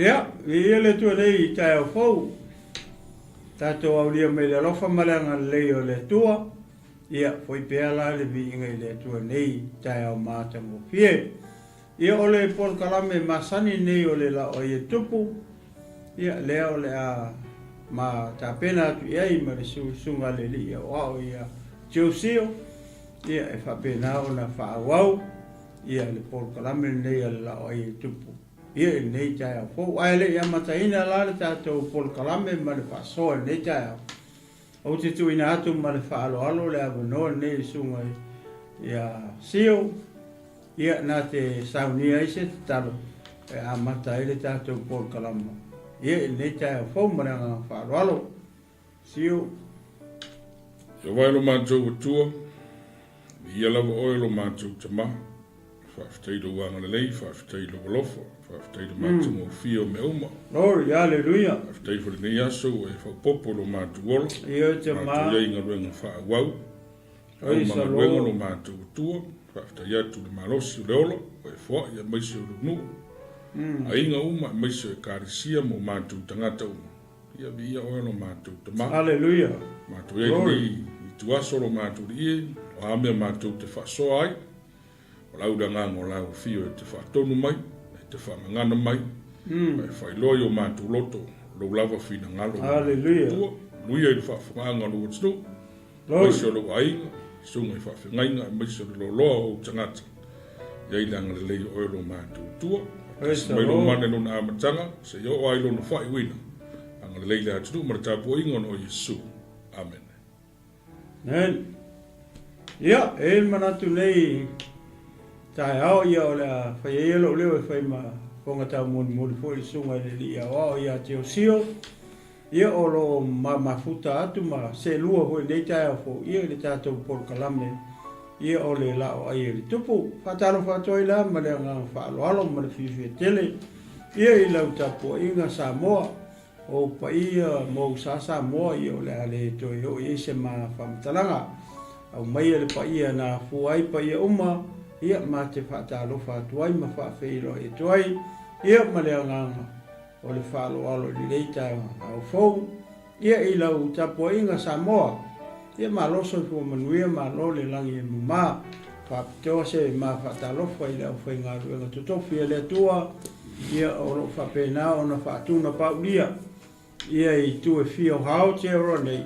Ia, ia le tua nei tai au fau. Tātou au lia me le alofa malanga lei o le tua. Ia, foi pēa la le vi inga i le tua nei tai au māta mo fie. Ia o le Paul Kalame masani nei o le LAOAI e tupu. Ia, lea o le a ma ta pena atu iai ma le sunga le li o au ia tiosio. Ia, e fa pena o na fa au. Ia, le Paul Kalame nei o le LAOAI e tupu. Ia nei tai au fo ai le ia mataina la le tātou Paul Kalame ma le fasoa nei tai au. O te tuina atu ma le faaloalo le avanoa nei sunga ia sio. Ia nā te saunia i se te talo e a matai le tātou Paul Kalame. Ia nei tai au fo ma le faaloalo. Sio. Ia wailo mātou tua. Ia lava oilo mātou tama. Whaafteido wanga le lei, whaafteido walofo. Whaafteido mātou mo fio me uma. Glory, hallelujah. Whaafteido nei aso e whaupopolo mātou wolo. Ia te mā. Mātou ieinga ruenga whaawau. Aumanga ruenga no mātou tua. Whaaftei atu le malosi le olo. O e wha ia maise o runu. A inga uma maise e kārisia mo mātou tangata uma. Ia vi ia oelo mātou tama. Hallelujah. Mātou ieinga i tuasolo mātou li ie. O hamea mātou te whaasoa ai. O lauda nganga o lau fio e te whaatonu mai, e te whamangana mai, e whailoi o mātou loto, lau lava whina ngalo. Hallelujah. Tua, luia i le whaafunganga lo atinu, maise o lo ainga, sunga i whaafungainga, maise o lo loa o tangata. Iei langa le lei oilo mātou tua, mai lo mane lo na amatanga, se yo ai lo na whai wina. Anga le lei le atinu, mara tāpua ingon o Yesu. Amen. Amen. Ia, e manatu nei, tai au ia o lea whai elo leo e whai ma konga tau moni moni fo i sunga le li au ia te o sio. Ia o lo mafuta atu ma se lua hoi nei tai au fo ia le tātou Paul Kalame. Ia o le LAOAI e le tupu. Whataro whatoi la ma le ngā whaaloalo ma le whiwhi tele. Ia i lau tapu inga Samoa. O pa ia mou sa Samoa ia o le ale toi o i se ma whamtalanga. Au mai le pa ia na fuai pa ia uma. Ia ma te whaatalo whaatuai ma whaafeiro e tuai. Ia ma lea nganga o le whaaloalo li leita au fau. Ia i lau tapua inga Samoa. Ia ma loso i fua manuia ma lo le langi e muma. Whaapitoa se ma whaatalo whai le au whai ngā ruenga tutofi e le tua. Ia o lo whapena o na whaatuna paulia. Ia i tu e fio hao te ora nei.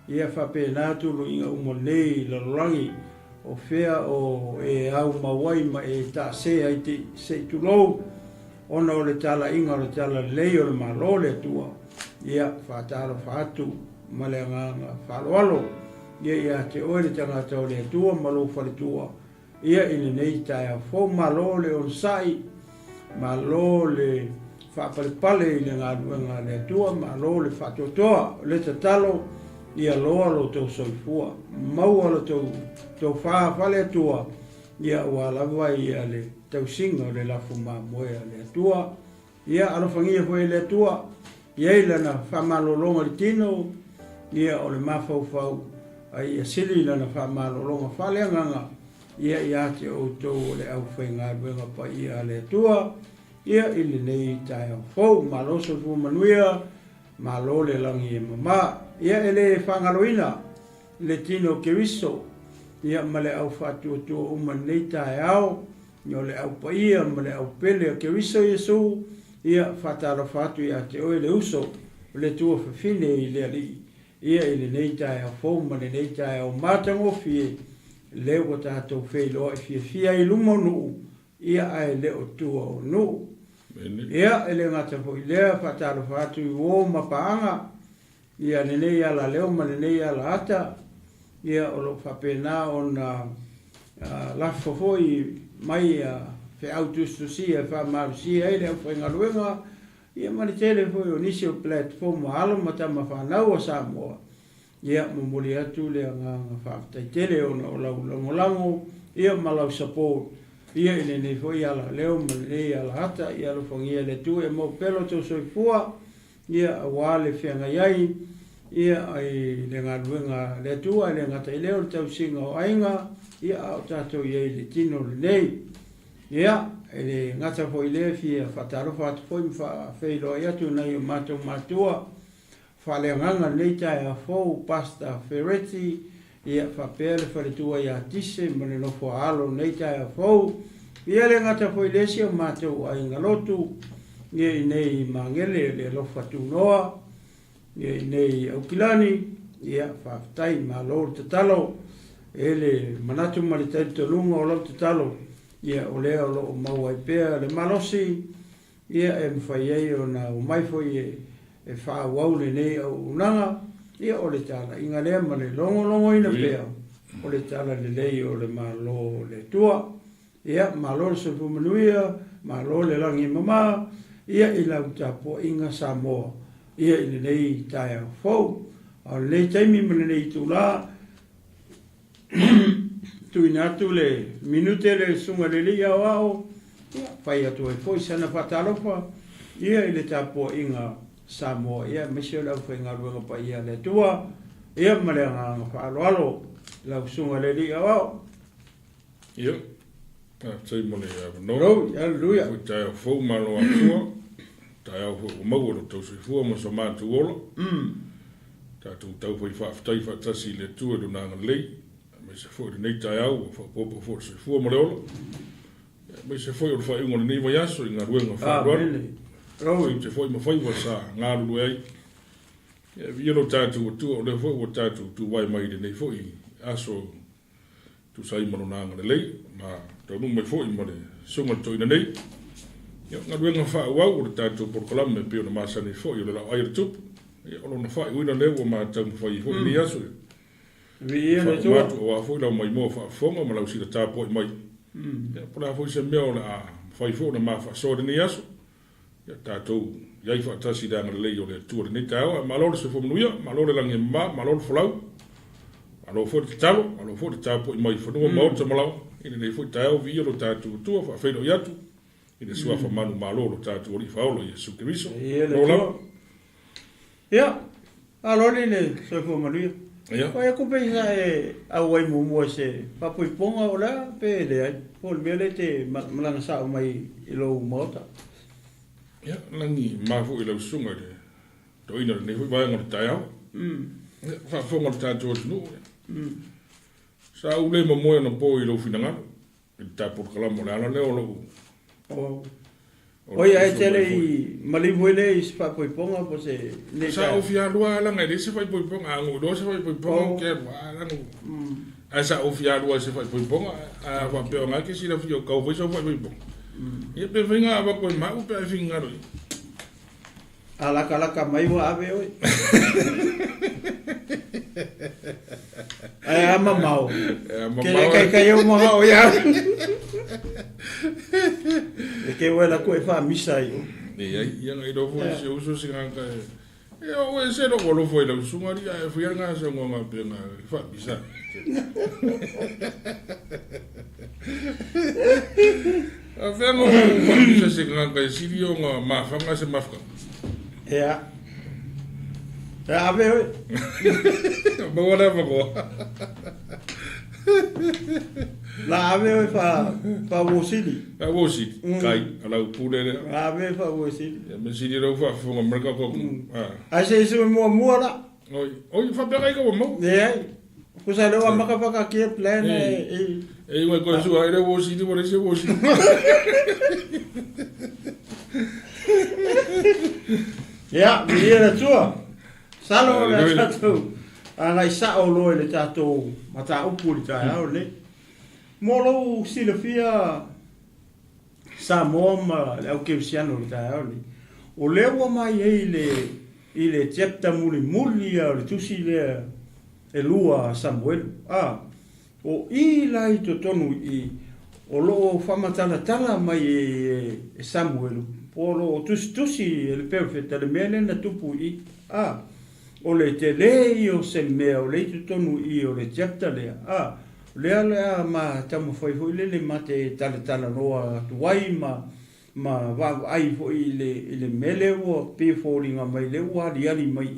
Ia whapena tulu inga umo nei la langi. O fea o e au mawai ma e ta se ai te se tulou. Ona o le tala inga o le tala lei o le malo le tua. Ia whaatalo whaatu ma le nganga whaaloalo. Ia te oe le tangata o le tua malo whale tua. Ia ina nei tae a fo malo le on sai. Malo le whaapale i le ngā ruenga le tua. Malo le whaatotoa le tatalo. Ia loa lo tau soifua. Maua lo tau whaafale atua. Ia ua lawa ia le tau singa o le lafu mamoe le atua. Ia alofangia fwe le atua. Ia ilana whamalolonga le tino. Ia o le mawhauwhau. Ia sili ilana whamalolonga whale anganga. Ia te o tau o le au whainga ruenga pa ia le atua. Ia ili nei tae au fau. Maloso fu manuia. Malo le langi e mama. Ia ele whangaloina. Le tino kewiso. Ia ma le au whatuatua uma nei tae au. Nio le au paia ma le au pele kewiso Yesu. Ia whataro whatu ia te oe le uso. Le tua whawhine i le ali. Ia ele nei tae au fau ma le nei tae au matangofie. Leo tātou whelo i fia i lumonu. Ia ai leo tua o nu. Ia ele ngata hoi lea whataro whatu i o mapaanga. Ia nenei ala leo ma nenei ala ata. Ia o lo whapena o na lafo hoi mai whe autustusia wha marusia e leo whainga ruenga. Ia mani tele hoi o nisi o platform o alo matama whanau o Samoa. Ia mumuri atu lea ngā whaafitai tele o na o lau langolango. Ia malau support. Ia ine nei foi ala leo ma nei ala hata. Ia lo whangia le tu e mo pelo tau soifua. Ia awale whianga iai. Ia ai le ngā ruenga le tua, le ngata i leo tau singa o ainga. Ia au tātou iai le tino le nei. Ia ele ngata foi le fia fatalo fat foi fa feilo ia tu na yo matua fa le nganga le tai fo pasta ferretti ia fa pele fa le tua ia tisse mane no fo alo le tai fo ia le ngata foi le sia mato ai ngalotu ia nei mangele le lo fatu noa ia nei aukilani ia fa tai malo talo ele manatu malitai to lunga o lo talo ia o lea o lo mau ai pea le malosi ia e mwhai ei o na o maifo i e wha wau le nei au unanga ia o le tala inga lea ma le longo ina pea o le tala le lei o le malo le tua ia malo le sofu manuia malo le langi mama ia i lau tapo inga Samoa ia i le nei taia fau o le taimi ma le nei tula tu inatu le minute le sunga le lia wao ia fai atu e foi sana fatalofa ia ile tapo inga Samoa ia mesio lau fai ngaruanga pa ia le tua ia malenga whaaloalo lau sunga le lia wao ia tai mone no ro ia luia tai fo malo atua tai fo mau lo tau fo mo so ma tu olo tu tau fai fa tasi le tua do na lei se foi nei tai au fo se fu mo leolo me se foi o fai ngol nei vai aso inga ruenga fa ro se foi mo fai sa nga lu ai vi no tatu tu le foi o tatu tu vai mai nei foi aso tu sai mo na nga lei ma to no me foi mo le sunga to ina nei yo nga ruenga fa wa o tatu por colam me pio na masa nei foi o la ai tu o no fa uina lewo ma tau foi foi ni aso vi e to o foi la mai mo fa fonga ma la usi ta po mai por la foi se meo la fai fo na ma fa so de ni aso ya ta to ya fa ta si da le yo le tu ni ta ma lo se fo nuia ma lo la ngi ma lo flau ma lo fo ta ma lo fo ta po mai fo no ma o ma lo ina ne fo ta o vi lo ta tu fa fe no ya tu ina sua fa manu ma lo ta tu ri fa o Yesu Cristo ya alori le se fo maria ia o e ko pe e au ai mo se pa poi ponga ola pe le po le mele te malanga sa mai i lo mota ia langi ma fu i lo sunga de to ina ne fu ba ngor tai au fa fo ngor ta to no sa u le mo no po i lo finanga ta por kala mo la le o o ia e tele i malivuele i pa poi ponga po se ne sa o fia lua la ngai se fai poi ponga ngo do se fai poi ponga ke wa la ngo a sa o fia lua se fai poi ponga a va pe nga ke si la fio ka o fai so fai poi ponga ia pe vinga va ko ma o pe vinga ro ala kala mai wa ave oi ai ama mau ke kai eu mo o ia ke wela ko e fa misa io ia ngai do fo se uso se nga ka e o e se do ko lo foi la sumari e foi nga se ngo nga pe nga fa misa a vengo fa misa se nga ka si dio nga ma fa nga se ma fa ja ave oi ma wala ma ko la ave oi fa wosili kai ala pule le ave fa wosili me si dio fa fo nga merka ko a se su mo la oi fa pe ko mo ku sa lo ma ka pa ke plan e wa ko su ai le wosili wala se wosili ja mi era tua salo le tatu ana sa o lo le tatu mata o puli ta le molo silafia Samoa le o ke siano ta o le wa mai ile chapter muli o le tusi le e lua Samuel o i lai to tonu i o lo famatala tala mai e Samuel polo tusi le perfect le mele na tupu i o le te le o se mea o le tonu i o le chapter le le ma tamu foi le mate tala roa tuai ma va ai foi le mele o pe falling mai le wa ali mai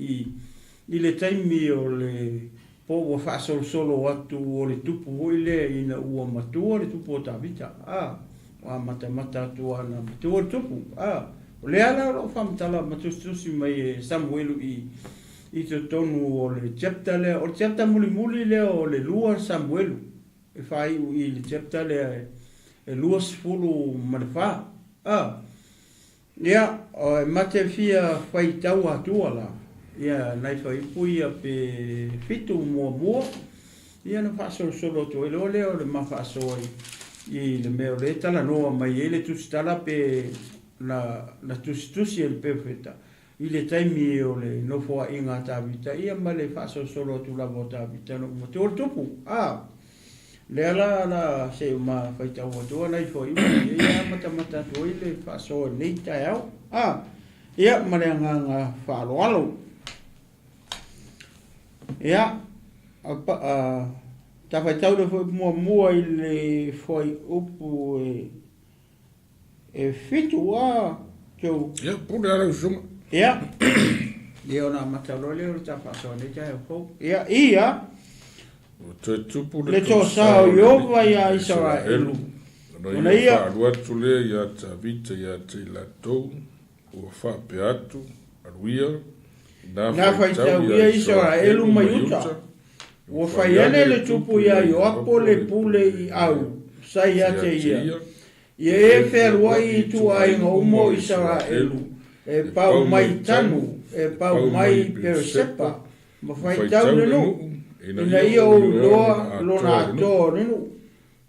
i le taimi o le po fa solo atu o le tupu ile ina ua matu o le tupu o tavita wa mata tua na tua tupu o le ala lo famtala matustusi mai Samuelu i te tonu o le chapter le o chapter muli le o le lua Samuelu e fai i le chapter le e lua sfulu manfa ia o mate fia fai tau atua la ia nai fai pui pe fitu mua ia na faso solo to le o le mafaso i le meo le tala noa mai ele tu stala pe la tustusi el perfetta i le taimi o le no fo inga tabita ia ma le faso solo tu la vota vita no motor tupu le ala la se ma faita o to nai fo ia mata to ile faso nei tai ia ma le nga fa alo ia ta fai tau le foi mua i le foi upu e fitu tau ia pule ala usuma ia ia ona matalo le o ta faso ne ja fo ia te tupu le to sa Jehova ia Israelu ona ia alua tule ia ta vita ia te la tou o fa peatu aluia na fai tau ia Israelu mayuta o fai ane le tupu ia Ioapo le pule i au sai ia te ia ia e wherua i tu ai ngā umo Israelu e pau mai tanu e pau mai Peresepa ma fai tau le nu ina ia o loa lona atoa nenu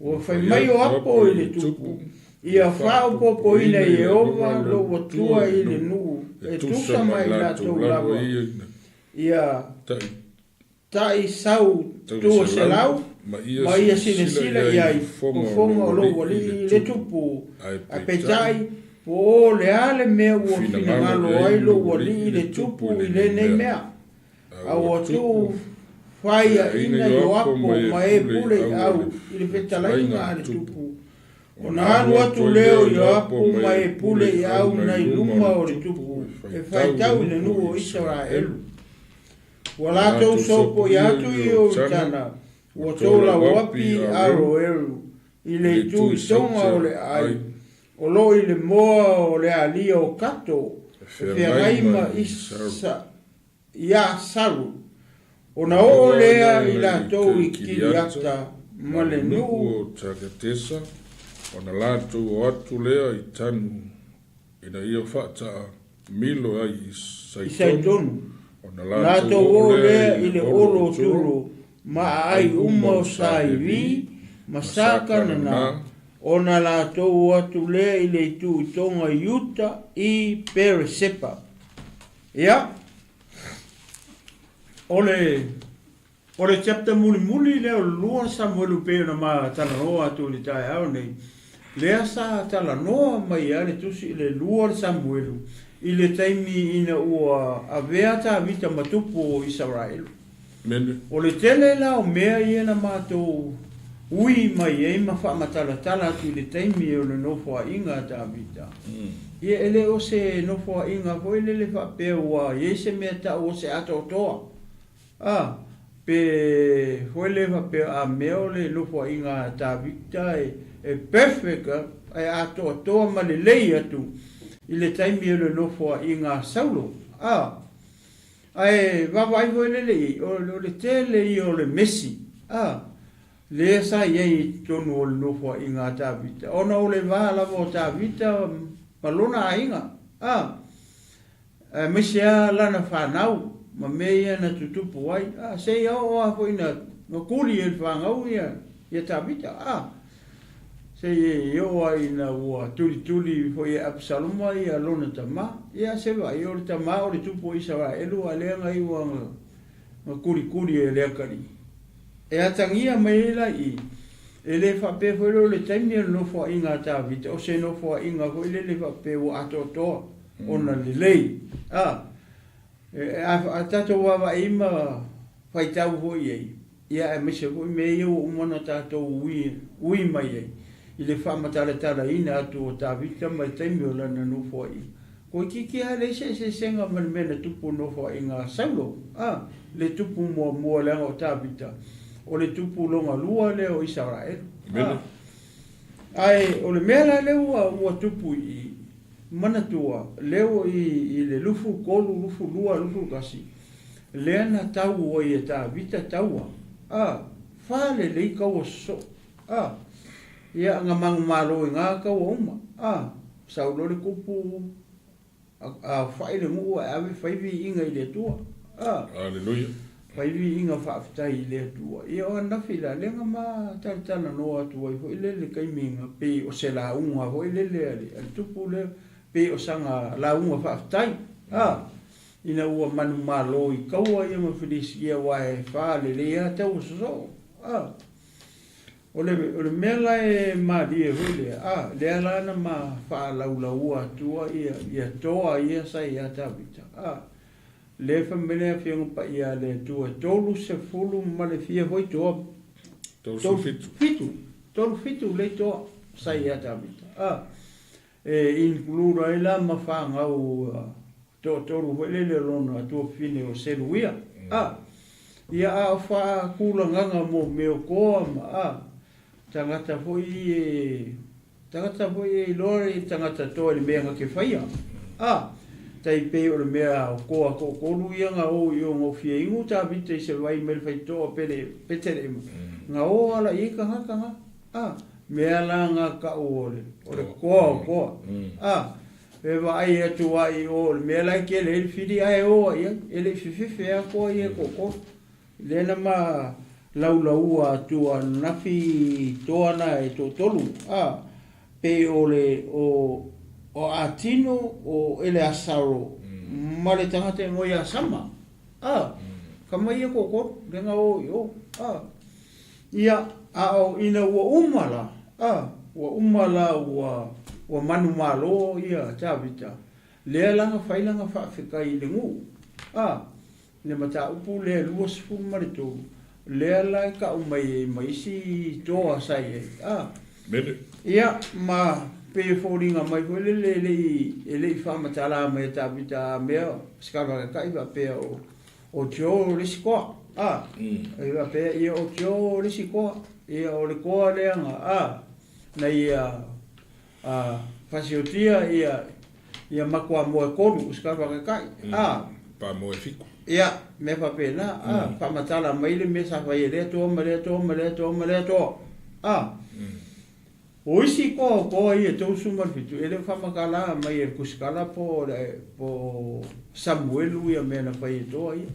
o fai mai o apo i le tupu ia whao popo ina Jehova lo watua i le nu e tusa mai la tau lawa ia tai sau tua se lau ma ia sila ia i fonga o lo wali le tupu a petai po o le ale mea ua fina ngalo ai lo wali le tupu i le nei mea a o tu whaia ina Ioapo ma e pule i au i le petalainga a le tupu o na haru atu leo Ioapo ma e pule i au nei luma o le tupu e whai tau i le nu o Israelu wala tau sopo i atu i o tana o tola wapi aro eru i le tu i tonga o le ai o lo i le moa o le alia o kato e whiaraima isa ia saru o na o lea i la tau i kiri ata ma le nuu o takatesa o na la tau o atu lea i tanu ina ia whata milo ai i saitonu na tau o lea i le oro turu ma ai umo saivi ma saka na ona la tau atu lea i le tu tonga yuta i Peresepa ia ole chapter muli leo lua Samuelu pe na ma tala noa tu li tai au nei lea sa tala noa mai ale tusi le lua Samuelu i le taimi ina ua avea ta vita matupu o Israelu. O le tele la o mea iena mātou ui mai e ma wha matala atu i le taimi o le nofoa inga ta vita. Ia ele o se nofoa inga ko ele le wha pea ua ie se mea ta o se ato toa. Pe huele wha pea a mea o le nofoa inga ta vita e perfect e ato toa ma le lei atu. I le taimi e le nofoa i ngā saulo. Ai, wawai hoi lele o le tele i o le mesi. Le sa iei tonu o le nofoa i ngā tāwita. Ona o le wāla o tāwita malona a inga. Mesia lana whanau, ma mea na tutupu wai. Se au a hoi na kuri e whangau ia tāwita. Se yo ai na ua tuli foi Absaloma ia lona tama ia se va i o tama o le tupu Israelu ale ngai ua kuri e le kari e atangia mai la i ele fa pe foi le taimi no fo inga ta vita o se no fo inga ko le fa pe o atoto ona le lei a tato wa ima fai tau hoi ia me se ko me yo umona tato ui mai i le whamatara ina atu o tā vita mai taimi o lana nofo i. Ko kiki a le se senga man mena tupu nofo i ngā saulo. Le tupu mua leanga o tā vita. O le tupu longa lua le o Israel. Ai, o le mea la leo ua tupu I manatua, leo I le lufu kolu, lufu lua, lufu kasi. Lea na tau o I ta vita taua. Whale lei kaua so. Ia ngā mangu malo I ngā kaua uma. Saulore kupu, whaile ngu a awe whaivi inga I le tua. Aleluia. Whaivi inga whaafitai I le tua. Ia o anawhila, lenga ma taritana noa tua I hoi lele kaiminga pe o se la unga hoi lele ale tupu le pe o sanga la unga whaafitai. Ina ua manu malo I kaua ia mawhirisi ia wae whaale lea tau so. O le mela maadi hoi lea. Lea lana ma whaalaulaua tua ia toa ia sai ia tawita. Le famile fianga pa ia le tua tolu se fulu ma le fia hoi toa. Tolu fitu. Tolu fitu le toa sai ia tawita. Includa ila ma whangau tolu hoi le lona tua fine o seruia. Ia a wha kula nganga mo meo koa ma tangata hoi lore tangata toa le mea ngake whaia. Tai pe o le mea o koa kolu ia ngā o I o ngofia ingu tā vita I se wai mele whai toa petere ima. Ngā o ala I ka haka ngā. Mea la ngā ka o le koa. E wa ai atu ai o le mea la ke le whiri ai o ia. E le whiwhiwhi a koa ia koko. Lena ma laulaua atua nafi toana e to tolu. Pe o le o atino o ele asaro ma le tangata ngoi a sama kama ia koko renga o ia o ina ua umala ua manu malo ia tawita lea langa whailanga whaafika I le ngu le mata upu lea lua sifu marito lea lai ka umai maisi toa sai ia ma pe foringa mai ko le whamatala mai tawita mea skara kai va pe o tio risiko ia pe ia o tio risiko ia o le koa leanga na ia fasiotia ia makua mo koru skara kai pa mo fiku ia me pa pe na whamatala mai le me sa vai le to mare to O isi ko ia tau sumar fitu ele whamakala mai e kuskala po Samuelu ia mena whai toa ia.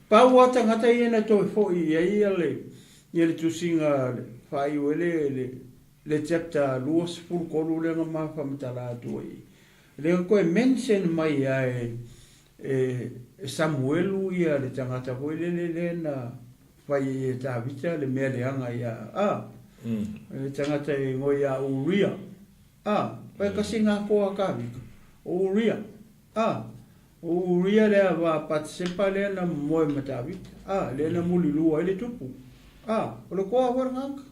Pau ata ngata ia na toi fo ia le tusinga whai o le chapter luas full kolu le ngā maa whamatala atua i. Le koe mention mai e Samuelu ia le tangata hoi le na whai e tāwita le mea leanga ia. Tangata e ngoi a Uria. Pai kasi ngā koa kāwika. Uria. Uria lea wa patsepa lea na moe matawika. Lea na muli lua ele tupu. O le koa warangaka.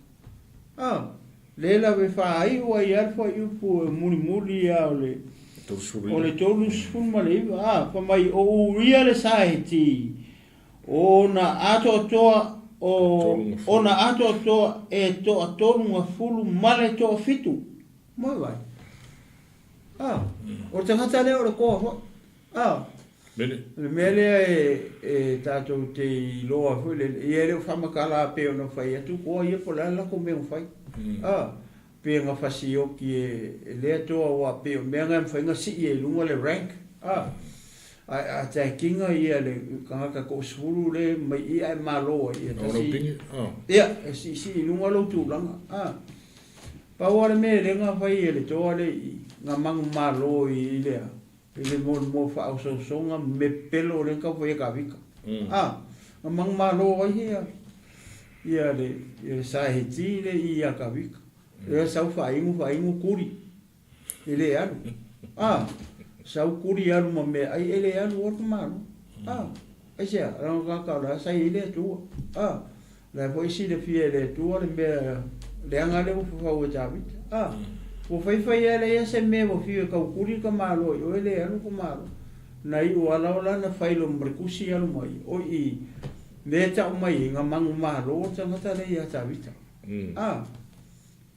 Lea la we whaai ua I alfa I upu muli a o le tolu sfuma le iwa. Pa mai o Uria le saiti. O na ato toa ona ato to e to atonu fulu male to fitu moi vai o tangata le o ko le mele e tato te loa fule e le famakala pe no fai tu ko ia pola la ko me fai pe nga fasio ki le to wa pe me nga fai nga si e lunga le rank a te kinga ia le kanga ko suru le mai ia malo ia tasi ia si lunga lo tu langa pa wale me le nga fai le to le nga mang malo I le mo fa so nga me pelo le ka fai ka vika nga mang malo ia le sa heti le ia ka vika ia sa fa ingu kuri ile alu sau kuri alu ma me ai ele alu o mano ai sia ranga ka la sai ile tu la foi si le fie le tu le me le anga le fu fa o javit o fai ele ia se me o fie ka kuri ka malo o ele alu ko malo nai o ala na fai lo mrekusi alu mai o I le ta mai nga mangu malo o tanga ta le ia javit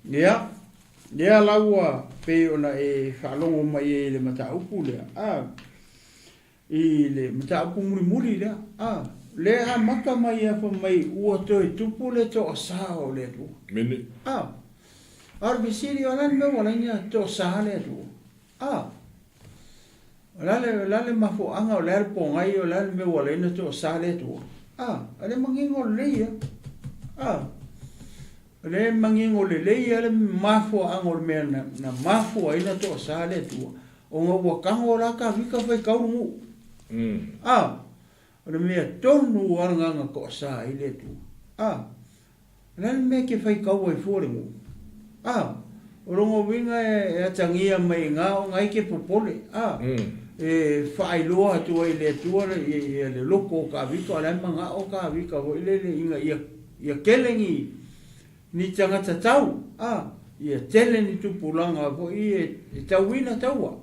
Lea laua pe ona e whaalongo mai e le mataupu lea. I le mataupu muri lea. Lea maka mai a pa mai ua toi tupu le to asao le tu. Mene. Arbi siri o lani mea walainga to saa le tu. Lale mafo anga o lale pongai o lale mea walainga to saa le tu. Ale mangingo leia. Le mangingo le leia le mafo anga o mea na mafo aina to saa le tu. O ngā wakango la ka vika fai kaungu. Ole mea tonu waranga ko saa i le tu. Lale mea ke fai kau ai fuaringu. O rongo winga e atangia mai ngā o ngai ke popole. E whaailoa atua i le atua i le loko o ka vika, o lai manga o ka vika, o ile le inga ia kelengi ni tangata tau. Ia tele ni tupulanga, o i e tauina taua.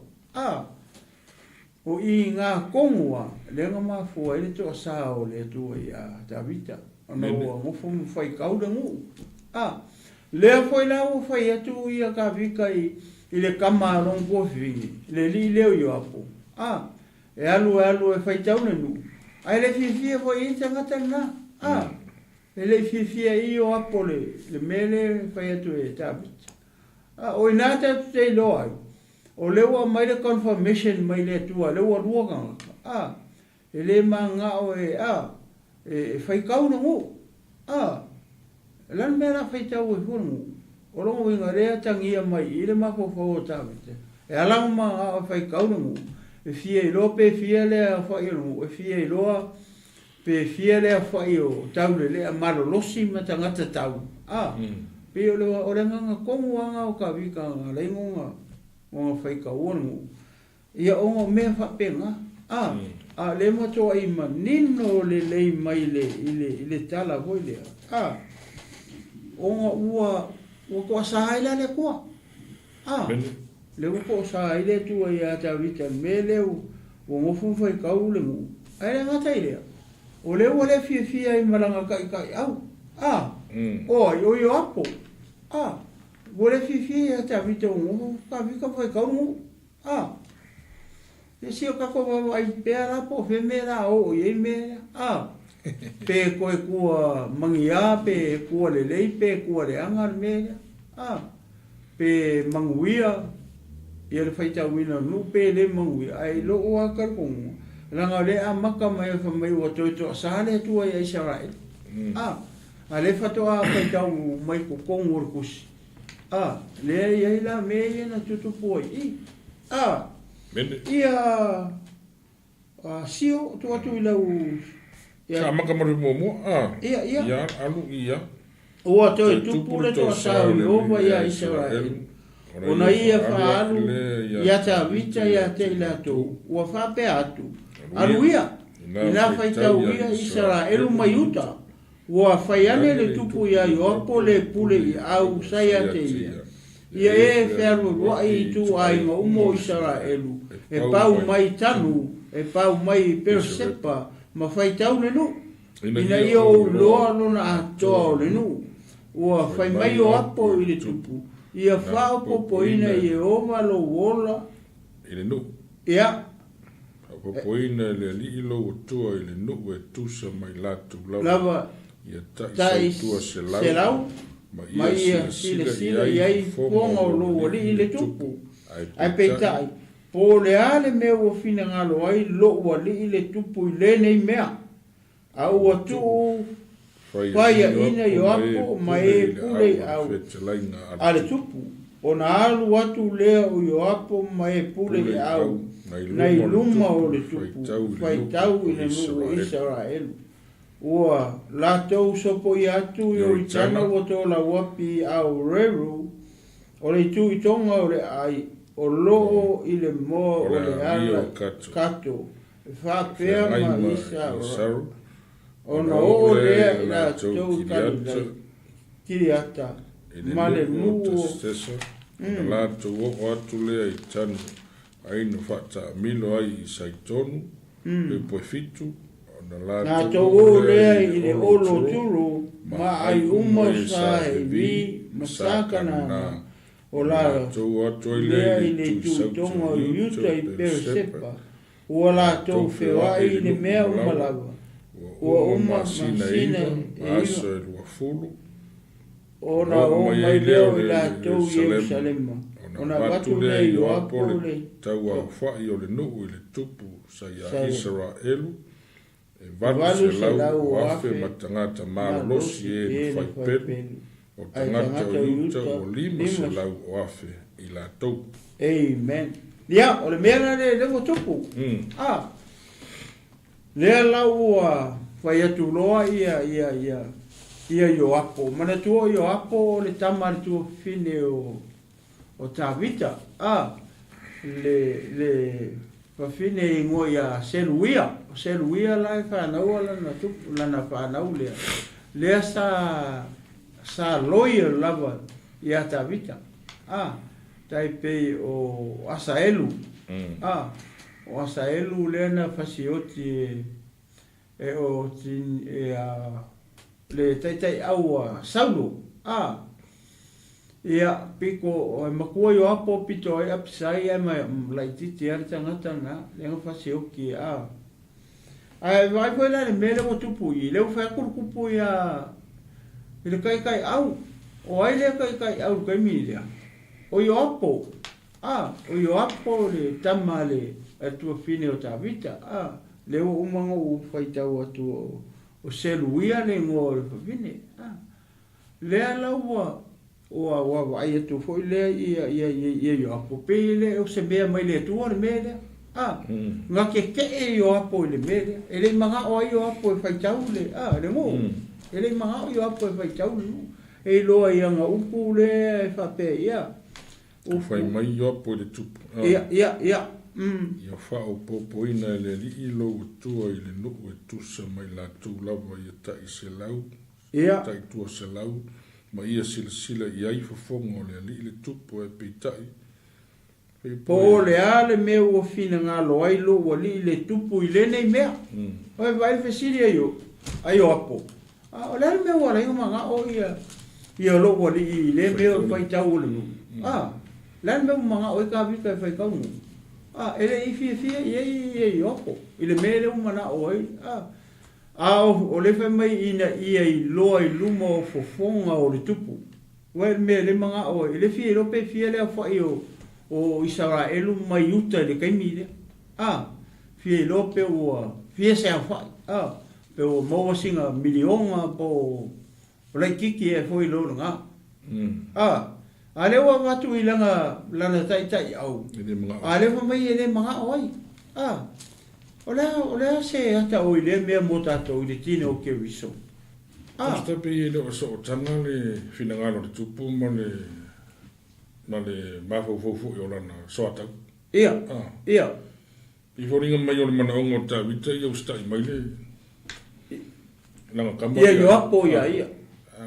O i ngā kongua, le ngā mafua ile toa sao le atua i a tawita. Ana ua ngofo mwhai kauda ngu. Lea foi la o fai atu ia ka vika i le kama rongo fi le li leo yo apo. E alu e fai taune nu. Ai le fifia foi inta ngata na. E le fifia i o apo le mele fai atu e tabit. O inata te loai. O lewa mai le confirmation mai le tua lewa luanga. E le manga o e fai kauna ngu. Lan mera fai tau e hunu. O rongo inga rea tangia mai i le mako fau o tawite. E alang ma a fai kauna ngu. E fia i loa pe fia lea fai ngu. E fia i loa pe fia lea fai o tau le lea marolosi ma tangata tau. Pe o lewa o le nganga kongu anga o ka vika nga leingonga. Onga fai kauna ngu. Ia onga mea whapenga. Le matoa i ma nino le lei mai le tala hoi lea. Onga ua ko sahaila le koa. Le ko sahaila tu ia tawita me leu o ngofu fai kau le mu. Ai le ngata ile. O le o le fia i malanga kai au. O yo apo. O le fia tawita o ngofu ka vika fai kau mu. Le si o kako ai pera po fe mera o ye mera. Pe koe kua mangia, pe kua lelei, pe kua le angar mea. Pe manguia, ia le whaita wina nu, pe le manguia. Ai lo o akarkongu. Ranga le a maka mai a whamai ua toitoa sahale atua ia Israel. A le whatoa a whaitau mai ko kongu or kusi. Le ia ila mea ia na tutupu ai. Ia sio tu atu ilau Sa maka mari momo ia alu ia o to tupu le to sa o ia Israel ona ia fa alu ia ta vita ia te la to o fa pe atu alu ia ina fa tau ia Israel mayuta o fa ia le tupu ia yo pole pule au sai ate ia e ferro ro ai tu ai mo Israel e pau mai tanu e pau mai persepa ma fai tau le nu. Inaio loa lona atoa le nu. Ua fai mai o apo i le tupu. Ia whao popo ina i e oma lo wola. I le nu. Ia. Popo ina le li ilo o tua i le nu e tusa mai latu. Lava. Ia tai tua se lau. Ma ia sila iai fonga o lo li i le tupu. Ai peitai. Po le ale mea ua fina ngalo ai lo ua li i le tupu i le nei mea. A ua tu whaia ina i apo ma e pule au. A le tupu. O na alu atu lea o i apo ma e pule au. Nei luma o le tupu. Whai tau i le nuu Israel. Ua la tau sopo i atu i o i tana o to la wapi au reru. O le tu i tonga o le ai. O loo i le mo o le ala kato. Whapea ma isa o na o lea i la tau kalilai. Kiriata. Ma le nuo. La tau o atu lea i tanu. Aino whata milo ai i saitonu. Le poe fitu. Na tau o lea i le olo turu. ma ai uma sa e vi masakana na o la lea i le tūtonga o iuta i peresepa ua la tau whewai i le mea umalawa ua uma masina e iwa ona o mai leo i la tau Yerusalema ona watu lea i o apo le tau au whai o le nuu i le tupu sa ia Israelu e valu se lau o afe ma tangata malolosi e le whaipelu o tangata o iuta o lima se lau o afe i la tau. Amen. Ia, o le mea le lengo tupu. Lea lau a whai atu loa ia i apo. Mana tua i o apo le tamari tua fine o Tavita. Le whawhine i ngoi a Seluia. Seluia lai whanau lana whanau lea. Lea sa loia lava i a Tavita. Tai pe o Asaelu. O Asaelu lea na whasioti o tin le taitai au a Saulo. Ia piko o makua yo apo pito ai apisai ai mai laititi ar tangata na lenga fasioki ai vai foi lá mele o tupu i leu fa kurkupu ia ile kai au o ai le kai au kai milia o yo apo le tamale atu fine o Tavita leu umango u faitau atu o Seluia le ngol fine le ala o ai tu foi le ia yo apo pele o se bea mai le tu o mele nga ke yo apo le mele ele manga o yo apo fai tau le le mo ele manga o yo apo fai tau e lo ia nga upu le fa pe ia o fai mai yo apo le tupu ia fa o popo ina le li lo tu i le no e tu sa mai la tu lava ia tai se lau tai tu se lau ma ia sila i ai fofonga o le ali le tupu e peitai. Po le ale me o fina ngā loai lo o li le tupu i le nei mea. Oi vai fesiri ai o apo. O le ale me o rai ngā o ia lo o li le mea o pai tau le nu. Le ale me o mga o i ka vika e whai kau nu. Ele i fia i apo. I le mea le o mana o ai. O le whai mai ina ia i loa i luma o fofonga o le tupu. Wai mea le mga o i le fia i lope fia le a whai o Israelu mai uta le kaimi le. Fia i lope o fia se a whai. Pe o maua singa milionga po lai kiki e fwoi lolo ngā. A le wa watu i lana tai au. A le whai mai e le mga o ai. O lea se ata o i le mea mo tatou i le tine o ke wiso. Asta pe i le o so o tanga le finangalo le tupu ma le mafaufufu i o lana soatau. Ia. I fōringa mai o le manaonga o Tavita i au stai mai le langa kama. Ia yo apo ia.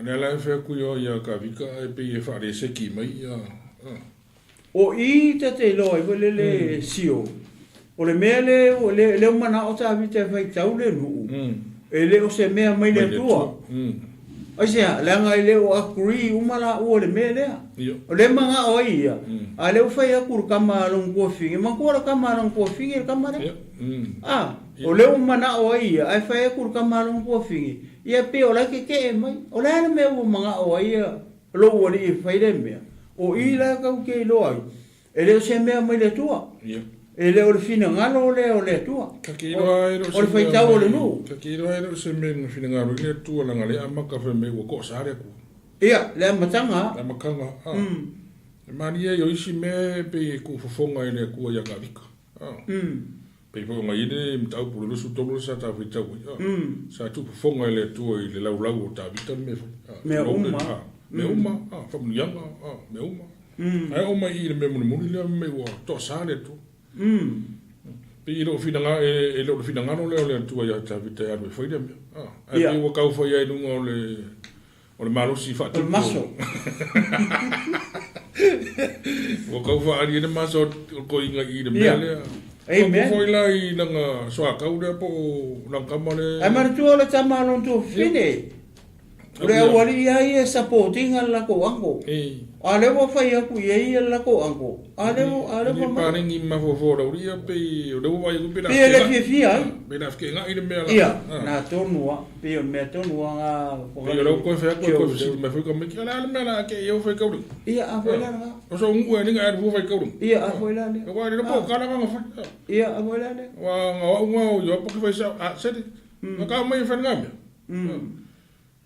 Nea lai whea kui o ia ka vika e pe i whaare seki mai. O i te loa i le sio. O le mea le umana o Tavita e whai tau le nuu. E le o se mea mai le tua. Ai sea, leanga i le o akuri umana o le mea lea. O le manga o ia. A le o whai akur kama along kua whingi. Ma kua kama along kua whingi kama le. O le umana o ia. Ai whai akur kama along kua whingi. Ia pe o la ke e mai. O le ana mea o manga o ia. Lo o li i whai le mea. O i la kau ke i loa. E le o se mea mai le tua. E le o le fina ngalo o le tua. O le whaitau o le nu. Ka ki roa ero se me na fina ngalo le tua langa le amaka wha me ua ko saare aku. Ia, le amatanga. Le amakanga. E maria i o isi me pe ku fofonga i le kua ia ka vika. Pe po ngai ine mtau pulu lusu tolu sa ta whaitau. Sa tu fofonga i le tua i le lau o ta vika me. Me uma. Me uma. Whamunianga. Me uma. Ai oma i le me muni le me ua to saare tu. Pe i lo finanga e lo finanga no le tua ia Tavita ia me foi dem. Ai pe o kau foi ai nunga o le malo si fa. O maso. O kau fa ari le maso ko inga i le mele. Amen. Foi lá i nanga soa kau le po nang kamale. Ai mar tua le tama lon tu fine. Ule wali ia supporting ala ko ango. Ale wo fai aku ia ala ko ango. Ale wo paling imma fo ria pe o vai ku pena. Pe fia. Pena ke nga ina mela. Ia, na tonua, pe me tonua nga. Yo ko fa ko si me foi ko me ki ala mela ke yo foi ko. Ia, a foi la nga. O so ngu ni nga fu foi ko. Ia, a foi la ne. Wa ni po kala nga fa. Ia, a foi la ne. Wa nga yo po fa sa a sedi. Ka mai fa nga me.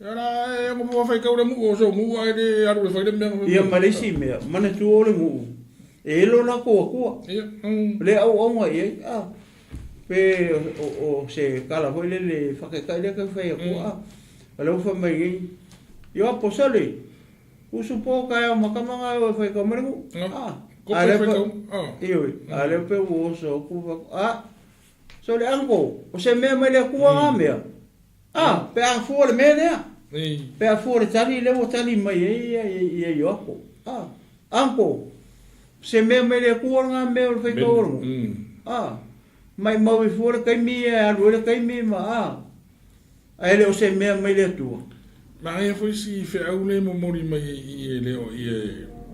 Era mo po fa ko mu o so ngu ai de aru fa de me. Ia malesi me, mana tu ole ngu. E lo na ko. Ia. Le au nga ia. Ah. Pe o se kala foi le fa ka le ka fa ko a. Alo fa mai. Yo po sale. Usu po ka o makamanga o fa ko mero. Ah. Ale pe. Iyo. Ale pe o so ku fa. So le ango. O se me le ku a me. Ah, pe a fo le me ne. Pe a fo le tali le o tali mai e yo ko. Ah. Ango. Se me le ku nga me o fa ko. Ah. Mai mau fora kai mi a rua kai mi ma a ele o se me le tu ma e foi si fe au le mo mori mai i le o i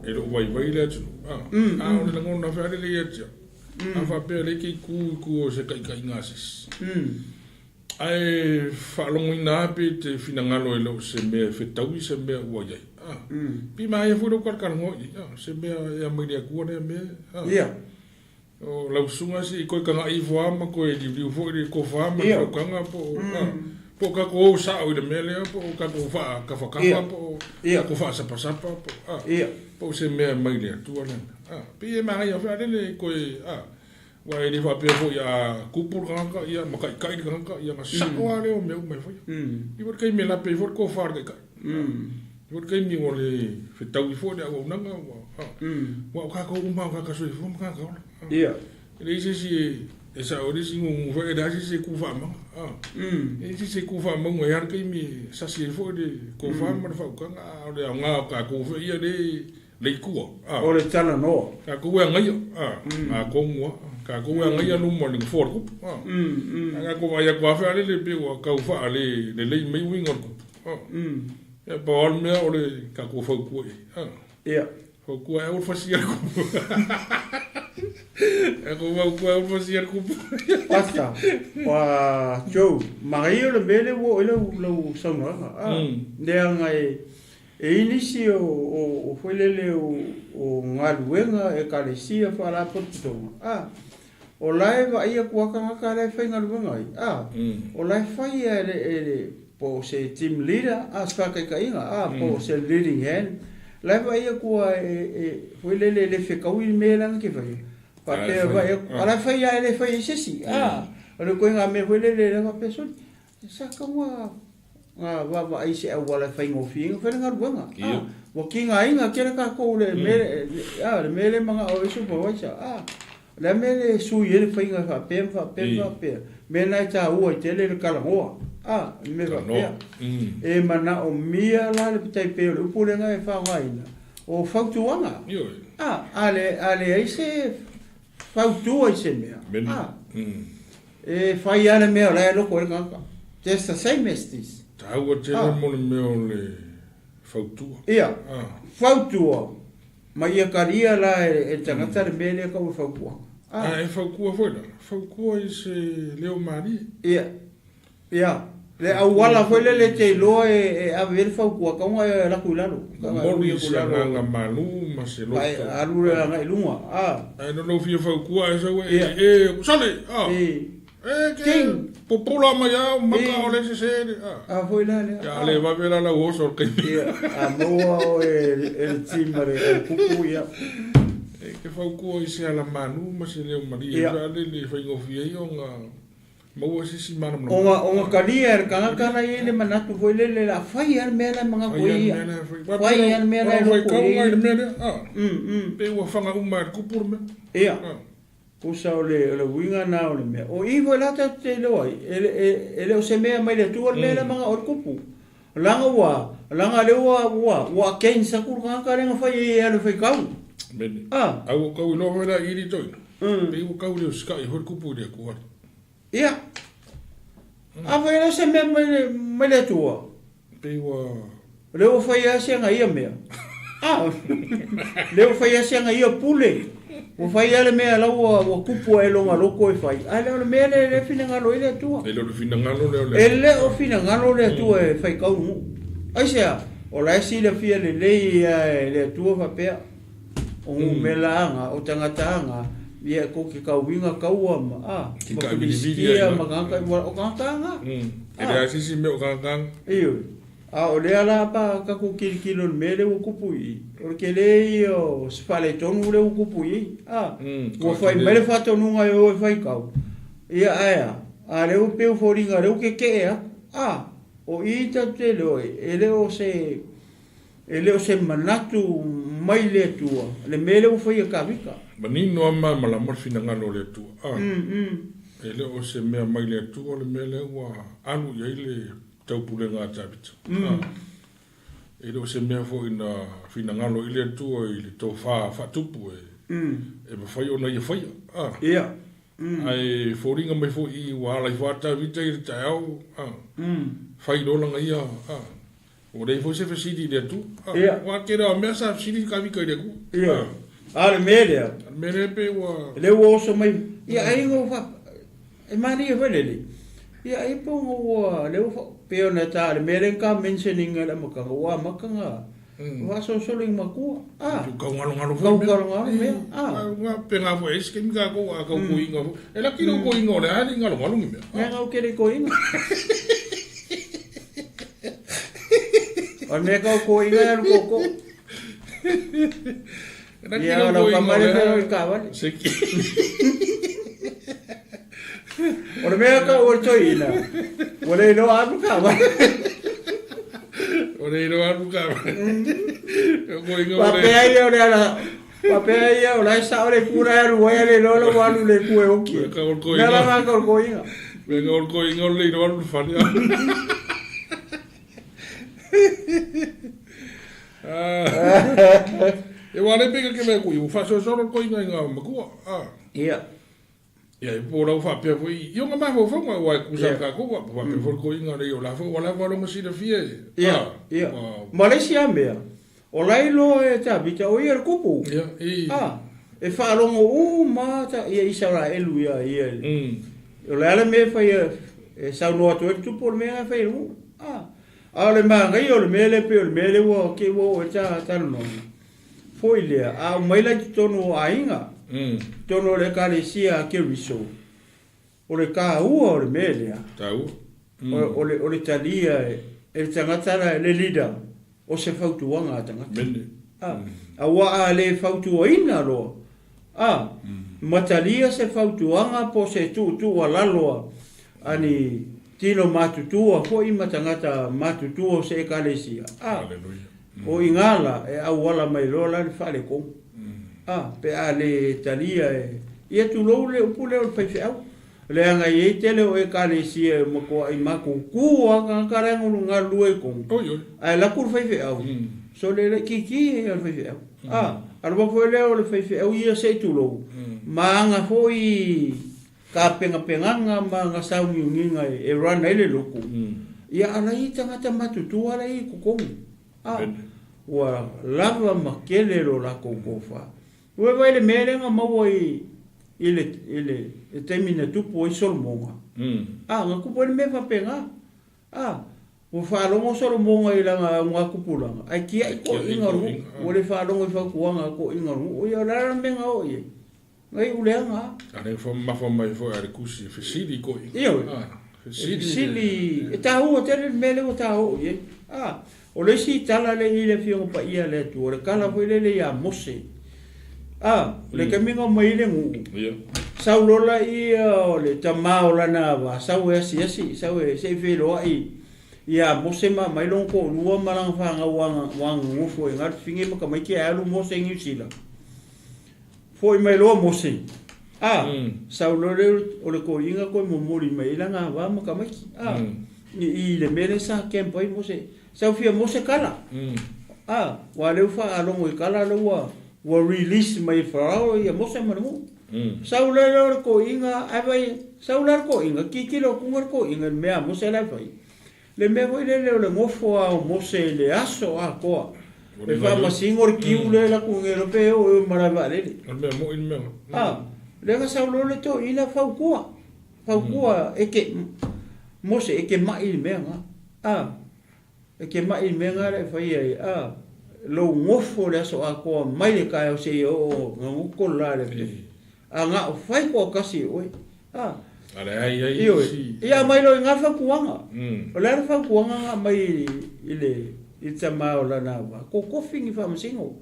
e lo vai le tu o le ngona fa le ia tia a fa pe le ki ku o se kai ngasis ai fa lo ngina pe te finangalo e lo se me fe tau se me o ia pi ma e foi lo kar ngo se me ya mai le ku ne me ia o lau sunga si ko ka ngai voama ko e liu fo ri ko fama ko kanga po ka ko sa o de mele po ka ko fa ka fa ka po ko fa sa pasa po po se me mai le tu ala pi e mai ya fa le ko wa e ni fa pe fo ya kupur kanga ya makai kai kanga ya ma sa wa le o me fo i vor kai me la pe for ko fa ka What can you only fit out before that? Well, no, what can go on? Can so from can go? Yeah, it is it's a origin where that is a kufama. It is a kufama where I came me sassy for the kufama for Kanga or the Anga Kaku here they cool. Or the channel no. Kaku and I come Kaku and I no morning for hoop. I go by a quafa a little bit or Kaufa, the late may wing on. E pa me ole ka ko fo ku ia fo ku e o fasia ku e ko va ku e o fasia ku pasta wa jo mai le bele wo le lo sona le ngai e inisi o foi le o ngaluenga e kalesia fa la porto o lai va ia ku ka le fa ngaluenga o lai fa ia le po se team leader as fa kai po se leading hand lai vai ku foi le fe ka wi me lang ke vai pa te vai ala fa ia le fa ise si o ko nga me foi le fa peso sa ka wa va ise a wala fa ngo fi fa nga ruanga wo ki nga inga ke ka ko le me le manga o su po wa la me le su ye le fa nga fa pe me na ta o te le kala ho me va pia e mana o mia la le tai pe o pulenga e fa waina o fautuanga ale ai se fautua se mea e fai ana mea la lo ko nga just the same as this ta o te mo le fautua fautua ma ia karia la e tangata le mele ka o fautua e fautua foi la fautua i se leo mari le awala foi le te lo e a ver fa ku ka nga la kulalo ka nga manu ma se lo alu nga ilunga no fi fa ku a so sale king popola ma ya ma ka ole se foi la ya le va ver la oso que mo el timare kuku ya que fa ku i se la manu ma se le maria le fa ngo fi nga mo se si mana mo o kalia kana ele manatu foi le la fai ar mena manga koi fai ar mena foi ko ngai mena pe o fanga uma ku por me o sa le winga na o le me o i vo la te lo ele o se me mai le tu mena manga o kupu langa le wa ken sa ku ka renga fai ele fai kau au ko no vera iri to pe o kau le ska i hor kupu de ku ia a foi se me le tua Pewa. Leo fai asenga ia mea. Leo fai asenga ia pule. O fai ale mea lau o kupu e longa loko e fai. Ale mea le fina ngalo ile atua. Ele o fina ngalo le. Ele o fina ngalo le atua e fai kau mu. Aisea, o la si le fia le lei le atua fa pea. O melaanga, o tangatanga. Ia ko ki kau winga kaua ma. Ki kau winga ma kanga o kanga. Ele asisi me o kanga. Iyo. O lea la pa kako kilo me le ukupu i. O ke le o spale tonu le ukupu i. O fai mele fato nunga e o fai kau. Ia aia. A le o peu foringa le o ke ea. O i ta te loi. Ele o se manatu mai le tua. Le mele o fai a kawika. Manino ama mala morfina ngalo le tua. Ele o se mea mai le tua le mele wa anu ia ile TUPU le 𝚗𝗚𝚑𝚗𝚑. Ele o se mea fo ina fina ngalo ile tua ile tō wha tupu e mawhai ona ia whaia. Ia. Ai fōringa mai fo i wālai whātawita i te au. Whai rolanga ia. O rei fo se whasiri le tu. Wā kera o mea sa whasiri kawika i le ku. Ia. Ale melea. Melea pe wa. Le oso mai. Ia aingo wha. E mani e whalele. Ia e pongo wa. Le o peo na tā. Le mele ka mentioning ala makanga. Wa makanga. Wa so soling makua. Kau ngalo Kau ngalo mea. Wa pe ngā fo eske mi ka ko a kau ko inga. E la kino ko inga le hali ngalo ngi mea. Mea ngau kere ko inga. O mea kau ko inga alu koko. Ia wala kamare pero i kawale. Seki. O mea ka o toina. Wala ino alu kawale. Ore ino alu kawale. Ko inga ore. Papea ia ore ala. Papea ia ora sa ore pura alu waya le lolo walu le kue oki. Mea la ka ko inga. Venga ol ko inga le ino alu fania. E wale pega ke me kui, u faso solo ko inga makua. Ia. Ia e po lau fa pe foi. Yo nga ma fo fo wa ku sa ka ko wa pe fo ko inga le yo la fo wala wala mo si de fie. Ia. Ia. Malaysia mea. O lailo e ta bita o ia kupu. Ia. E fa longo ma ta ia isara elu ia ia. O la me fa ia e sa no to tu por me fa ia. Ale mangai o le mele pe o le mele wo ke wo e ta no. Foi lea, a maila ki tono ainga. Tono le kalesia ke riso. O le ka ua o le melea. Tau. O le talia e tangatara le lida. O se fautuanga tangata. Mene. A wa le fautuaina lo. Matalia se fautuanga po se tu alaloa. Ani tino matutua fo i matangata matutua se kalesia. Hallelujah. O ingala e au wala mai lola le fale ko. Pe ale talia e ia tu lo le upule o pe au. Le anga ye tele o e kale si e mako ai mako ku anga kara ngulu ngalu e ko. Ai la kur fe au. So le kiki e fe au. Arba foi le o le fe au ia se tu lo. Manga foi ka penga manga sau nginga e rana ele loko. Ia ala i tangata matutua ala i kukongu. Wa lava makele lo la kokofa. Ua vai le merenga maua i le temina tupu i solmonga. Nga kupu ele me whapenga. Ua whaalongo solmonga i langa ngā kupulanga. Ai kia i ko ingaru. Ua le whaalongo i whakuanga ko ingaru. Ua ia lara menga o i. Ngai uleanga. Ane mafa mai fo are kusi fesili ko i. Iyo. Fesili. E tahu o tere mele o tahu i. O le si tala le i le fionga pa ia le tu. O le kala fo le ia mose. Le kaminga mai le ngu. Sau lola i o le tamao lana wa. Sau e asi. Sau e se fe loa i. Ia mose ma mai long ko lua malang whanga wang ngufo. Ngat fingi maka mai ki alu mose ngi sila. Foi mai loa mose. Sau lola o le ko inga ko momori mai langa wa maka mai ki. I le mere sa kempo i mose. Sau fia mose kala. Wa leu fa alongo i kala lewa. Wa release mai farao i mose manu. Sau leo ko inga avai. Sau leo ko inga kikilo kungar ko inga mea mose lai fai. le mea foi le le ngofo a mo se le aso a ko e fa ma singor kiu le la ku ngero pe o marava le le mo in me le ga sa lo le to ina fa ku e ke mo se e ke mai me e ke mai me nga le fa ia lo ngofo le aso a ko mai le ka o se o ngu ko la le nga fai ko kasi oi ale ai ia mai lo nga fa kuanga o la fa kuanga mai ile itsa ma o la na ko fingi fa msingo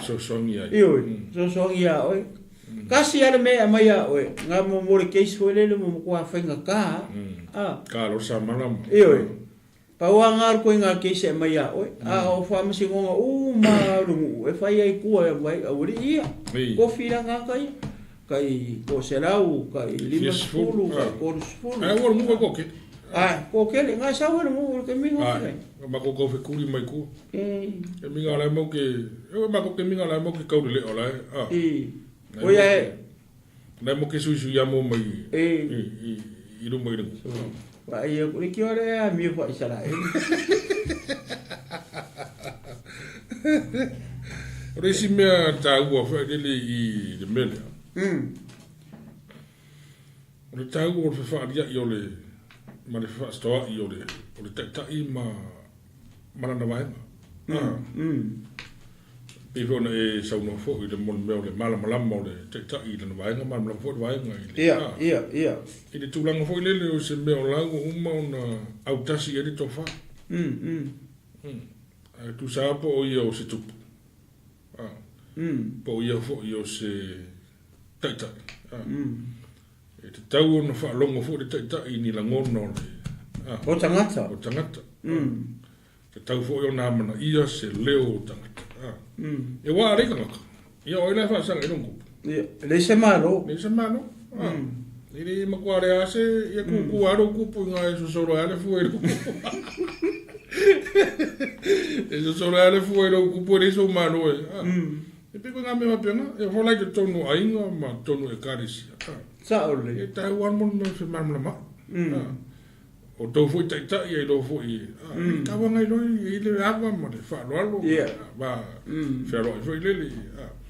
so songia so songia oi kasi ale me mai oi nga mo mo ke so le mo ko fa nga ka lo sa malam pa wa ngar ko nga ke se mai oi o fa msingo ma lu e fa ai ku ai o ri ko fira nga kai ko serau kai lima sepuluh kai ko 10 ai mo ko ke ko ke le nga sa mo ke mi nga ma ko fe kuri mai ku e mi nga la mo ke ma ko ke mi nga la mo ke ko le ola o ya na mo ke su ya mo mai i do mai do wa ia ko ki ora mi fa isala resi me ta go fa de i de mele o tau o fa dia i ole manifesto i ole o le tai ma na vai People e sa no fo i le mon me le mala mo le tai i le vai ma mo fo vai ia i le tulang fo le o se me o lago uma na autasi e to fa tu sa po i o se tupu po i o fo i o se tai e te tau ona whaalongo fo te tai ni la ngono o tangata te tau fo i o nāmana ia se leo o tangata e wā reka ngaka ia o ina whaasanga i nongo le se malo i re makuare ase ia kuku aro kupu ngā e susoro ale fu e kupu e susoro ale fu e kupu e so malo e piko ngā mea pena e wholai te tonu ainga ma tonu e karisia Saole. E tai wan mon no se mamla ma. O to foi tai tai e do foi. Ka wa ngai lo i le ava ma le fa lo. Ba. Fa lo foi le.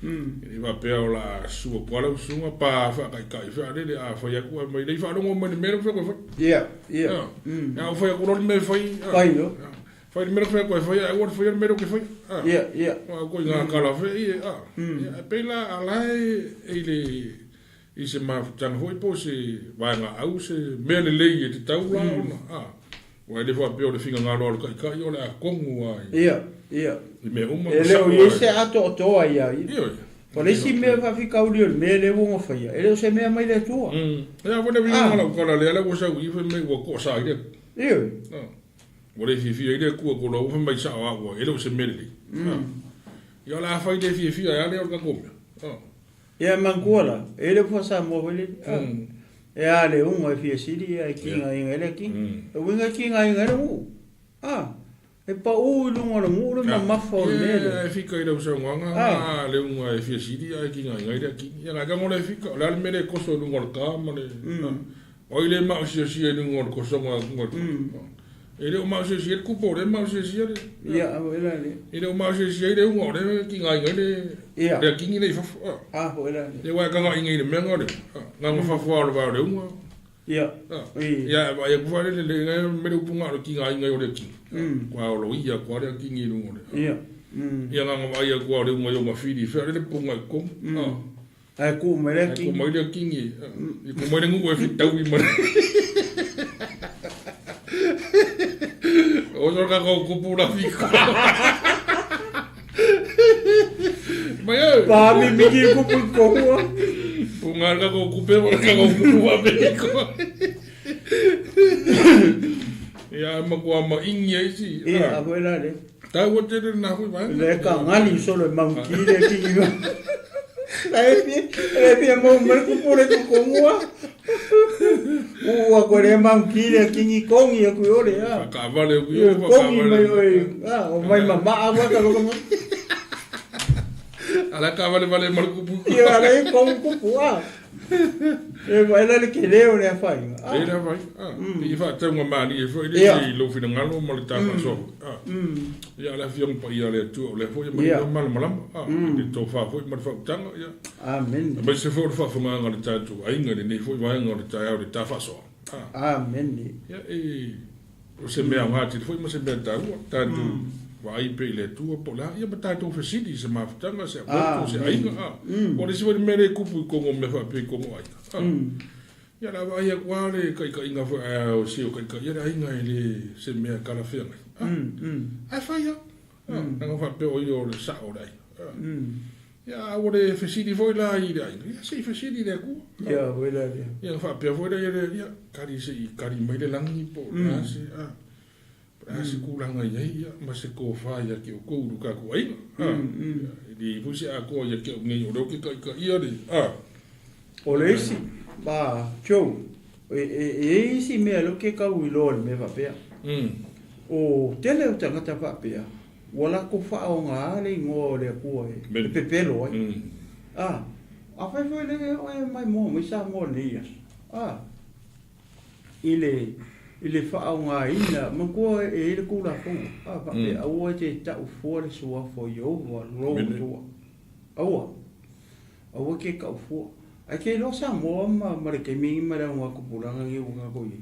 E va pe la su po la su pa fa kai fa le a fa ya ku mai le fa lo mo me fa ko fa. Ya fa ya ku lo me fa. Pai lo. Fa le me fa ko fa ya wa fa ya me ko fa. Ko nga kala fa e pe la ala e le i se mafutanga hoi po se vaenga au se mea le lei e te taula ona wa le fa peo le finga ngā roa kai kai o le a kongu ai ia i mea uma e leo i se ato o toa ia po le si mea fa fika uli o le mea le wonga whaia e leo se mea mai le tua ea wane vinga ngala ukala le ala wasa ui fa mea ua koa sa i lea wale fia i lea kua kola ufa mai sa o agua e leo se mea le lei ia la fai le fia ia leo ka komea ia manguala ele fa sa mo vele e ale un e fie siri e kinga ingele ki e winga kinga ingele mu e pa u lu ngona mu lu ma fo le e fika ile usa nganga le un e fie siri e kinga ingele ki ia ga ngona fika la me le koso lu ngol ka ma le o ile ma si lu ngol koso ngol ele o ma si el kupo le ma si ele ia avela le ele o ma si ele un ngol kinga ingele le kingi nei fa hoera le wa ka ngai ngai me ngore nga fa fa le va le un ia va ia ku le le me le punga le kinga ngai o le ki kwa o lo ia kwa le kingi lu ngore ia nga va ia ku le un yo ma fidi fa le punga ko ai ku me le kingi ku me le kingi ku me le ngu e fi tau i ma o so ka ko ku pu la fi Ba mi ki ku ko Punga ka ko ku pe ka ko ku wa pe ko. Ya ma ko ma ingi si. Abuela le. Ta wo te na fu ba. Le ka ngani solo manki le ki ba. E pi mo ku pure ku ngua. Ko le manki le ki ni kongi ku ore Ka vale ku kongi mai o mai mama agua ka lo ala ka vale mal kupu ia ale ko kupu E vai la ke leo le fai. E la vai. I fa te nga mani e foi le lo fina ngalo mo le tafa so. Ya la fiong pa ia le tu le foi mo mal malam. Di to fa foi mo fa tanga ya. Amen. Ma se foi fa fa nga le tatu ai nga ni foi vai nga le ta le tafa so. Amen. Ya e o se me nga ti foi mo se be ta tatu. Vai pe le tu po la ia bata to fasidi se ma tanga se o se ai nga. O le se vai me le kupu ko me fa pe ko ai. Ya la vai kwa le kai nga fa o se o kai ya la inga le se me kala fe. Ai fa ya. Nga fa pe o yo le sa o dai. Ya o le fasidi foi la i dai. Ya se fasidi le ku. Ya voi la. Ya fa pe foi dai ya kari se kari mai le langi po na se Asi kulanga ia ma se ko fa ya ke ko ru ka ko ai di pusi a ko ya ke ngi ro ke ka ia di o le si ba cho e si me lo ke ka u lo me va pe o tele o tanga ta va pe wala ko fa o nga le ngo le ko e pe pe lo a fa le mai mo mi sa mo ni ile fa nga ina man ko e le kula fo pa pe awa te ta u fo le so fo yo wa ro to awa ke ka fo a ke lo sa mo ma ke mi ma ra wa ko pula nga nga ko yi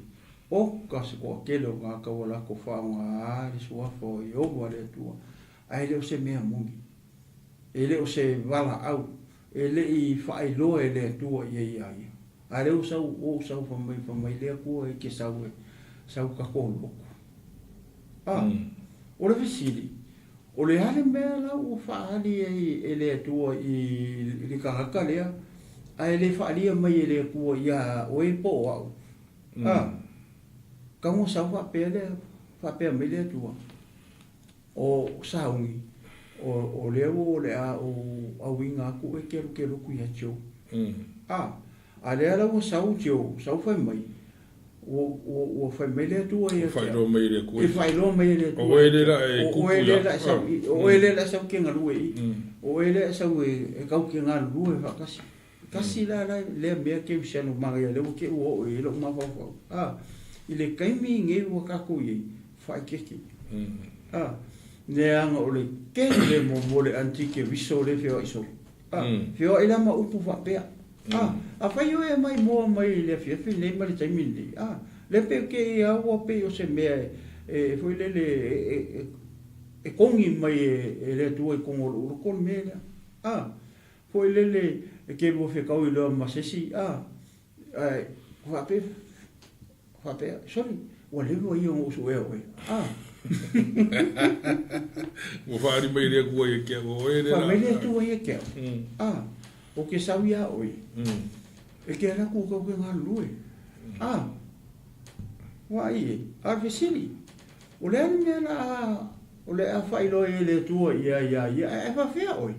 o ka se ko ke lo nga ka wala ko fa nga le so fo yo wa le to ai le se me mo ele o se vala au ele i fa i lo ele to ye ya a le o sa fa mai le ko e ke sa sau ka kolo. O le visiri. O le hale mea la o whaali e le tua i le kahaka lea. A le whaali mai e le kua ia o e po au. Ka mo sau whapea mai le tua. O saungi. O le o le a o winga ku e kero ku ia tio. A le ala o sau tio, sau whai mai. O fai mele tu e fai lo mele ku e fai lo mele tu o ele la e ku o ele la sa ke ngalu e o ele sa e ka ke ngalu e fa kasi la le me ke se no ma le o ke o e lo ma fa ile kai mi nge o ka ku e fai ke ne anga o le ke le mo le antike viso le fio iso fio ila ma upu fa pe a fai o e mai mo mai le fia ne mai tai mindi le pe ke a o pe o se me e foi le e kongi mai e le tu e kongo o kon me foi le ke lo fe ka o le ma se si fa pe sorry o le o io so e o fa ri mai le ku e ke o e fa mai le tu e ke o ke sauia oi e ke la ku ko nga lui wa ai a visili o le me la o le a fai lo e le tu ia e fa fe oi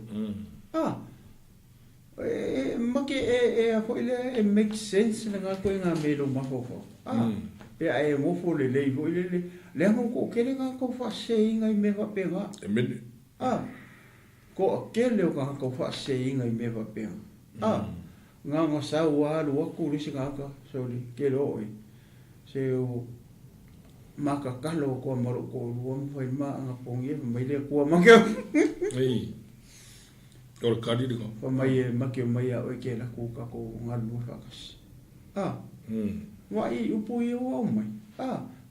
ma ke e a foi le e make sense nga ko nga me lo ma fo pe ai mo fo le le ko ke le nga ko fa se nga me va pega ko ke le ka ko fa se nga me va pega nga sa wa lu ku ri singa ka so li ke lo oi se o maka kalo ko maro ko lu foi ma nga pongi mai le ko ma ke ei or kadi ko fa mai ma ke mai o ke la ku ka ko nga lu fa ka wa i upu i o mai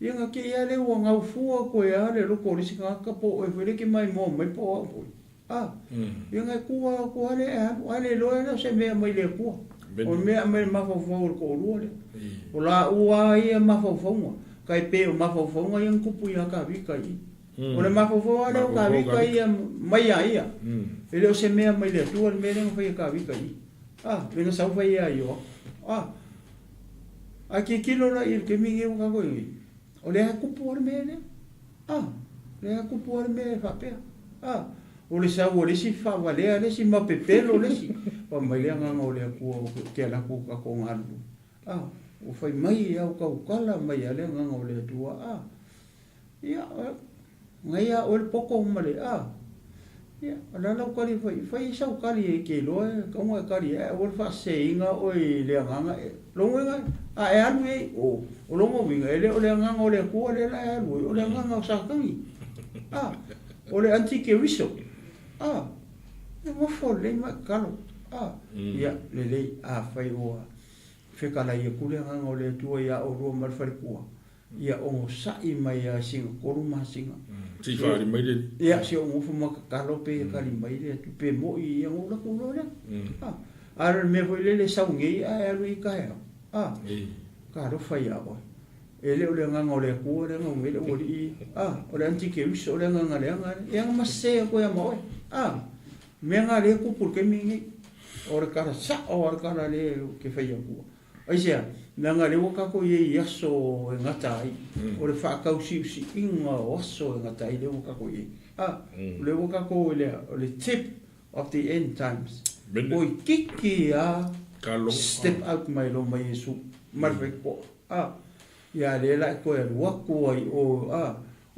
ia ke ia le o nga fu ko ia le ko ri singa ka po e foi ke mai mo mai po ia nga ku ale lo e se me mai le ku o me ma fo ko lu le o la ua ia ma fo kai pe o ma fo ia ku pu ia ka vi kai o le ma fo ale o ka vi kai mai ia ele o se me mai le tu me le foi ka vi kai le no sa foi ia yo aqui kilo la il ke mi nge ka ko o le ku pu me le le ku pu me fa pe o le sa o le si fa vale le si ma pepelo le si pa mai le nga o le ku ke la ku ka ko ngalu o fai mai au ka kala mai le nga o le tua ia ngai o le poko ma le Ya, ala lau kari fai sau kari e ke loa, kaunga kari e, o fa se inga o i lea nganga e, longo inga, a e alu e, o longo winga, e le o lea nganga o lea kua le la e alu, o lea nganga o sakangi, o le antike wiso, e wafo le ma kalo, ya, le a fai oa, whekala ia kule nganga o lea tua ia o rua marwhare kua, ia o sai mai a singa, koru ma singa, si whaari mai le. ia si o ngofu maka kalo pe kari mai le tu pe mo i ia ngola kulo le. Ara me foi le sau ngei a alu i kaia. Ka ro fai a oi. Ele o le nganga o le kua le ngau me le ori i. O le antike wiso o le nganga le anga. Ia nga masea koe a maoi. Me nga le kupur ke mingi. O re kara sa o ar kara le ke fai a kua. Aisea, nanga le wakako i aso e ngata ai. O le whakau si inga o aso e ngata ai le wakako i. Le wakako o le tip of the end times. O i kiki a step out mai lo mai Yesu. Marwek po. Ia le la koe waku ai o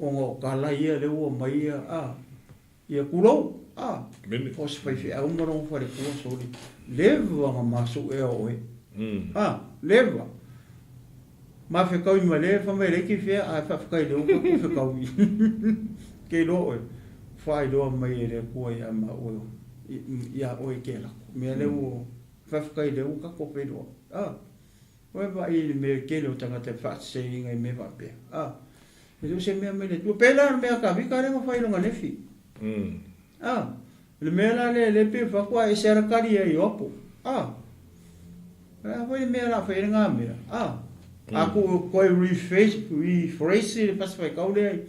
ngā kala ia le ua mai ia kurou. O se whai whi au marong whare kua sori. Lewa nga masu e o e. Lewa. Ma whekau i male, whamai reiki whea, a whawhakai leo ka ku whekau i. Kei lo e, whai loa mai e rea kua i a ma oe. Ia oe ke lako. Mea leo, whawhakai leo ka kope loa. Oe wa i me ke leo tangata whaatse inga i me wapea. E leo se mea mele. Tua pēla mea ka wika renga whai longa nefi. Le mea la le pe whakua e serakari e i opo. Hoi mea la whai renga mea. Aku koe rephrase le pas whai kaule ai.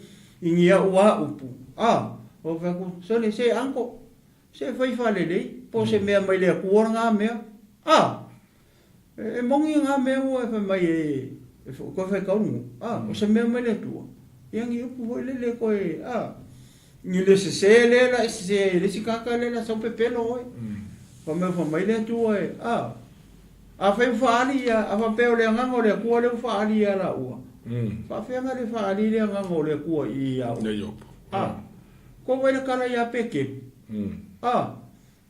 Ingia ua upu. O whaku, sone se anko. Se whai whale lei. Po se mea mai lea kuora ngā mea. E mongi ngā mea ua e whai mai e koe whai kaungu. O se mea mai lea tua. Iangi upu hoi le koe. Ni le se le la se le si kaka le la so pepelo oi. Pa me fa mai le tua e. A fai whaari ia, a whapeo le ngango le kua le whaari ia la ua. Whawhenga le whaari le ngango le kua i au. Le yopo. Ko wai le kala ia peke.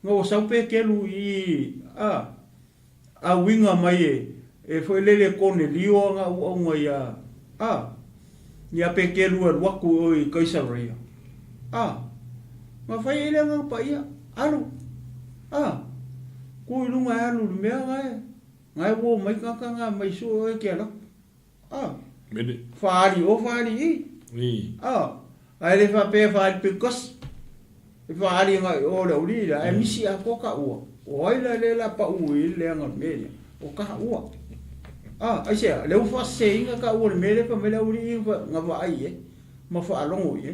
Ngō sau peke lu i a winga mai e fwoi lele kone lio nga uaunga ia. Ia peke lu e waku o i 𝚟𝚑𝚎 Ma whai ele ngā pa ia. Alu. Ko i lunga alu le mea ngai. Ngai wo mai kaka ngā mai su e kia lako. Mene. Whaari o whaari i. Ai le whapea whaari pekas. E whaari ngai o le uri la. E misi a koka ua. O aila le la pa ui le anga mele. O kaha ua. Ai sea, le ufa se inga ka ua le mele pa mele uri ngā whaai e. Ma whaalongo i e.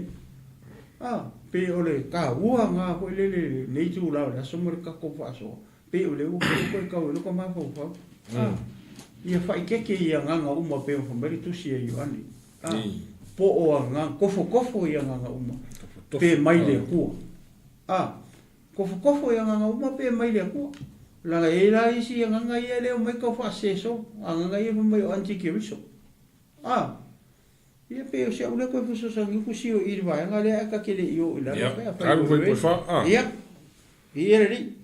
Pe o le ka ua ngā hoi lele neitu lau le asomore kako whaasoa. Pe o le ua koe kau e luka maa whau. Ia whai keke ia nganga uma pe o whamari tusi e Ioani. Po o a ngā kofo ia nganga uma. Pe mai le kua. Kofo ia nganga uma pe mai le kua. Langa e la isi ia nganga ia leo mai kau whaaseso. A nganga ia mai o antike wiso. Ia pe o se au le koe fusosangi kusi o iri vai. Nga le aka kele i o ila. Karu fai koe wha. Ia. Ia ri.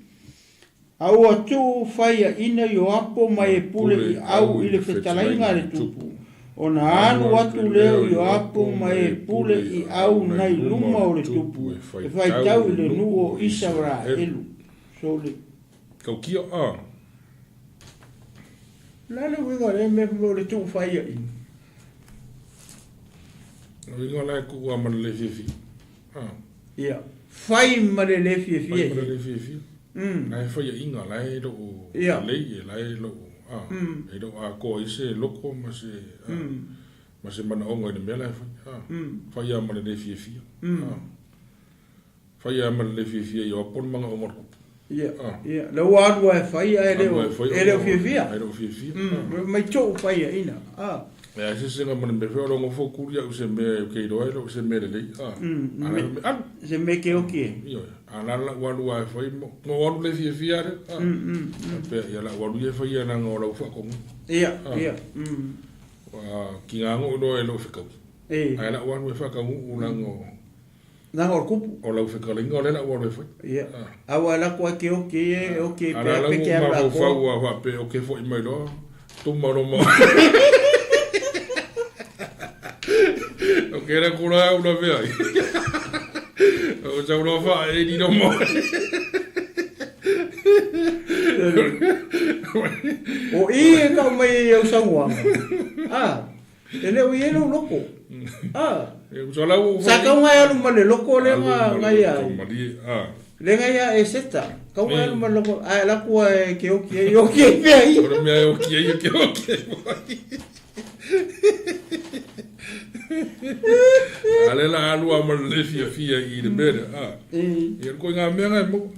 Au atu whai a ina i o apo mai e pule i au i le whetalainga le tupu. O na anu atu leo i o apo mai e pule i au nei luma o le tupu. E whai tau i le nuo 𝚟𝚑𝚎. So le. Kau kia Lale winga le me mo le tu whai a ina. Winga lai ku ua mana le fifi. Ia. Whai mana le fifi. Whai mana le fifi. Lai whai a inga lai lo o lei e lai lo o e lo a ko i se loko ma se mana onga i ne mea lai whai a mana le fifi. Whai a mana le fifi i o apon manga o moro. Ia. Lau anu e whai a e leo fifi. E leo fifi. Mai tō whai a ina. Ja, se singa man me fo lo fo kuria u se me ke do elo se me le. Se me ke o ke. Io, ala la wa lu ai foi mo wa le fi fiare. Pe ya la wa lu ye foi na ngora u fa ko. Ia. Wa ki nga ngo do elo fa ko. Ai la wa lu fa ka u na ngo. Nā hor kupu. O lau whekalinga o lela ua roi whai. Ia. Awa la kua ke oke Ala lau peke ma ala ho ko. whau a wape o ke fo i mai loa. Tuma roma. O ke ra kura au na vea. O sa ura wha e ni no mo. O i e kau mai au sanguanga. E leo i e leo loko. Sa kau ngai alu ma le loko le ngai ai. Le ngai a e seta. Kau ngai alu ma loko. Ai la kua e ke oki e oki e pia i. Ora mea e oki e ke oki e Ale la alu a mar le fia i le bere. I ko ngā mea ngai mo.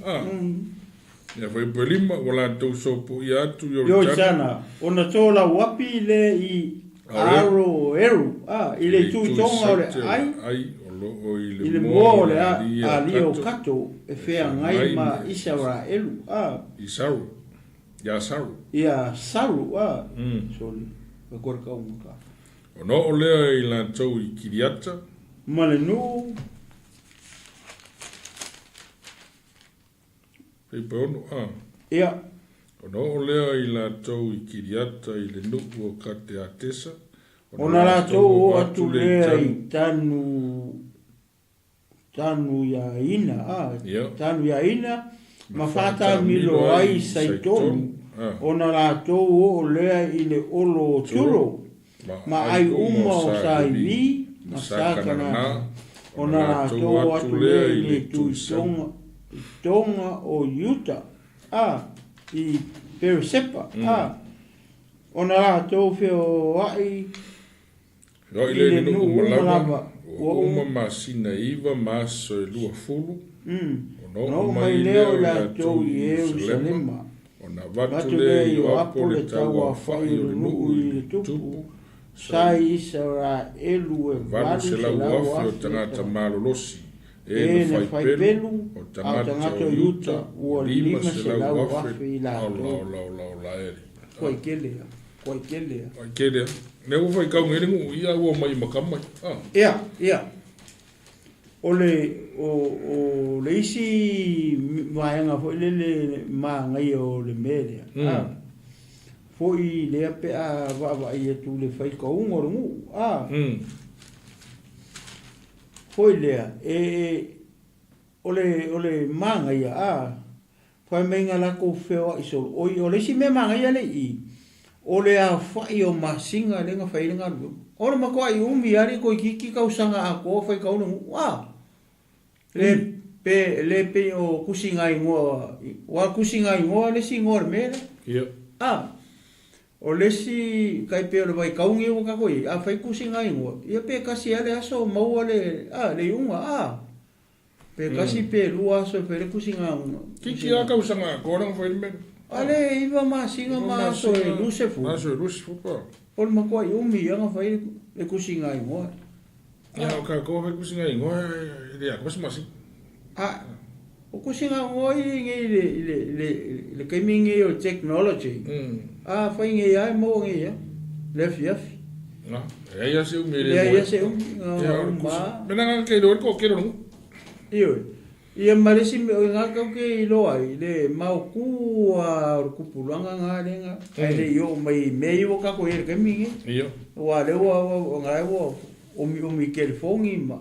Ia foi pelima wala tau sopo i atu yo chana. Ona tola wapi le i aro eru. I le tu tonga ole ai. O I le mo le a lio kato e whea ngai ma isara elu. Isaru. Ia saru. Ia saru. Soli. E kore kau muka. O no o lea i la tau i kiriata. Male nu. Pei pe ono. Ia. O no o lea i la tau i kiriata i le nuku o kate a tesa. Ona la tau o atu lea i tanu ia ina. Tanu ia ina. Ma whata milo ai saitonu. Ona la tau o lea i le olo turo. Ma ai uma o saivi. Ma sakana. Ona la tau atu lea i le tuisonga. Tonga o Utah. I Peresepa. Ona la tau whio ai. I le nuku malama. O uma masina iwa maso e lua fulu. No mai leo la tau i Jerusalema. Ona watu lea i o apo le tau a whai o le nuku i le tupu. Sai isara elu e valu se lau afi o tangata malolosi. E na whai pelu o tangata o Utah. Ua lima se lau afi i la tau. Ola eri. Koi kelea. Koi kelea. Ne u whai kau ngeringu ia ua mai makamai. Ia. O le isi maenga fo le maangai o le melea. Fo i lea pe a wawa i atu le whai kaunga rungu. Fo i lea. O le maangai a. Fai menga lako whewa isolo. O le isi me maangai a le i. O le a whai o masinga le nga whai nga rungu. O le makoa i umi ari ko i kiki kausanga a ko whai kaunga. Le pe o kusinga i ngoa. Wa kusinga i ngoa le si ngoa mele. O le si kai pe o le vai kaungi o kakoi. A whai kusinga i ngoa. Ia pe kasi ale aso maua le unga. Pe kasi pe lua aso pe le kusinga unga. Kiki a kausanga a ko rang whai mele. Ale iwa masinga maso e lusefu. Maso e lusefu pa. O le makoa i umi anga whai le kusinga i ngoa. Ia o ka ko whai kusinga i ngoa. Ia kosi masi. O kusinga ngoa i le kaimingi o technology. Whai nge ai mo nge ia. Lefi. E ia se umi. E ia se umi. Mena nga kei doa ko kero nungu. Ia maresi me o ngā kau ke i loa i le mau kua o kupulanga ngā renga. Ai le i o mai mei o kako e le kaimingi. Ia. Wa le o ngā ua omi ke le fongi ma.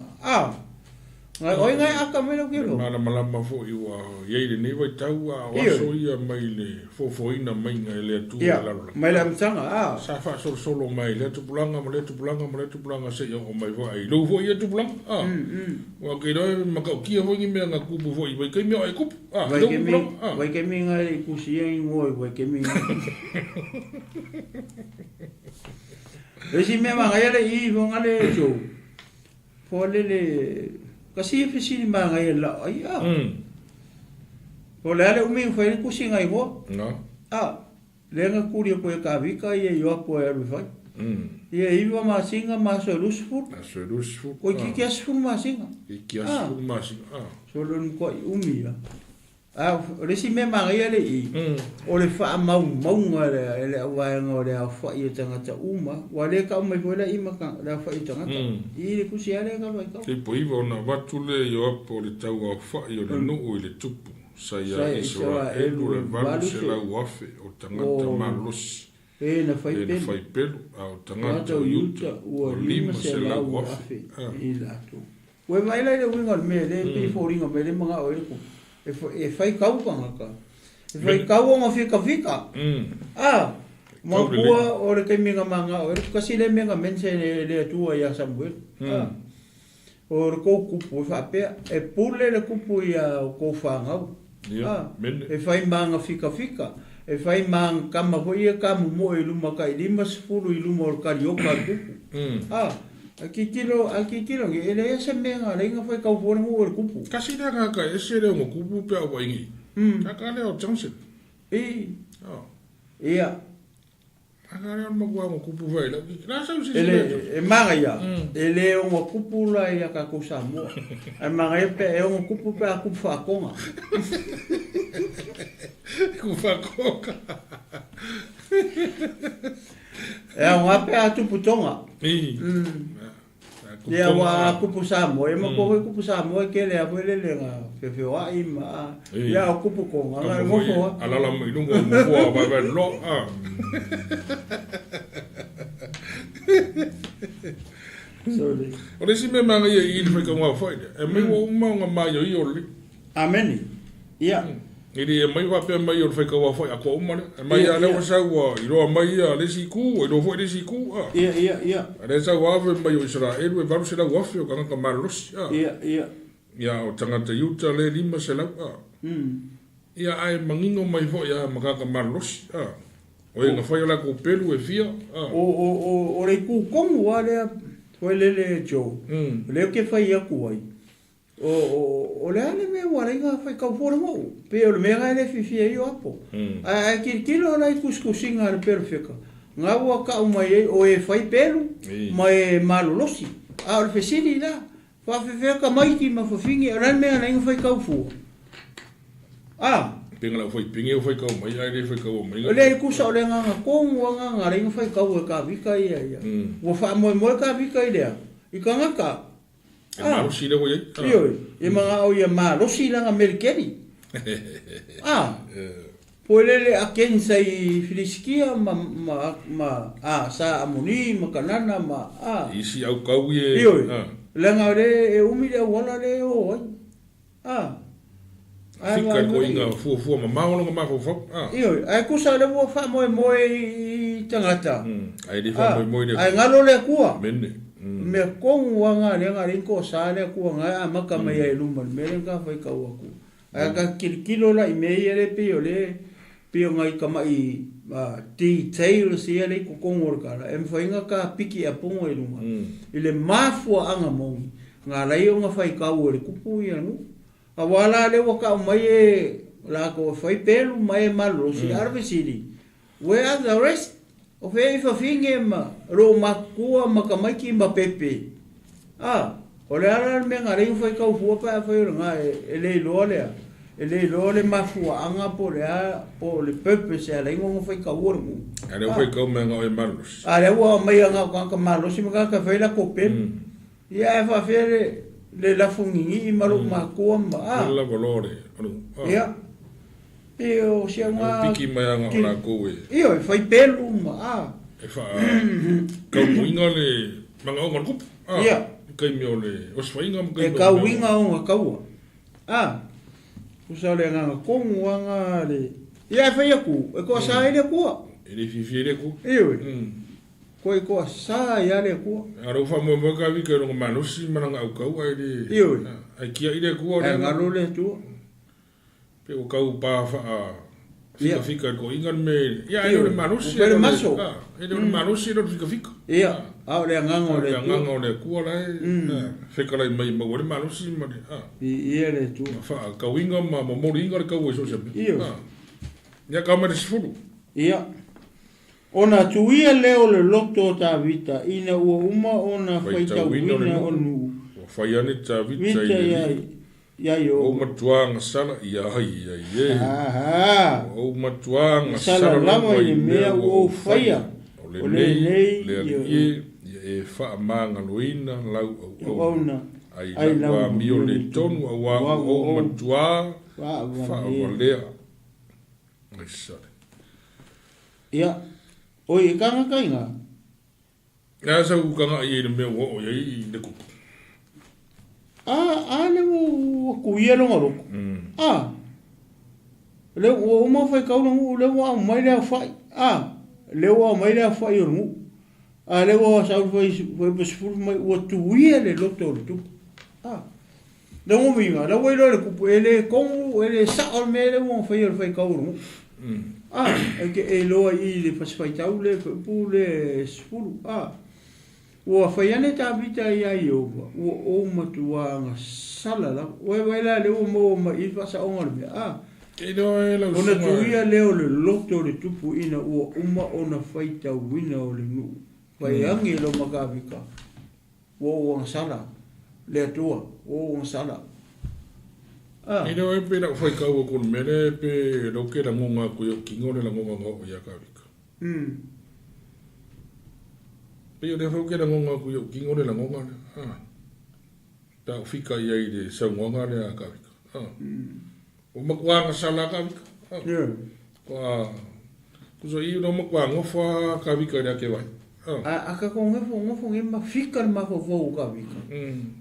Oi ngai aka me lo kero. Malama fo i wa yeile nei vai tau a waso ia mai le fofoina mai ngai le tu la. Mai la mtanga Sa fa solo mai le tu bulanga se o mai vai. Lo fo ia tu bulanga. Wa ke do makau kia fo ngi me nga kupu fo i vai ke me ai kupu. Vai ke me ngai kusia i ngoi vai ke me. Esi me ma ngai le i vo ngale jo. Fo le kasi fisi ni mga ngayon la, ay o le ale umi whaine kusi ngai mo. Le nga kuri po e kawika, ia iwa po e arwifai. Ia iwa masinga maso e lusfur. Ko i kiki asfur masinga. So lun ko i umi ya. le si me mangia le I. O le wha maunga le awaenga o le a wha I tangata uma. Wa le ka umai koe la ima ka le a wha I tangata. I le kusi ale ka vai kau. Te poiva ona watu le yo apo le tau a wha I o le nuu I le tupu. Israelu le valu se lau afe o tangata malosi. E na fai pelu. O tangata o yuta o lima se lau afe. I lato. Ue mai lai le winga me le pi fōringa me le mga o eku. E fai kau pangaka. E fai kau o ngā fika. Mapua o le kai minga manga o eku kasi le minga mense le atua ia Samuel. O le kou kupu e whapea. E pule le kupu ia o kou whangau. E fai manga fika. E fai manga kama hoi e kamu mo e luma kai lima sifuru I luma o le karioka kupu. Aki kilo nge ele ese menga le nga fai kau fōne mo o le kupu. Kasi na kaka ese le o kupu pe au ingi. Kaka le o Johnson. Ia. Kaka le o makua o kupu vai la. Ele manga ia. Ele o kupu la ia ka ko Samoa. E manga e pe e o kupu pe a kupu whakonga. Kupu whakonga. E a wape a tupu tonga. Ia wa kupu Samoa. E mako hoi kupu Samoa ke le a wele le nga whewhewai ma. Ia o kupu konga. Nga ngofo. Alala mo inungo mufua vai lo. Sorry. O le si me manga ia I le whaika ngā whaide. E mai wa uma ngā mai o I o le. Ameni. Ia. Iri e mai wapea mai o le whaika ngā whaide. A kua umane. E mai a lewa saua. I roa mai a le si ku. I roa whaide si ku. Ia. A le saua awe mai o Israelu. E varu se lau wafi o kangaka marosi. Ia. Ia o tangata yuta le lima se lau. Ia ai mangingo mai fo ia makaka marosi. O e ngā whaia la ko pelu e fia. O le ku kongu a lea. Foi lele jo. Le ke fai aku ai. O le ale me wala inga fai kau fora mo. Pe o le mega ele fifi ai apo. A kilo lai kuskusinga le perfeka. Nga wa ka mai o e fai pelu mai malolosi. A o fesili la. Fa fefeka mai ki ma fofingi o le mega inga fai kau fo. Pinga la foi pinga foi kau mai ai le foi kau mai. Le kusa o le nga kongu nga inga fai kau e ka vika ia. Wo fa mo ka vika ia. I ka ngaka. Marosi le woi. E mga o ia marosi lang Amerikani. Poilele a kensa I filiskia sa amoni makanana isi au kau ye. Langa le e umile wala le o. Fika ko inga fu ma maolo ma fu. Ai kusa le wo fa mo I tangata. Ai di fa mo le. Ai ngalo le kua. Mende. Me kongu wanga le ngari ko sa le kua nga maka mai ai luma me nga fa ka aku. Ai ka kilo la I me ele pio ngai ka mai detail si ele ko kongu kala. Em fa inga ka piki a pongo e luma. Ile mafua anga mo. Nga lai o nga fa ka o le kupu ia no. Awala le waka mai e la ko fai pelu mai malo si arvesili. Where are the rest? O fe fa finge ma ro makua makamaki ma pepe. O le ala me ngare fai ka fu pa fa nga ele lole mafua anga po le pepe se ala ngo fai ka wo mu. Ale fai ka me nga e malos. Ale wo mai anga ka malos si mga ka fai la ko pepe. Ia fa fere le la fungi I malu makua ma la valore ia o sia nga piki mai anga la ko e io fai pelu ma e fa ka winga le manga o kup ia kai mi ole o sfai nga e ka winga o ka u usa le nga ko nga le ia fai aku e ko sa ile ko ele fifi le ko io ko sa ia le ko aro fa mo ka vi ke no manusi mananga au kau ai de ai kia ile ko ai ngalo le tu pe o kau pa fa fika ko ingan me ia ai le manusi ele maso ele le manusi no fika ia au le ngango le ko la fika lai mai mo le manusi ma ia le tu fa ka winga ma mo ringa ka wo so se ia ka ma sfulu ia ona tuia leo le loto ta vita ina ua uma ona faita wina onu fai ane ta vita Ya yo. O matuanga sala ia ia ye. O matuanga sala lama i mea o faia. O le nei le e fa manga loina lau au. Ai la mio le tonu wa o matua fa valea. Ai sala. Ya. Oi kanga kainga. Ya sa kanga i le mea o ye de ku. Le o kuia lo ngaro. Le o ma fai kau no le o mai le fai. Le o mai le fai o mu. Le o sa fai pesful mai o tuia le loto tu. Le o mi ma, le o le ku ele kongu ele sa o me le o fai kau no. E lo i le fai tau le pu le sfulu. Ua whaiane tā vita ia i owa, ua o matua ngā sala la, ua la leo mo ma i whasa o ngā mea, ona tuia leo le loto le tupu ina ua ona whaita wina o le nuu, whaiangi lo makawika, ua o ngā sala, le atua, o ngā sala. Ino e pe na whaikau o kono mele, pe roke la ngonga kuyo kingone la ngonga ngā o ia kawika. Pe o le fau ke la ngonga ku yo kingo le la ngonga le. Ta fika ia i le sa ngonga le a kawika. O makuanga sala kawika. Kwa kuso i no makuanga fa kawika le ake vai. Aka ko ngofo nge mafika le mafau kawika.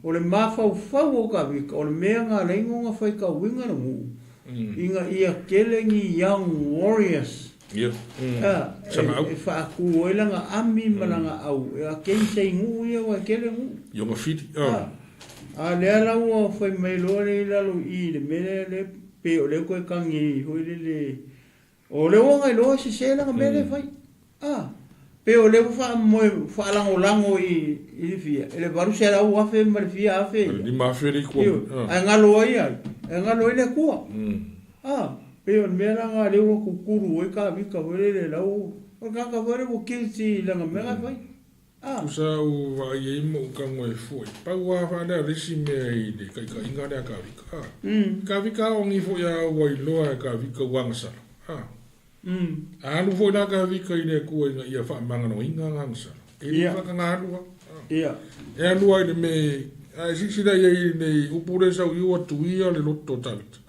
O le mafau fau kawika. O le mea ngā leingo ngā whaika winga na mu. Inga ia kelengi young warriors. Yeah. E whaaku oila nga ami malanga au. E a kei sei ngu ia wa kele ngu. Yonga fiti. Lea lau o whai mai loa le lalo i le mele le pe o le koe kangi hoi le. O le wanga i loa si se langa mele whai. Pe o le whaalango lango i le fia. E le varu se lau afe ma le fia afe. Ni ma afe ri kua. E ngalo ai ai. E ngalo ai le kua. Pero mera nga leo kukuru e ka vika vele lau o ka vele o kilti langa mera vai usa o vai e mo ka mo e foi pa wa fa le risi me i de kai ka inga le ka vika o ngi fo ya wai loa ka vika wangsa anu fo na ka vika i le ku inga ia fa manga no inga ngangsa e fa ka nga lua e lua i me ai si da i ne upure sa u tu ia le lotto tavit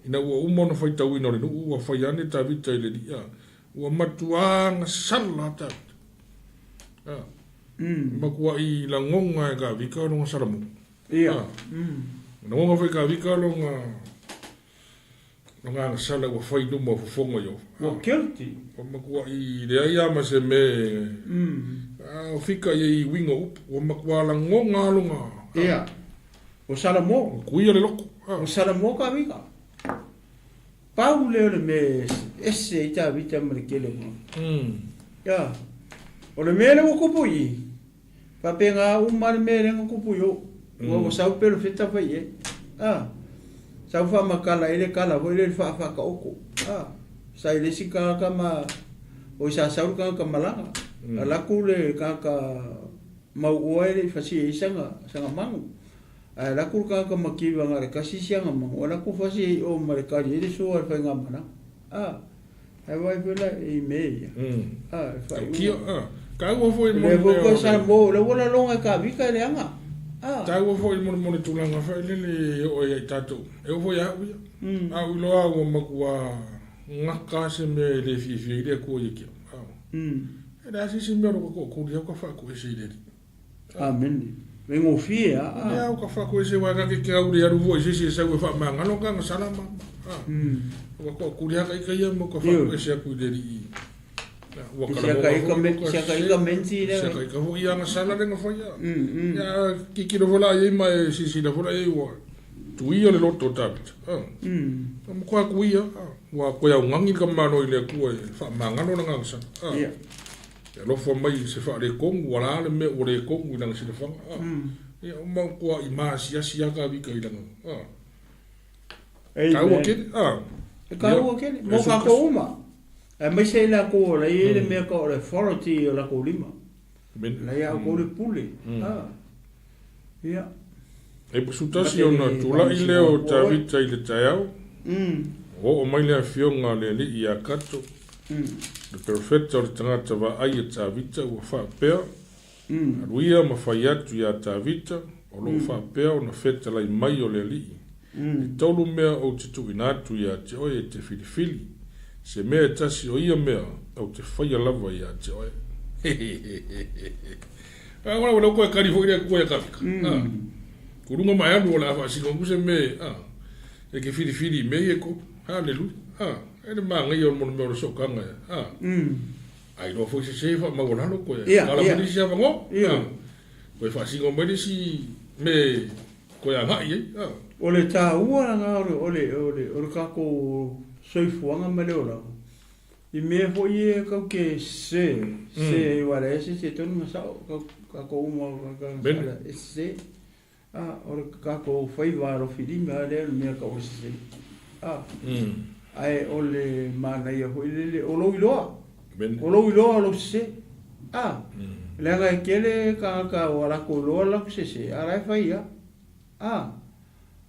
ina ua umona fai tau ina renu, ua fai ane ta vita ile dia, ua matuanga sala ta vita. Makua i la ngonga e ka vika longa salamu. Na ngonga fai ka vika longa sala ua fai numa fufonga yo. Ua kelti. Makua i lea iama se me, fika i winga up, ua makua la ngonga longa. O salamu. Kuia le loko. O salamu ka vika. Pau leo le me ese i ta vita ma le kele mo. O le mele o kupu i. Pa penga uma le mele o kupu yo. O sau pelo feta fai e. Sau fa makala ele kala vo ele fa ka oko. Sa ele si ka ma o sa sau ka malanga. Ala ku le ka mau o ele fa si sanga mangu. La kurka ka makiwa ngare kasi sianga mo wala ku fasi o marekari ele so al fanga mana ai vai pela e meia fa ka wo foi mo le sa mo le wala longa ka vika le anga ka wo foi mo tulanga fa le o ya tatu e wo ya u lo a wo makua ngaka se me le fifi le ko yiki e da si me ro ko dia ko fa ko e se le amen vengo fia o ka fa ko se wa ka ke au ri aru vo se sa we fa manga no ka sala ma o ko ku ria ka ia mo ka fa ko se ku de ri o ka ka menti le se ka ho ia na sala le no fa ya ya ki no vola ia mai si na vola ia wa tu ia le lotto tabit mo ko ku ia wa ko ya ngangi ka mano ile ku fa manga no nga sa lo fo mai se fa le kong wala le me o le kong ina se fa e o ma ko i ma sia ka vi ka ina ka o ke mo ka ko uma e mai se la ko la ile me ko le authority o la ko lima la ya ko le pule E pasutasi ona tula i leo tawita i le taiau. O mai lea fionga le li i a kato. Le perfecta o le tangata wa ai e tawita ua whaapea. Aruia ma whai atu i a tawita. O lo whaapea o na feta lai mai o le li. I tolu mea o te tuinatu i a te oe e te filifili. Se mea e tasi o ia mea o te whaia lava i a te oe. Wana wana koe kari fo ina koe kafika. Kurunga mai anu o la whaasika kuse me. E ke filifili me e ko. Hallelujah. Ene maa ngai o mono mea o so kanga. Ai no fo se sefa ma wala no koe. Kala mani si hava ngo. Koe whaasika mai si me koe a ngai. O le tā ua ngā o le kako soifuanga ma leo lau. I mea fo i e kau ke se i wale ese se tonu masao kako uma kakanga e se. O le kako whaiwaro whirimi a leo mea kau e se. Ai o le mana ia hoi lele o lou iloa. O lou iloa o lou se. Lenga e kele ka o alako loa lau se se. Arai whaia.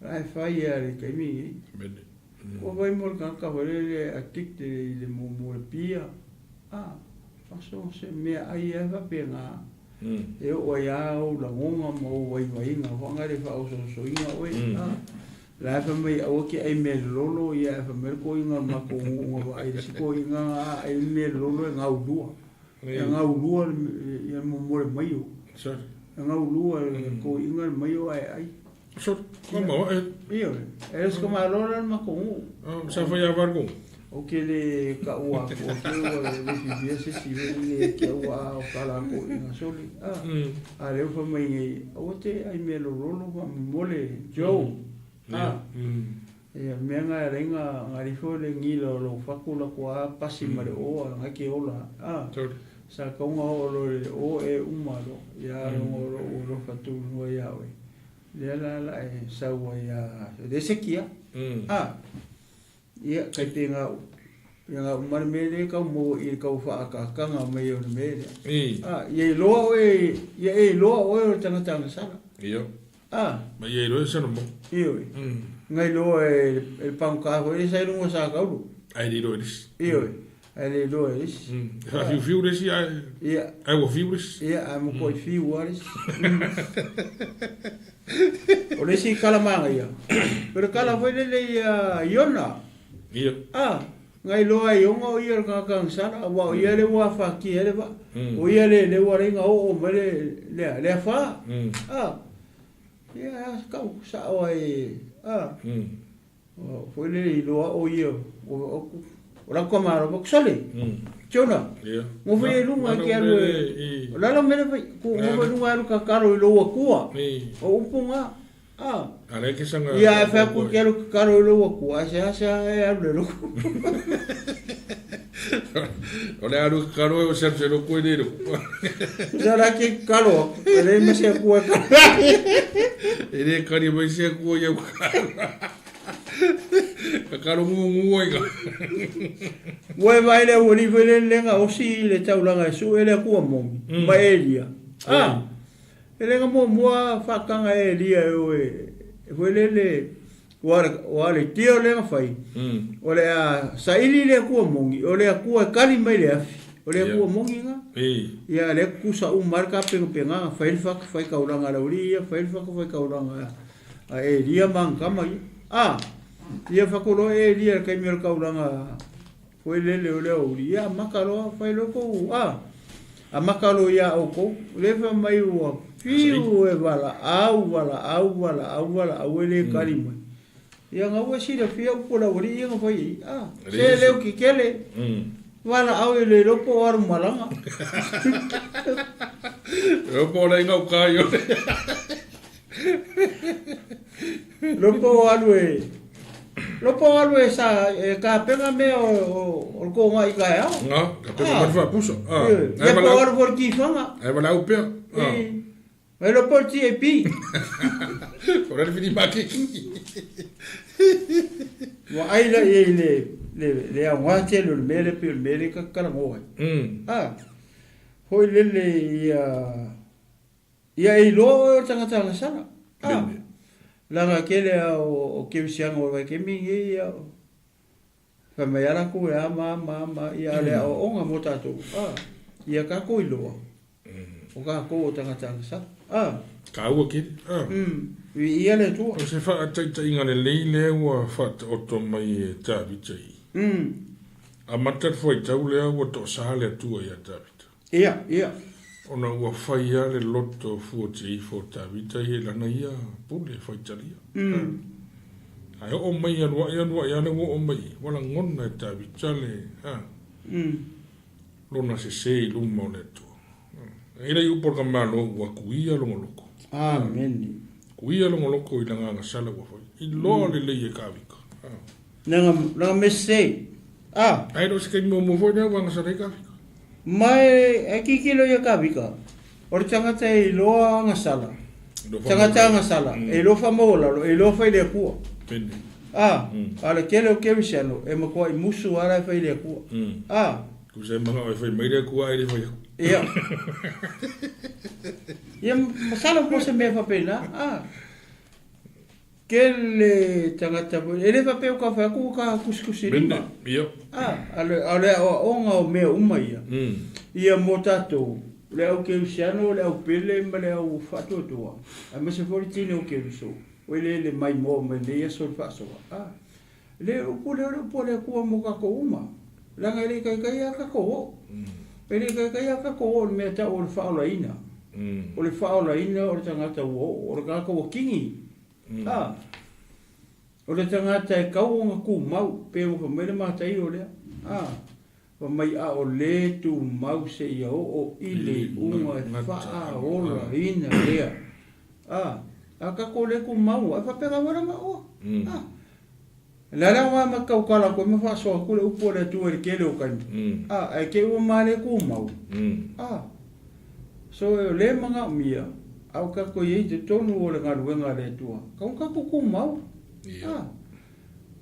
Ai fai ale kai mi. O vai mor ka hore a tik de mo pia. Paso se me ai eva pena. E o ia o la ngonga mo vai nga honga re fa o so inga oi. La fa mai o ki ai me lolo ia fa mer ko inga ma ko ngo ai si ko inga ai me lolo nga udua. Nga udua ia mo mai o. Nga udua ko inga mai o ai. So, como Io, eles como a lora ma com. Sa foi a vargo. O que ele ka ua, o que ele vivia se ele que ua o kala ko ina soli. A le fa mai o te ai me lo rolo va mole Joe. E me nga renga ngari fo le ngilo lo fakula ko a pasi mare o nga ke ola. Sa ko nga o e umalo. Ya lo fatu no ya we. La e saua ia de sekia. Ia kai te nga umar mele ka mo i ka ufa ka nga mai o mele. Ia loa e ia e loa o tanga sana. Ia. Ma ia loa sana mo. Ia. Ngai loa e pang ka ho e sai lungo sa ka lu. Ai di loa dis. Ia. Ai loa dis. Fa fiu dis ia. Ia. Ai wo fiu dis. Ia, mo ko fiu dis. O le si kalamanga ia. Pero kala foi le ia iona. Ia. Ngai loa ionga o ia ka sana wa ia le wa fa ki ele ba. O ia le wa ringa o mele le fa. Ia ka sa o ai. Foi le loa o ia. O la komaro ko sole. Chona. Ia. Mo foi lunga que era. La lo mele ko mo lunga ru ka karo lo kua. O upunga. Ale que sanga. Ia fa ko kero karo lo kua sa e alu lo. Ole aru karo o se lo cuidero. Ya la que karo, ale me se kua. Ele kari mai se kua ia. Karo ngu nga. Wa vai le woni vele lenga o si le taulanga su ele ku mo. Ma elia. Ele nga mo fa kanga elia e vele le wa le tio le fai. O le a saili le ku mo. O le ku kali mai le afi. O le ku mo nga. Ia le ku sa u marka penga fai fai kaulanga la uria fai kaulanga. A elia man kama. Ia fakolo e lia kai mi kaulanga foi lele ole o ia makalo fai loko a makalo ia o ko le fa mai o fiu e wala au ele kalima ia nga wa si le fia ko la ori ia fai se le o ki kele wala au ele loko ar malanga Lopo la inga ukayo Lopo alwe sa ka penga me o ko nga ika ya. Nga, ka penga ma fa puso. Ya ko or por ki fanga. Ai bala u pe. Ai lopo ti e pi. Ora le fini maki. Wa ai la le a wa te le mele ka kala mo. Hoi le ia i lo tanga sana. langa kele o ke siang o ke mingi ya fa me ara ku ya ma ia le o onga motato ia ka ko ilo o ka ko tanga sa ka u ke ia le tu o se fa ta inga le wa fa o to mai ta vitai a matar foi tau le o to sa le tu ia ta ia ona ua whaia le loto fuoti fo ta vita i lana ia pule whaitaria. Ai o mai anua iana o mai wala ngona e ta vita le lona se luma o le tu. Ira i upor ka malo ua kuia longo loko. Amen. Kuia longo loko i langa nga sala ua whai. I loa le lei e kawika. Nanga mese. Ai do se kai mo foi ne wanga sala e kawika. Mai e kikilo ia kawika. Ora tangata e loa nga sala. Tangata nga sala. E lo fa mola, e lo fa ile kua. Pende. Ala kele o kevisiano, e makua i musu ara e fa ile kua. Kusa mga o fai maire kua e fai. Ia. Ia masala po se me fa pena. Kele tangata po. Ele fa pe o ka fa ku ka kuskusirima. Ia. Ale onga o me umaia. Ia motato. Le au kevisiano, le au pele, ma le au fato toa. A me se fori tine o keviso. O le mai mo me le ia sol faso. Le o pole kua mo ka ko uma. Langa ele kai aka ko. Ele kai aka ko me ta o faola ina. O le faola ina o tangata o ka ko kingi. O le tangata e kau nga ku mau pe o me le mata i o le. O mai a o le tu mau se ia o ile unga e faa ola ina lea. A ka ko le ku mau a fa pega wara ma o. La wa ma ka kala ko me fa so ko le upo le tu e kele o kan. Ai ke o male ku mau. So le manga mia au ka ko ye te tonu o le ngaruenga le tua. Ka ku mau.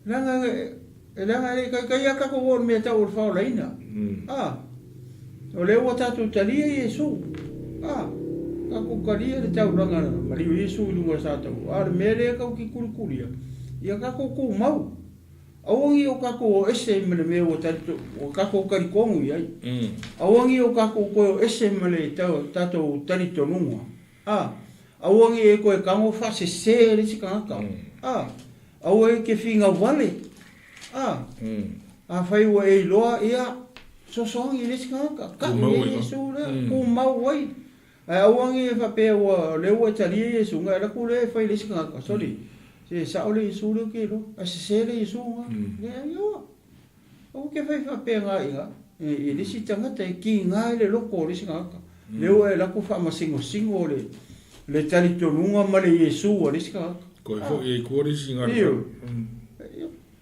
Langa le kai ka ko me ta o fa la ina. O le o tatu talia Yesu. Ka ko kalia le tau langa mari Yesu lu sa ta. Ar mele ka ki kulkulia. Ia ka ko mau. Awangi o ka ko ese me o tatu o ka ko kari kongu ia. Awangi o ka ko ese me tatu tari tonunga. Awangi e ko e kango fa se le sika ka. Awe ke finga wale. A fai wa e loa ia so i le sika ka Yesu le ku mau wai. Awangi fa pe wa le wa tali Yesu nga la ku le fai le sika ka soli. Se saole Yesu le ke lo, a se le Yesu nga. Le yo. O ke fai fa pe nga ia. E le si tangata e ki nga le loko le sika ka. Le wa la ku fa masingo le tali tonunga ma le Yesu o le sika ka. Ko e ko le singa.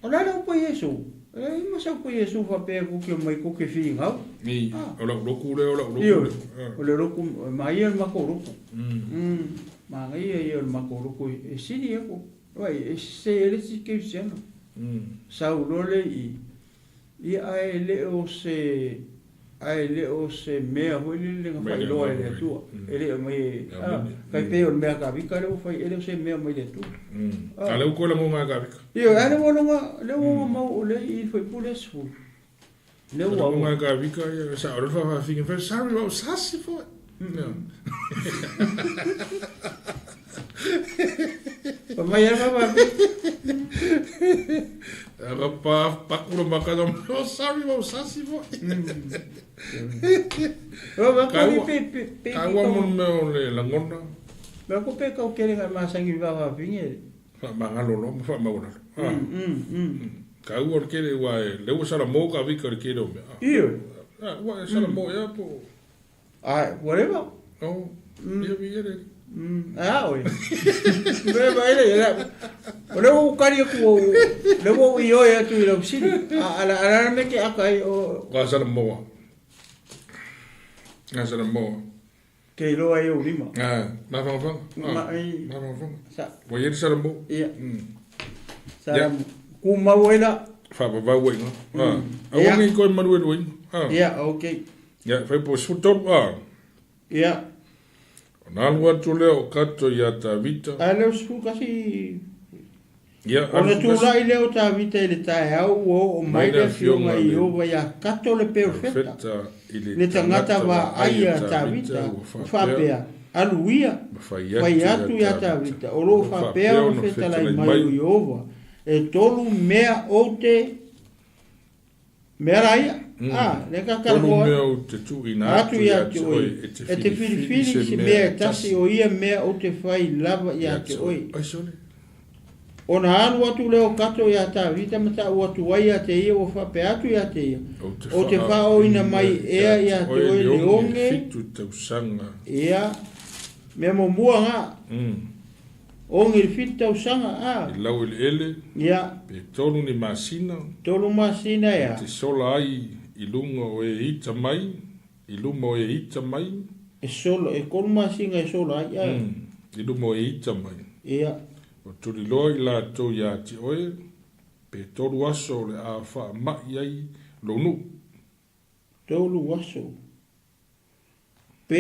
Ala la po Yesu. E ma sa po Yesu fa pe ku ke mai ku ke finga. Ni, ola roku le. O le roku mai el makoroku. Ma ngai el makoroku e sini e ko. Vai, e se ele si ke siano. Saulo le i ai le o se mea hoi le nga fai loa ele atua. Ele mai, kai pe o mea ka vika le o fai ele o se mea mai le atua. Ka leu ko la ngonga ka vika. Iyo, ale mo mau o le i fai pule su. Leu o ngonga ka vika, sa o fa finga fa sorry o sasi fo. Pamai era ba. Era pa kulo makado. Oh sorry o sasi fo. Ka wa mon me le la ngona. Ba ko pe ka o kere ga masangi va vinge. Fa mangalo lo, fa mauna. Ka u or kere wa le o sala mo ka vika or kere o me. Iyo. Wa sala mo ya po. Whatever. Oh. Ya vi ere. Oi. Me vai le. Ole o kari ko le o io ya tu lo sini. Ala me ke akai o. Wa sala mo. Na sala mo. Ke lo ai o lima. Ma fa fa. Ma fa. Sa. Wa yer sala mo. Ia. Sa ku ma wela. Fa ba wa no. Awangi ko manuel win. Ia, okay. Ja, fa po sfutor. Ia. Nā lua tu leo kato ia tā vita. A leo sifu kasi... Ia, Ona tūrai leo tā vita i le tae au o mai le fionga i ova ia kato le perfecta. Le tangata wa aia tā vita, whapea, aluia, whai atu ia tā vita, o lo whapea o feta lai mai i ova, e tolu mea o te mea raia. Le kakara hoa. Tolu mea o te tu ina atu ia te oi, e te whiriwhiri si mea tasi o ia mea o te whai lava ia te oi. Ona alu atu leo kato ia tā vita mata o atu wai ia te ia o whape atu ia te ia. O te whao ina mai ea ia te oi leonge. Fitu tau sanga. Ia. Mea mo mua ngā. Ongi le fitu tau sanga. I lau ele ele. Ia. Pe tolu ni masina. Tolu masina ia. Te sola ai i lunga o e ita mai. I lunga o e ita mai. E sola, e kolu masina e sola ai. I lunga o e ita mai. Ia. O turi loa i la tau ia te oe, pe toru aso le a wha mai ai lonu. Toru aso. Pe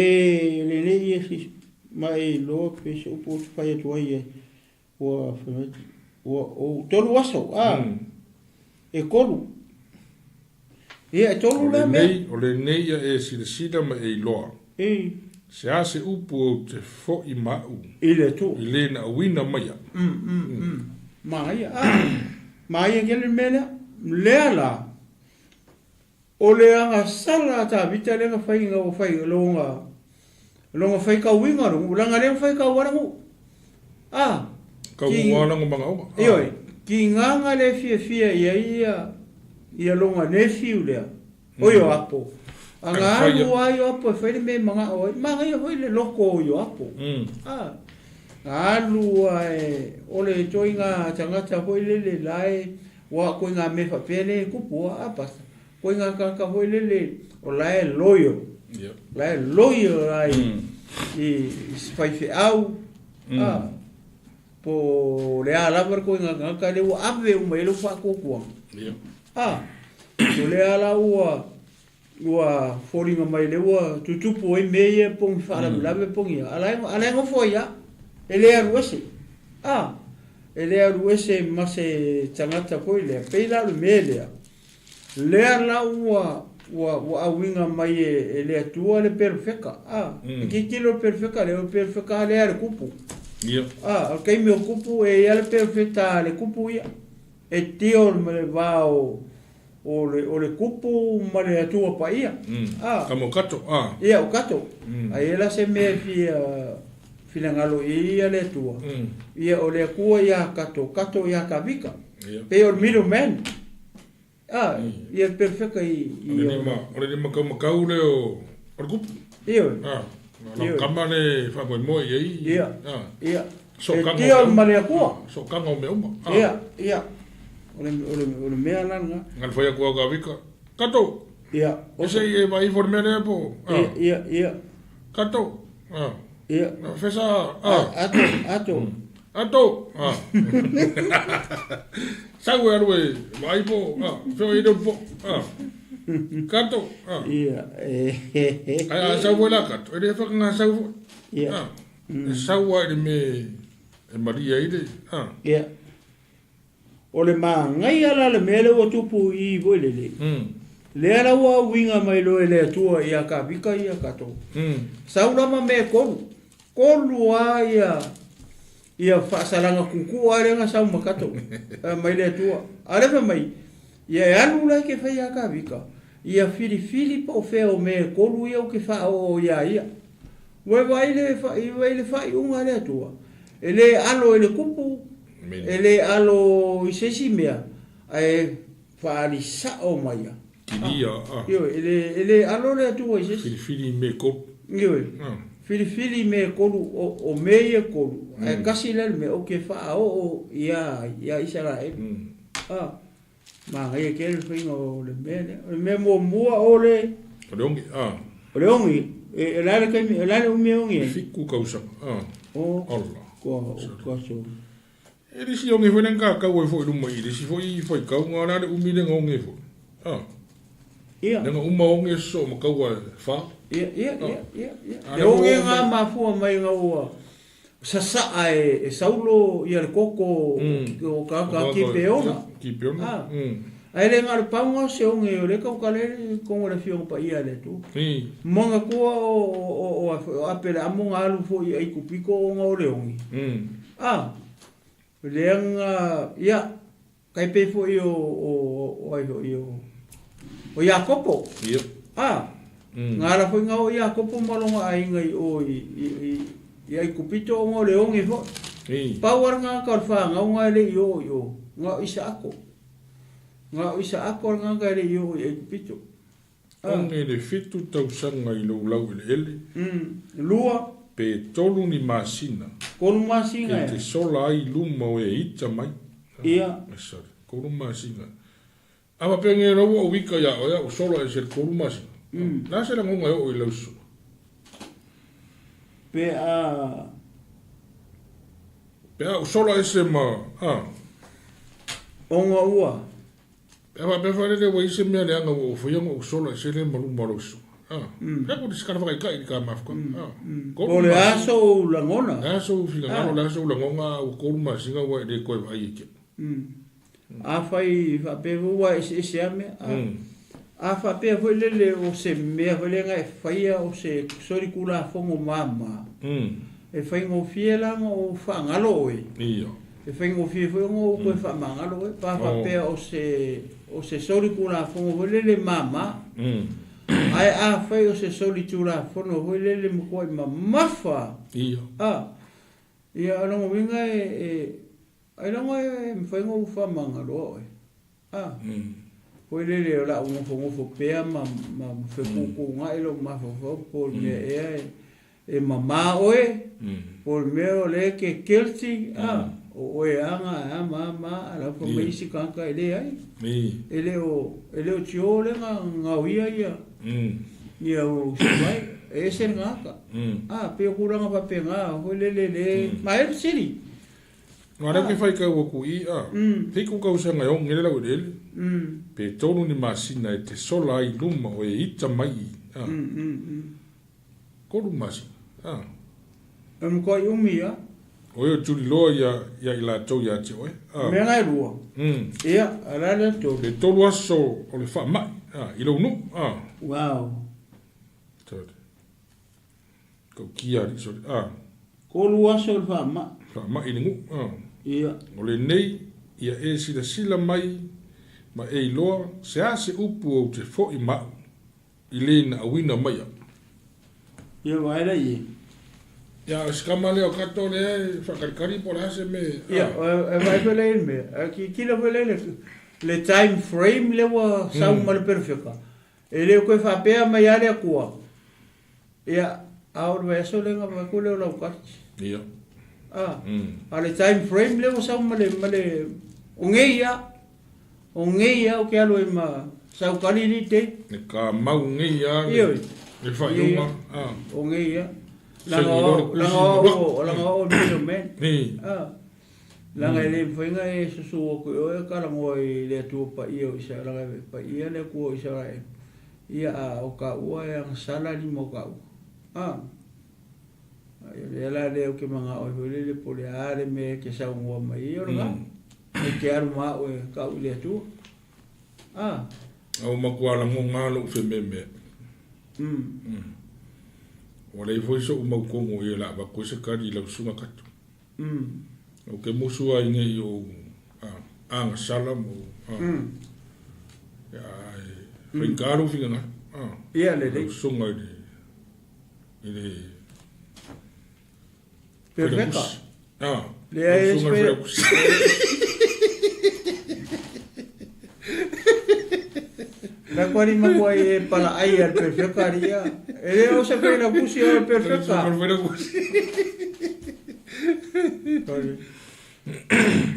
le le ia si mai loa pe se upo te whai atu ai e o toru aso, e koru. Ia e toru la mea. O le nei e sida ma e loa. Se a se upu o te fo i mau. I le tu. I le na wina maia. Maia. Maia kele mele. Lea la. O le anga sala ta vita le nga whainga o whainga longa. Longa whaika winga rungu. Langa le whaika warangu. Kau warangu mga oa. Ioi. Ki nganga le fia ia longa nefiu lea. Oio apo. Anga alu ai apo e whaile me mga oi. Mga ia hoi le loko o yo apo. Alu ai ole toi ngā tangata hoi le lai. Wa koi ngā me whapele kupua apasa. Koi ngā kaka hoi le o lai loyo. Lai loyo ai. I whaife au. Po le alabar koi ngā kaka le ua ave umailu whakokua. Po le ala ua foringa mai le ua tutupu e meia pong whaara milawe pongi. Alai ngofo ia. E lea ruese. E lea ruese mase tangata koi lea. Peila lu me lea. Lea la ua awinga mai e lea tua le perfeka. Ki kilo perfeka lea o perfeka lea le kupu. Al kei me o kupu e ia le perfeta le kupu ia. E tio me le vao o le kupu ma le atua pa ia. Kamo kato. Ia o kato. A ela se me fila ngalo ia le atua. Ia o le akua ia kato ia kavika. Pe o middleman. Ia perfecta i... O le lima kau le o kupu. Ia. Kama le whamoe moe iei. Ia. E tia o ma le akua. So kanga o me uma. Ia. Ole mea langa. Ngal whai akua kavika. Kato. Ia. Ese e vai for me le po. Ia. Kato. Ia. Fesa. Ato. Sawe arwe vai po. Feo i do po. Kato. Ia. Ai sawe la kato. E fa nga sawe. Ia. Sawe me e Maria ide. Ia. Ole ma ngai ala le mele o tupu i voilele. Le ala wa winga mai lo ele tua ia ka vika ia kato. Saula ma me kolu. Kolu ia fa salanga kuku ale nga sa makato. Mai le tua. Ale fa mai. Ia anu la ke fa ia ka vika. Ia fili po fe o me kolu ia o ke fa o ia. We vai le fa unga le tua. Ele alo ele kupu. Ele alo isesi mea ai fali sa o maia. Kilia. Yo ele alo le tu isesi. Fili me ko. Yo. Fili me ko o meia ko. Ai kasi le me o ke fa o ia isara e. Ma ngai ke le fing o le me mo mua o le. O le ongi. E la le ke la le o me ongi. Fiku kausa. Allah. Ko so. E risi o nge whenen ka kau e fo i ruma i risi fo i kau ngā rare umi le ngā o nge fo. Nenga uma o nge so ma kau e wha. Ia. O ngā mafua mai ngā ua. Sasa e saulo ia le koko o ka kipe ona. Kipe ona. Ai le ngā paunga se onge o le kaukale kongo le fionga pa ia le tu. Monga kua o apere amonga alu fo i ai kupiko o ngā o le ongi. Leanga, ia, kai pe fo i o Iakopo. Ngara fo ngā o Iakopo malonga ai ngai o i ai kupito o ngā o le ongi fo. Pauar ngā karwha ngā o ngā le i o ngā o isa ako. Ngā o isa ako ngā ngā le i o i ai kupito. Onge le fitu tausanga i lo lau ele ele. Lua. Pe tolu ni masina. Kolu masina. E te sola ai luma o e ita mai. Ia. Kolu masina. Ama pe nge rau o wika ya o sola e se kolu masina. Nā se la ngonga o i lausu. Pe o sola e se ma. Onga ua. Ama pe whare le wa i se mea le anga o whaianga o sola e se le malu marosu. Peko te skara whakai kai ka mafka. O le aso o langona. Aso o whika ngano, le aso o langonga o koru masinga wa e koe wa i eke. A whai whapevu wa ese ame. A whapevu lele o se mea whalenga e whaia o se sori kula fongo mama. E whaingo fielanga o whangalo oe. Ia. E whaingo fielanga o koe whamangalo oe. Pa whapea o se sori kula fongo lele mama. Ai a fai o se soli tura fono hoi lele mo koi ma mafa. Ia. Ia anongo winga ai longa e mwhainga ufa manga roa oi. Hoi lele o la ngofo pea ma whekuku ngai lo mafafo por mea ea e mama oe. Por mea o le ke kelti. O e anga ma ala po meisi kanka ele ai. Ele o tio le ngā uia ia. Ia o sumai, e se ngaka. Pe kuranga pa pe ngā, hoi le, mai siri. Ngā rau ke whai kau o kui, hiku kau sa ngai o ngere lau ele. Pe tonu ni masina e te sola ai luma o e ita mai. Koru masina. E mkoi umi ia. O eo turi loa ia i la tau ia te oe. Mea ngai rua. Ia, ala le tau. Le tolu aso o le wha mai. I lau nu. Wow. Tore. Kau kia ri sori. Kolu aso le wha mai. Wha mai ni ngu. Ia. O le nei, ia e sila mai, ma e iloa, se a se upu o te fo i mau. I le na awina mai. Ia waira i. Ia, skama leo kato le, whakarikari po la se me. Ia, e vai pele il me. Kila pele le time frame le wa sau mal perfecta. E le koe whapea mai are kua. Ia, aur vai so le ngā kule o lau kati. Ia. A le time frame le wa sau male ongeia o ke alo ma sau kari ni te. Ne ka mau ngeia. Ia. Le whaiuma. Ongeia. Langa o middleman. Langa le whainga e susu o koe oe karango i le atua pa ia o isa langa pa ia le kua o isa rai. Ia o ka ua e ang salari mo ka ua. Le ala le o ke mga o le pole are me ke sa ua mai i o nga. E ke aru maa o e ka ua le atua. Au makua lango ngalo ufe meme. Wala i foi so umau kongo i la ba koe se kari lau sunga katu. O ke musu ai nge o anga salam o fai karu finga nga. Ia le le. Sunga i le perfecta. Le ai sunga La kwari makua e pala ai al perfecta ria. E o se fai la kusi al perfecta.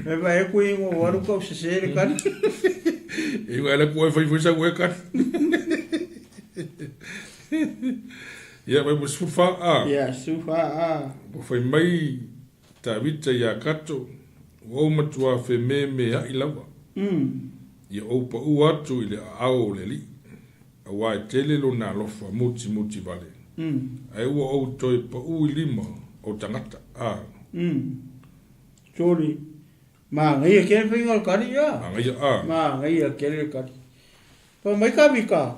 E vai e kui mo waru kau se sere kan. E vai la kua fai sa kua kan. Ia vai mo sufa Ia sufa Mo fai mai ta vita ia kato. O matua fe me a ilawa. Ia opa u atu i le ao le li. Awa e tele lo na lofa muti vale. Ai ua o toi pa ui lima o tangata. Sorry. Ma ngai ke whainga kari ya. Ma ngai ke kari. Pa mai ka vika.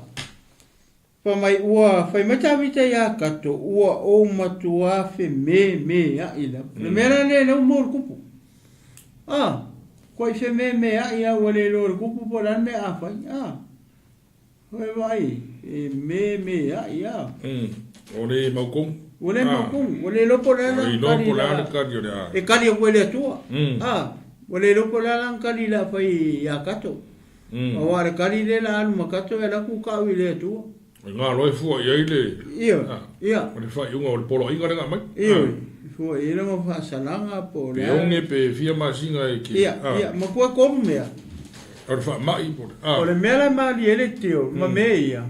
Pa mai ua whai matawita ya kato ua o matua whi me ya ila. Mera ne no mor kupu. Koi whi me ya ia wale lor kupu po ran me a whai. Hoi vai. Me ya ia. Ole maukong. Ole maukong. Ole lopo lana. Ole lopo lana kari ole a. E kari o wele atua. Ole lopo lana kari la whai ya kato. Aware kari le la anu makato e la ku kau i le atua. Ngā roi fua i eile. Ia. Ole whai unga ole polo inga renga mai. Ia. Fua i renga whasalanga po le. Pe onge pe fia masinga e ki. Ia. Ma kua koru mea. Ole wha mai po le. Ole mea la maari ele teo. Ma me ia.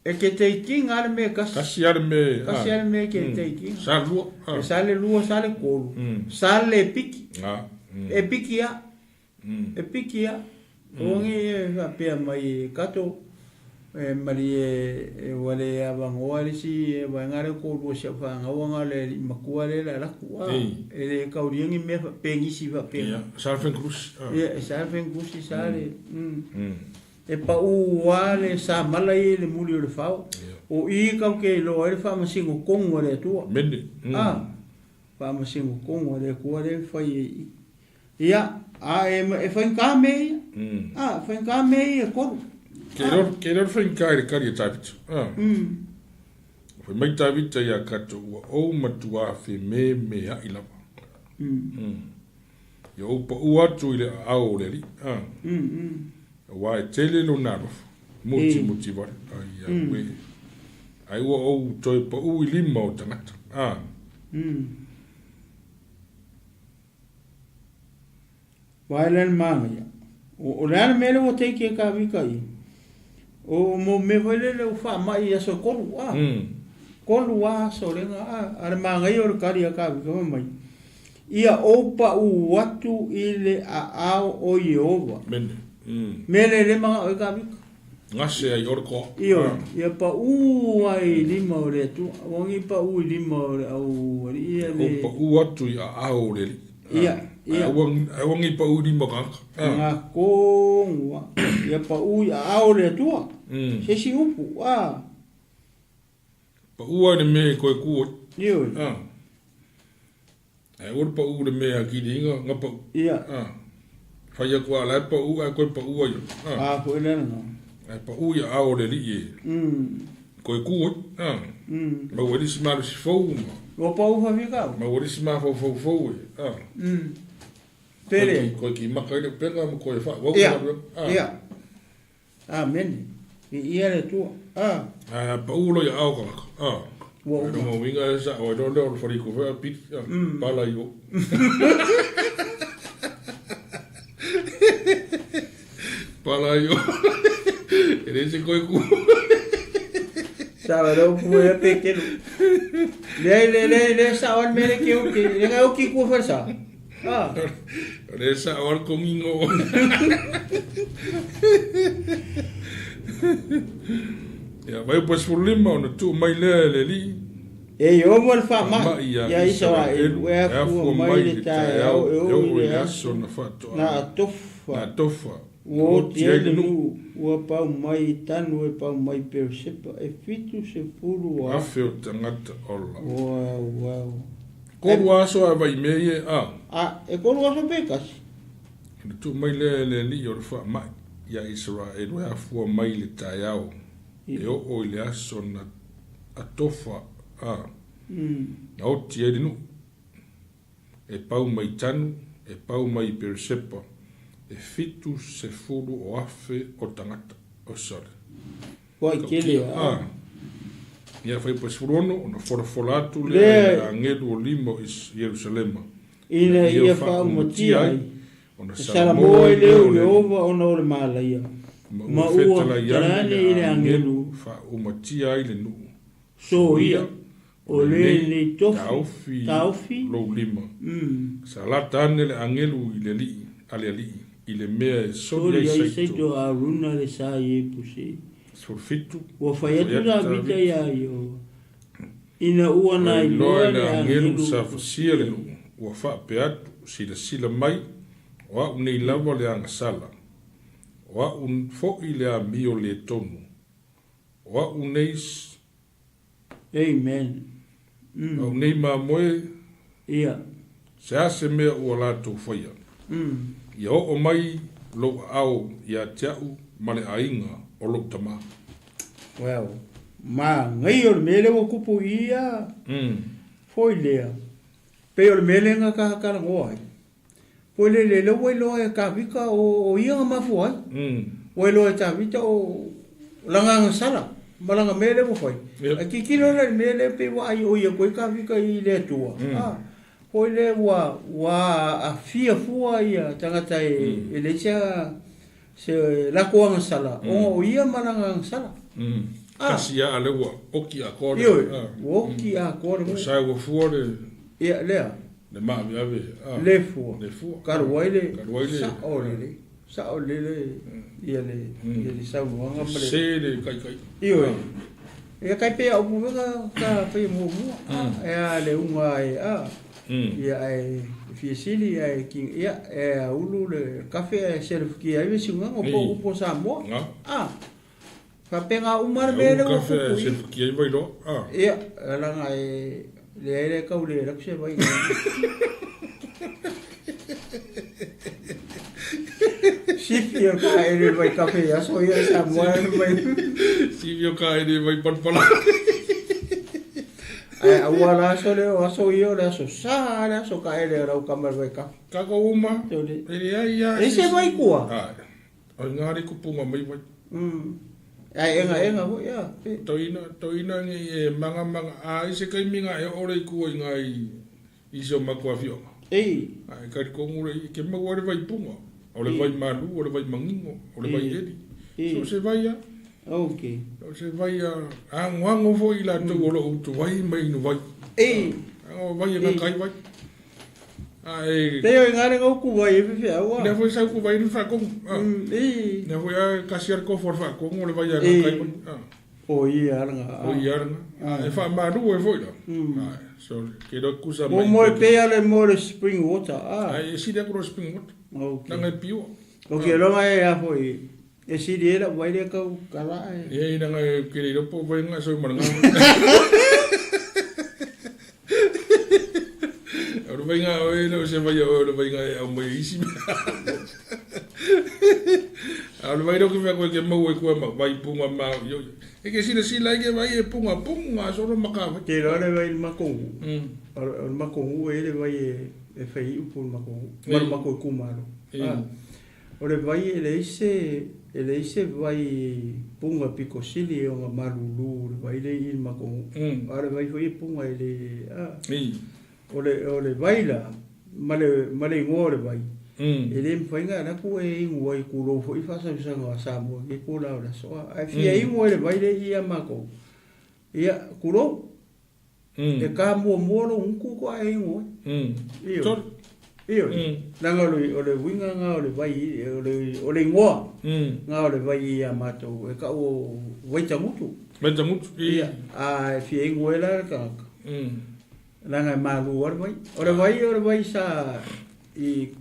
E ke teiking ale me kasi. Kasi ale me. Kasi ale me ke teiking. Sale lua. E sale lua, sale koru. Sale e piki. E piki ia. E piki ia. Onge e pia mai kato. Mari e wale avangoa le si e wangare ko ro se fa ngawanga le makua le la ku e le kauriangi me pengi si va pe salfen cruz salfen cruz sale e pa u wale sa malai le muri le fa o i ka ke lo e fa masingo kongo le tu mende fa masingo kongo le ku le fa ia e fa ka me fa ka me e ko Kei whainkai re kari e tāpitu. Whai mai tāpita ia kato ua o matua whi me hai lapa. Ia upa atu i le ao le li. Wa e tele lo narofa. Muti wale. Ai ua o toi pa ui lima o tangata. Wailan maa ia. O leana mele o teiki e ka vika i. O mo me vele le fa mai aso kolu kolu so lenga ar mangai o kari ka ko mai ia opa u watu ile a o Yehova mele le ma o ka ngase ai orko ia pa u ai lima o le tu ongi pa u lima o ia le opa u watu a o le ia wangi pa u lima ka nga ko ia pa u a o le tu se si upu pa u ne me ko ku ia ai or pa u le me aki dinga nga pa ia fa ia ko ala pa u ko pa u ko le no ai pa u a o le li ko ku ma wori si ma si fo o pa u fa vika ma wori si ma fo Pere ko ki ma ka le pega mo ko fa ia amen ia le tu pa u lo ya au ka wo no winga sa o do do for ko fa pit pala yo pala yo ese ko ku sabe lo fue pequeno le sa on mere que o que ku fa sa esa or comingo ya vai pues por lima no tu mai le li e yo mo fa ma ya Israel we fu mai le ta eu ya son fato na tofa o Leatinuu o pa mai tanu e pa mai persepa e fitu se furu a feo tangata ola wow ko waso a vai me e ko waso pekas tu mai le li yo fa mai ya Israel we fu mai le ta yao e o le aso na atofa na o Leatinuu e pau mai tanu e pau mai persepa e fitu se furu o afe o tangata o sale Poi kele ia fai pas furono ona forfolatu le angelu o limo is Jerusalema ina ia fa motia ona salamo le Jehova ona o malaia ma o tane ile angelu fa o motia ile nu so ia o le taufi lo limo salata le angelu ile li ale ali ile mea solia sai to aruna le sai pusi Sulfitu. Ua whai atu rā mita ia i o. Ina ua nā i loa le angelu sa fasia le ua whape atu sila mai wa unei lava le angasala wa un fo'i le amio le tonu wa unei amen unei mamoe ia se ase mea ua lātou whaia ia o mai lo au ia tiau ma le ainga o lo tama well ma ngai o mele o kupu ia foi lea pe o mele nga ka ngoi foi le lo e ka vika o ia ma foi o lo e ta vita o langa sala malanga mele o foi ki kilo le mele pe wa ai o ia ko ka vika i le tua foi le wa a fia fua ia tangata e le se la ko sala o ia malanga sala Kasia ale wa oki a kore. Oki a kore. O sai wa fuore. Ia lea. Le ma ave. Le fuo. Le fuo. Karuaile. Sa olele. Ia le sa wanga male. Se le kai. Io. Ia kai pe au buga ka pe mo. Ia le unga ia ai fiesili ai king ia ulu le kafe self ki ai singa o po sa mo. Kapenga umar mele o kafe se ki vai lo ia la ngai le ka ule la se vai sifio ka ele vai kafe ya so ia sa mo vai sifio ka ele vai pan ai awala so le o so io la so sa la so ka ele ra kamar vai ka ko uma ele ia ese vai kua ai ngari ku punga mai vai ai enga ho ya toina ni manga ai se kai minga e ore ku ngai iso makwa fio ai ka ko ngure ke ma ore vai punga ore vai malu ore vai mangingo ore vai edi so se vai ya okay so se vai ya ango fo ila to oro to vai mai no vai o vai na kai vai ai teo ngare go ku vai fe awa ne foi sa ku vai no fa ko ne foi a kasiar ko for fa ko ngole vai na kai o ia e fa ma du e foi so que do kusa mai mo pe ale mo spring water ai si de ko spring water okay na pio okay lo mai a foi e si de la vai de ka kala e na que le po vai nga so maranga Ora venga o se vai ora venga o mai isi. Ora vai que vai que mau e ko vai punga ma yo. E que si la que vai e punga so no maka. Que lo le vai mako. Ora mako e le vai e fai u pul mako. Mar mako ku malo. Ora vai ele ise vai punga pico sili o marulu vai le il mako. Ora vai foi punga ele ole vaila male ngore vai ele mfainga na ku e ngoi ku lo foi fa sa sa mo ke ku la so ai fia i ngore vai le ia mako ia ku lo e ka mo lo un ku ko ai ngoi io na ngolo ole winga nga ole vai ole ngo nga ole vai ia mato e ka o vai tamutu ia ai fia ngoi la ka langa malu ora vai sa i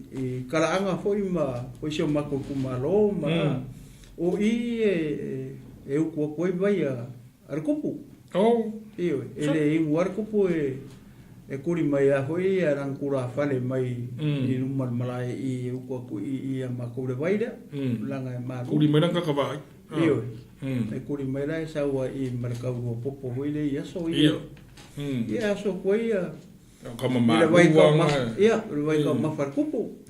kalaanga foi ma foi so mako kumalo ma o e o ko vai ar kupu io ele i war kupu e kuri mai a foi aran kura fale mai i rumal malai i o ko i mako le vai langa malu kuri mai nanga ka vai io e kuri mai la sa wa i markau popo foi le ia so io ia so koia kama ma ia vai ka ma far kupu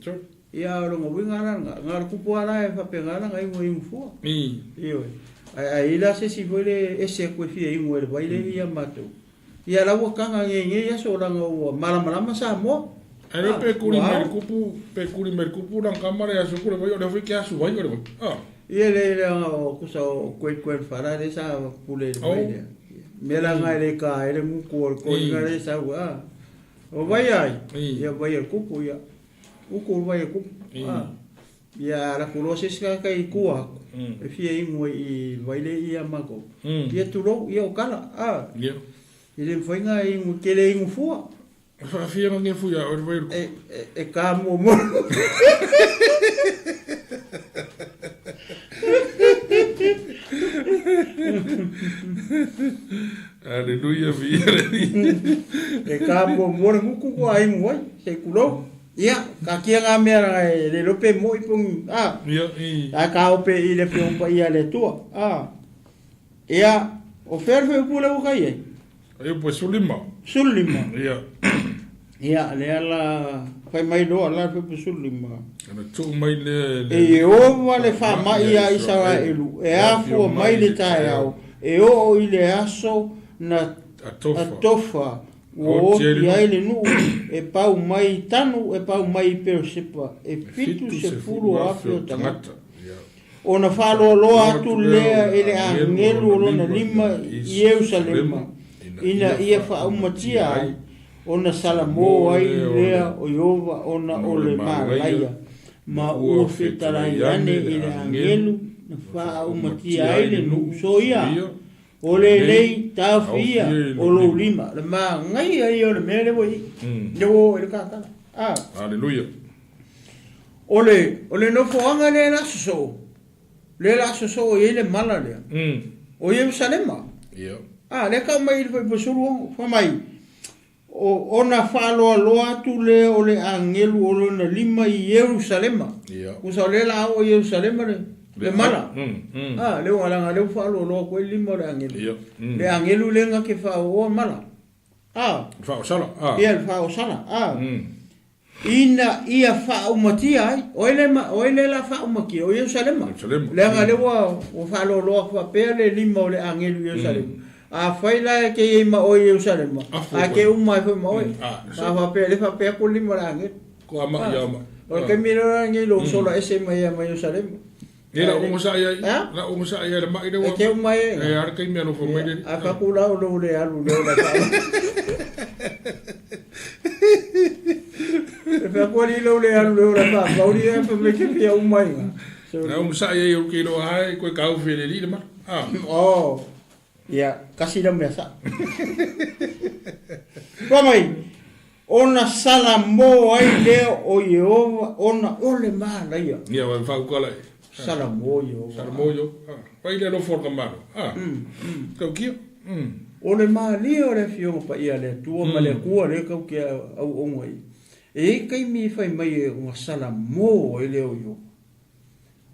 ia ro mo winga ngar kupu ala e fa pegana ngai mo imfu io ai la se si vole ese ko fi e mo vai le ia mato ia la wo kanga nge ia so la ngo mala sa mo ai pe kuri mer kupu dan kamera ya so ko vai o foi que asu vai ia le kusa ko farare sa pule vai mela ngai ka ele mu ko ngai sa wa o vai ai ia vai el kupu ia o ko vai el kupu ia la kulo se ska kai kua e fia ingo I vaile ia mako ia turo ia okala ia ile mfainga ingo kele ingo fua fa fia nge fuia o vai e ka mo Aleluia via e ka mo nguku ko ai mo se kulo ia ka kia ngā mea le lope mo ipung a ka ope I le piong pa ia le tua ia o ferfe upula ukai e e po sulima ia le ala fai mai loa la pe sulima ana tu mai le e o le fa mai ia Israelu e afu mai le tai au e o I le aso na atofa o ia ele nu e pau mai tanu e pau mai persepa e fitu se furu afio tangata ona falo lo atu lea ele angelu lona lima I Jerusalema ina ia fa umatia ona salamo ai lea o Yehova ona ole malaya ma o fetaraiane ele angelu na fa umatia ele nu soia ole lei tafia o lo lima le ma ngai ai o le mele voi yo ele kaka aleluia ole no foanga le la so ele mala le o Jerusalema ia le ka mai foi posuru fa mai o ona falo lo atu le ole angelu o na lima I Jerusalema ia usa le la o Jerusalema le mala le wala le falo lo ko lima le angelu le angelu le nga ke fa o mala fa o sala ia fa o sala ina ia fa o matia ai o ele la fa o maki o Jerusalema le nga le o falo lo fa pe le lima le angelu Jerusalema fai la ke ma o Jerusalema ke umai foi ma o fa pe ko lima le angelu ko ama ia ma o ke mira ngelo sola ese ma Jerusalema Nela ongosa ia la ongosa ia le mai de wa ke mai e ar kai me no fo mai de aka kula o lo le alu le la e fa ko li lo le alu le la ba uri e fa me ke pia o mai na ongosa ia o ke no ai ko ka o fele li de ma ia kasi da me sa ba mai ona sala mo ai le o Yehova ona ole mala ia ia wa fa ko la Salamoyo. Pai le lo forca mano. Kau kia. O le mali o le fionga pa ia le tua ma le kua le kau kia au ongoi. E kai mi fai mai e unga salamo e leo yo.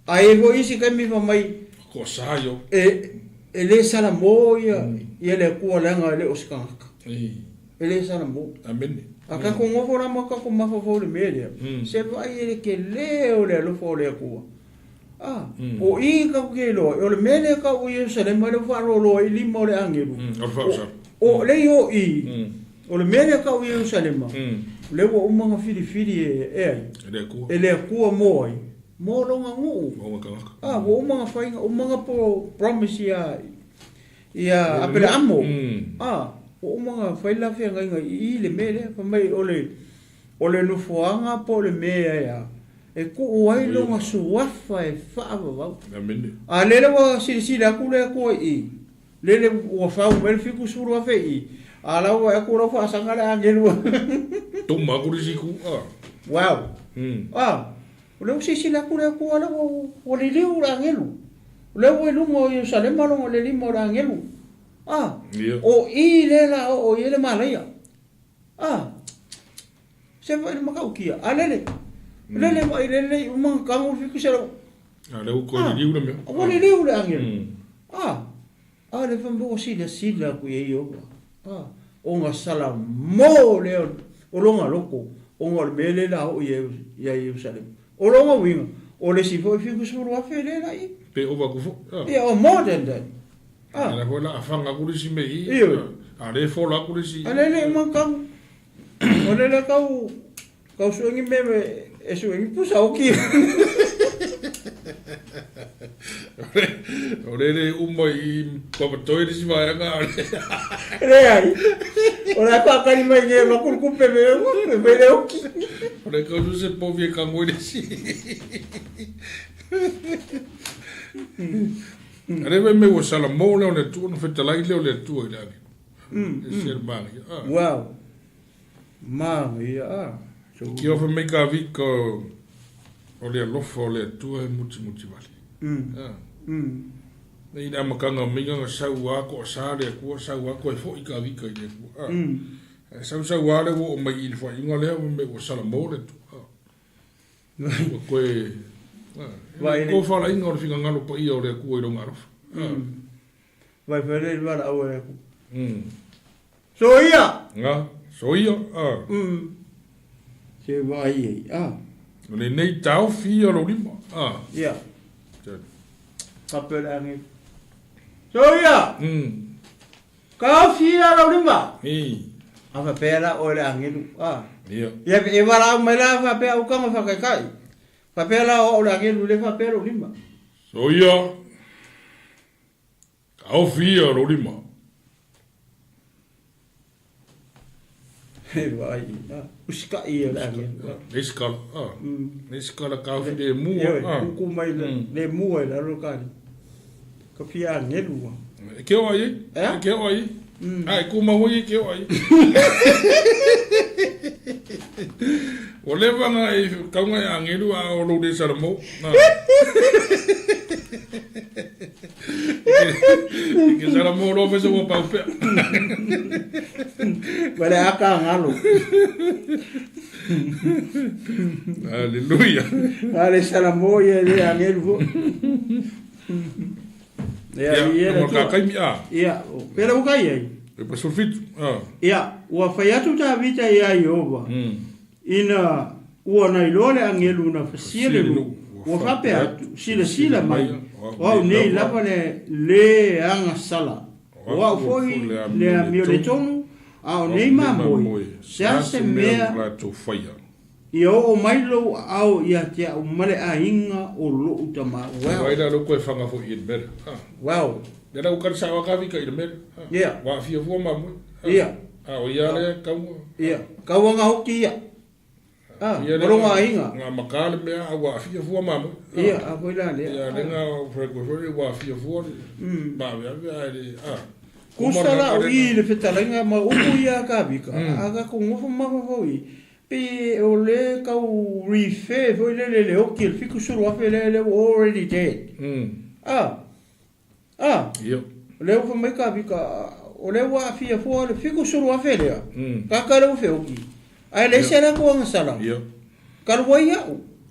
A e go isi kai mi fai mai. Ko sayo. E le salamo ia le kua lenga le oskaka. E le salamo. Amen. Aka ko ngofo rama ka ko mafafo le media. Se vai ele ke leo le alofo le kua. O I ka ke lo o le mele ka o Jerusalema le fa lo I lima le angelu o le o I o le mele ka o Jerusalema le o umanga fili e le ku mo ai mo lo ngu o umanga fainga umanga po promise ia apele amo o umanga faila fe nga I le mele fa mai o le no foanga po le mea ia e ko wai lo nga suafa e faava wau lele wa silisila ku le ko I lele wa fa o mel fiku suru afe I ala wa e ko ro fa sangala angelu to ma ku risiku wow o le silisila ku le ko ala o le liu angelu le wo lu mo Jerusalema lo le limo angelu o I le la o yele malaya se va le makaukia alele lele mai lele umang kamu fiku sera le ko le liu me o le liu le angel le fambo sila ku e yo o nga sala mo le o longa loko o nga mele la o ye ya Jerusalem o longa winga o le sifo fiku suru afe le la I pe o ba ku fo o more than that la ko la afanga ku si me I le fo la ku si lele umang kamu o lele kau suengi me e suengi pusa oki Ore umai papatoi di sivaya nga re ai ora pa kali mai nge makul kupe me le oki ore ko se povie kangoi si Ane me wa sala mo leo le tu no feta lai leo le tu ile ani. Ser magi. Wow. Magi Ki ofa me ka vika o le lofa o le tu e muti vali. Nei na makanga minga nga sau ako sa le ko sau ako e fo i ka vika ile ko. Sau ale wo mai il fa inga le me wa sala mo le tu. Ko e ko fa la inga o finga ngalo pa ia o le ku i ronga rofa. Vai fere va au e ku. Soia. Nga soia. Se vai Le nei tau fi o lo lima. Ia. Kapela ngi. Soia. Ka fi o lo lima. Ava pera o le angilu. Ia. Ia e wala mai la fa pe au kama fa kai. Fa pera o le angilu le fa pera o lima. Soia. Ka fi o lo lima. Vai. Usika I o le angilu. Neskala ka fi de mu. Ku mai le mu e la ro ka. Ka fi angilu. Ke o ai? Ke o ai? Ai ku ma hoi ke o ai. O le vanga e kaunga e angilu a o lo de saramo. Que saramo lo fe so pa pe. Vale aka ngalo. Aleluia. Ale saramo e le angilu. Ia, pera o kai ai. E pa sulfitu. Ia, ua fai atu ta vita ia Iova. Ina ua nai lole angelu na fasile lu. Ua fape atu, sila mai. Wau nei lapa le anga sala. Wau foi le amio le tonu, au nei mamoi. Se mea ia o mailo au ia te au male a inga o lo utama. Wow. Waida lo koe whanga fo i mere. Wow. Nera ukar sa waka vika i mere. Ia. Wa fia fua mamu. Ia. O ia le kaunga. Ia. Kaunga hoki ia. Moronga a inga. Nga makale mea a wa fia fua mamu. Ia, a koila le. Ia, renga frekwefere wa fia fua. Mawe a le. Kusala o I le fetalenga ma umu ia ka vika. Aga ko ngofo mamu fo I. Pe o le kau refe foi le oki el fiku suru afe le already dead. Ia. Le o mai ka vika o le wa fia fo le fiku suru afe le. Ka ka le fe oki. Ai le sera ko ngasala. Ia. Ka wa ia.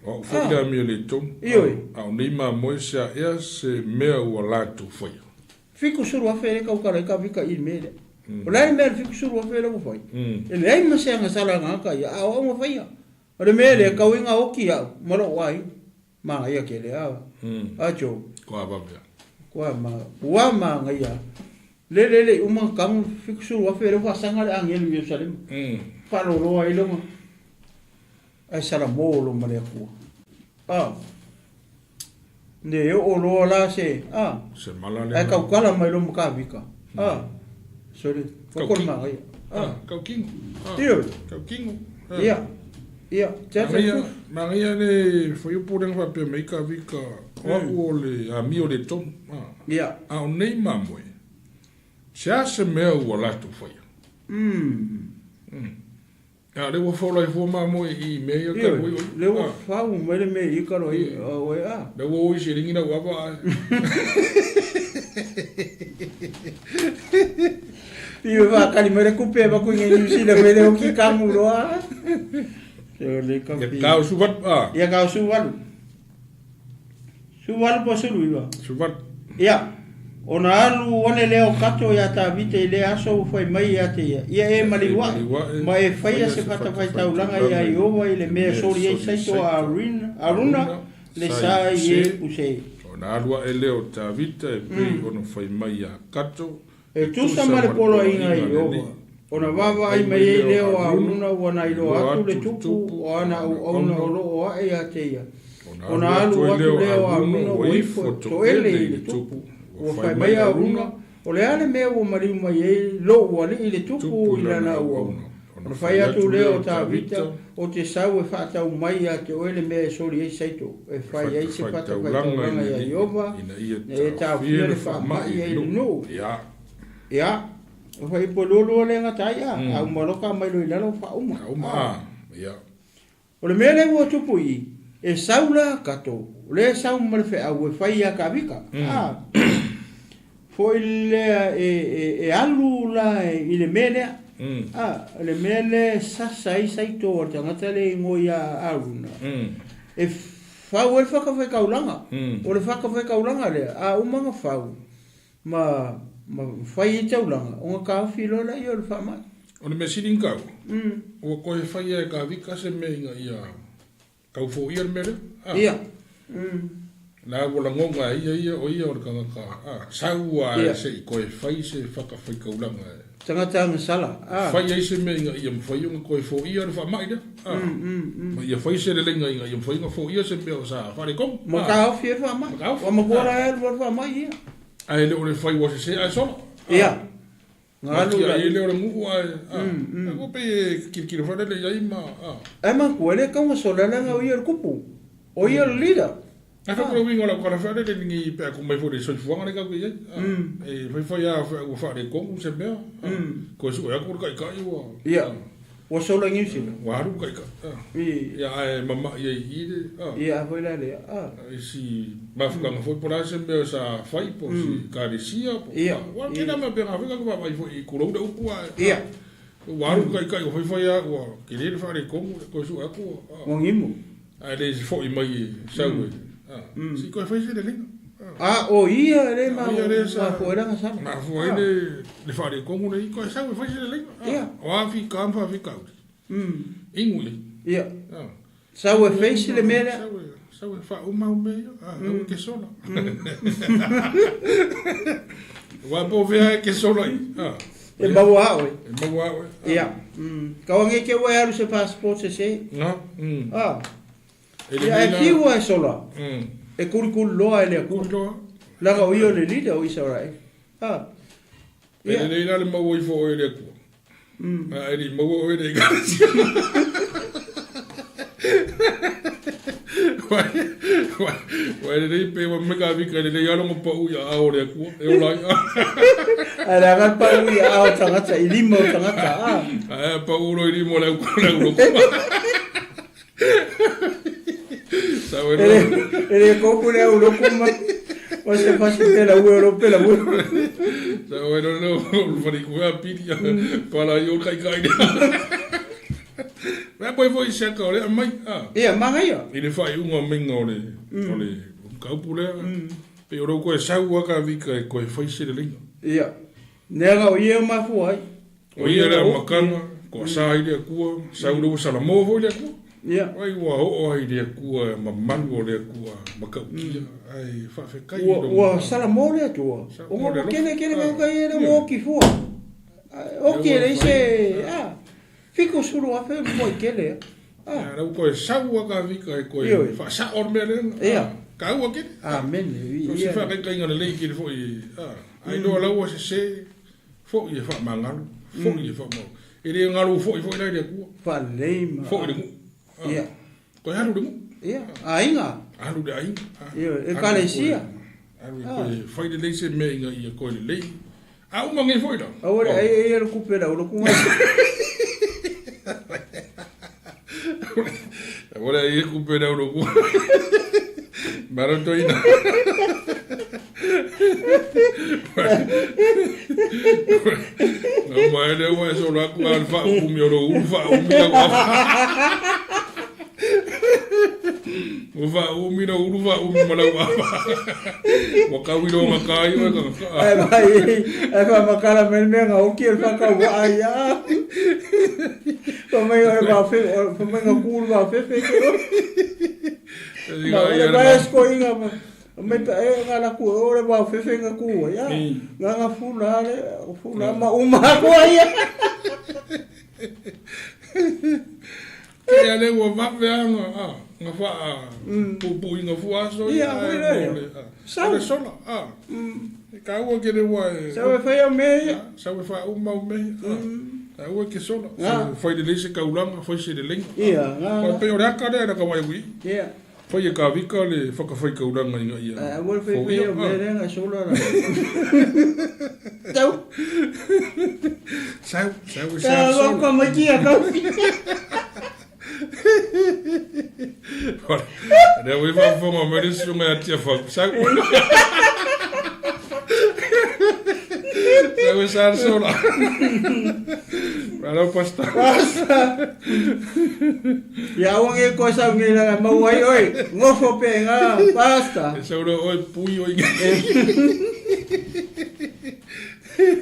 O fo ya mi le tom. Ia. Au nei ma moisa ia se mea ua latu foi. Fiku suru afe le ka vika I mele. O lai mea fiku suru afe le ko foi. E le ai mase ngasala ngaka ia a o fai. O le mele ka winga oki ia maro wai. Ma ia ke le a. A jo. Ko aba bea. Wa ma ngia le uma kam fiksu wa fere wa sanga le angel Yerusalem pa lo ai lo ai sala molo male ku ne o lo la se se mala le ai ka kala mai lo ka vika sorry ko ma ai ka king tio ka king ia Maria le foi o poreng fa pe me ka vika o le amio le tom ia au nei mamoi se mea ua latu foi le wo fo lai fo mamoi I mea ka wo le wo fa u me le me I ka ro I o le wo I se ringina wa ba Io va a me recupere ma qui in uscita vede un chi camulo le capi ka subat ia ka subat po sulu iwa subat ia ona alu one leo kato ya ta vite le aso foi mai ya te ia e maliwa ma e faia se fata fai taulanga ia Iova le me sori e sai to aruna le sai e usei ona alu e leo ta vite e pe ono fai mai ya kato e tu sa male polo inga Iova ona vava ai mai leo a una wana ilo atu le tupu o ana ona olo o e a te ia ona alu atu leo a una o ifo to ele le tupu o fai mai a una o le ane mea o mariu mai e lo o ale i le tupu i lana ua ona fai atu leo ta vita o te sau e whaatau mai a te oele mea e sori ei saito. E whai ei se whaataulanga ia Iova. E tau whia le whaamai ei no. Ia. O whai po lolo le ngatai a. Au maroka mai loi lalo whauma. Ia. O le mea le ua tupu i. E saula kato. Le sau marfe au e whai a ka vika. Foi le e alu la i le mea lea. Le mele sasa i saito o tangata le ngoi a aruna. E whau e whakawhai kaulanga. O le whakawhai kaulanga le, a umanga whau. Ma whai i taulanga. O ngā kawhilo la i o le whamai. O le mea siring kau. O koe whai e ka vika se me inga ia kau fo ia le mele. Ia. Nā wala ngonga ia o ia o le kangaka. Saua e se i koe whai se whakawhai kaulanga e. Tangata nga sala. Whai ei se me inga ia mwhai o koe fo ia le whamai da. Ma ia whai se le lenga inga ia mwhai nga fo ia se mea o sa whare kong. Ma ka hawhi e whamai. O ma kora e le whamai ia. Ai le o le whai wase se ai sona. Ia. Ngā kia e le o le ngu ai. Ko pe kirikiri whare le iai ma. Ai ma kua le kaunga solalanga o ia le kupu. O ia le leader. Ai whakura wingo la kora whare le ningi pēa kumai fōre soifuanga le kau iai. E whai a whare kongu se mea. Ko su ea kura kai ua. Ia. Wa sola ngiusina. Wa haru kai. Ia ai mama iai ide. Ia hoi la le. Si mawhukanga fōi pora se mea sa whai po si kāresia po. Ia. Wa kena mea pēnga whika kuma mai fōi kurauda upu ai. Ia. Wa haru kai o whai a ua. Kirere whare kongu ko su ea kua. Wa ngimu. Ai le fōi mai saue. Si koe whai se le linga. O ia re ma fueranga sama. Ma fuere le whare kongu nei koe saue whai se le linga. Ia. O awhi kampa awhi kauri. Ingu le. Ia. Saue face le mea. Saue wha umau mea. Au ke sola. Wa po vea ke sola i. E mau awe. E mau awe. Ia. Kawange ke wai aru se passport se se. Ia e kiwa e sola. E kurikuru loa e lea kuru. Laga o io le lida o isa rai. E le ina le mau i fo o e lea kua. E li mau o e lea kāsia. Wai le rei pe wa meka vika le lea alonga pa ui a o lea kua. E o lai. A le agat pa ui a o tangata, i lima o tangata. A pa uro i lima o lea kua. Ele koku le au loku mai. O se fasi pela ue o lo pela ue. Sa o eno no, o fari kua piri pala i o kai kai. Mea koe foi seka o lea mai. Ia, maha ia. I le whai unga minga o le kaupu lea. Pe o rau koe sau waka vika e koe whai se le linga. Ia. Nega o ia mafu ai. O ia lea makana, ko sa i lea kua, sau rau salamo foi lea kua. Ia. Wai ua ho ai lea kua, mamanu o lea kua, makaukia, ai whawhekai. Ua salamo lea tua. O mo kene kaukai e le mo ki fua. O ki ele se, fiko suru a whea mo i kele. Rau koe sau waka vika e koe, wha or mea lea. Ia. Ka ua kene. Amen. So si whakakai ngana lei kere fo i, ai noa laua se fo i e wha mangaru, fo i e wha mau. E rea ngaru fo i lai lea kua. Wha leima. Fo i le ngu. Ia. Koe haru le ngu. Ia. A inga. Haru le ainga. Ia. E kalesia. Haru i koe whai le leise mea inga i a koe le lei. A uma ngai fo i lau. Aore, ai e ruku pera, uruku ngai. Aore, ai e kupera uruku. Maroto ina. Não vai ele vai só lá com alfa o meu ufa o meu ufa o meu ufa o meu malawa wakawilo makayo ka ai vai makala menga o que ele fa ka ai ya como eu va fe como eu curva fe que vai escoinga me ta e ngala ku ore ba fefe nga ku ya nga fula ma uma ko ya ya le wo va ve nga fa pu nga fu aso ya sa sola e ka wo ke le wa sa we fa me sa we fa uma me Ua ke sola. Fai le lese kaulanga, fai se le lenga. Ia, nga. Pe o raka rea ka mai ui. Ia. Fai e ka vika le whakawhai kaulanga inga ia. Ua fai o merenga sola ra. Tau. Sau e Tau, sola. ka mai kia kaupi. Rea ui whawhonga mere sunga atia whau. Sau. Sau e sa sola. Raro pasta. Ya wang e ko sa ngi la mau ai oi. Ngofo pe nga pasta. Sau ro oi pui oi.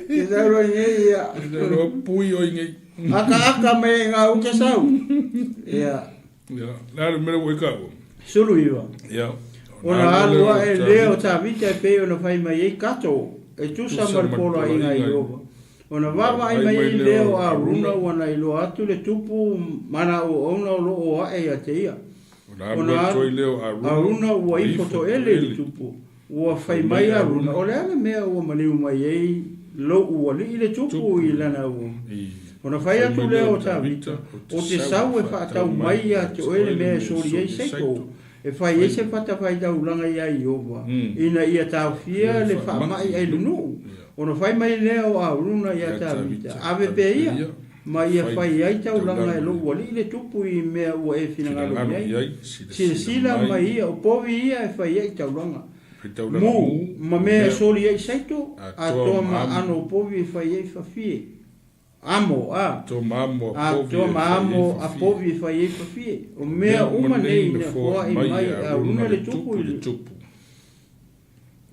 Isa ro ngi ya. Ro pui oi ngi. Aka me nga u ke sau. Ya. Ya, la mere oi ka. Sulu iwa. Ya. Ona alua e leo ta vita pe ona fai mai e kato. E tu sa mar polo ai nga i ova. Ona vava ai mai leo a runa wana i lo atu le tupu mana o ona o lo o ae a te ia. Ona toi leo a runa ua i foto ele le tupu. Ua fai mai a runa. O le ame mea ua maniu mai ei lo ua li i le tupu i lana ua. Ona fai atu leo ta vita. O te sau e whaatau mai a te oele mea sori ei seiko. E fai e se whata fai tau langa ia i ova. Ina ia tau fia le wha mai ai lunu. Ona fai mai leo a runa ia ta vita. Ave pe ia. Ma ia fai ai tau langa e lo wali le tupu i mea ua e fina ngalo iai. Sila mai ia. O povi ia e fai ai tau langa. Mu. Ma mea soli ai saito. A toa ma ano povi e fai ai fafie. Amo, to mamo a povi e fai ai fafie. O mea uma nei ne hoa i mai a runa le tupu i le tupu.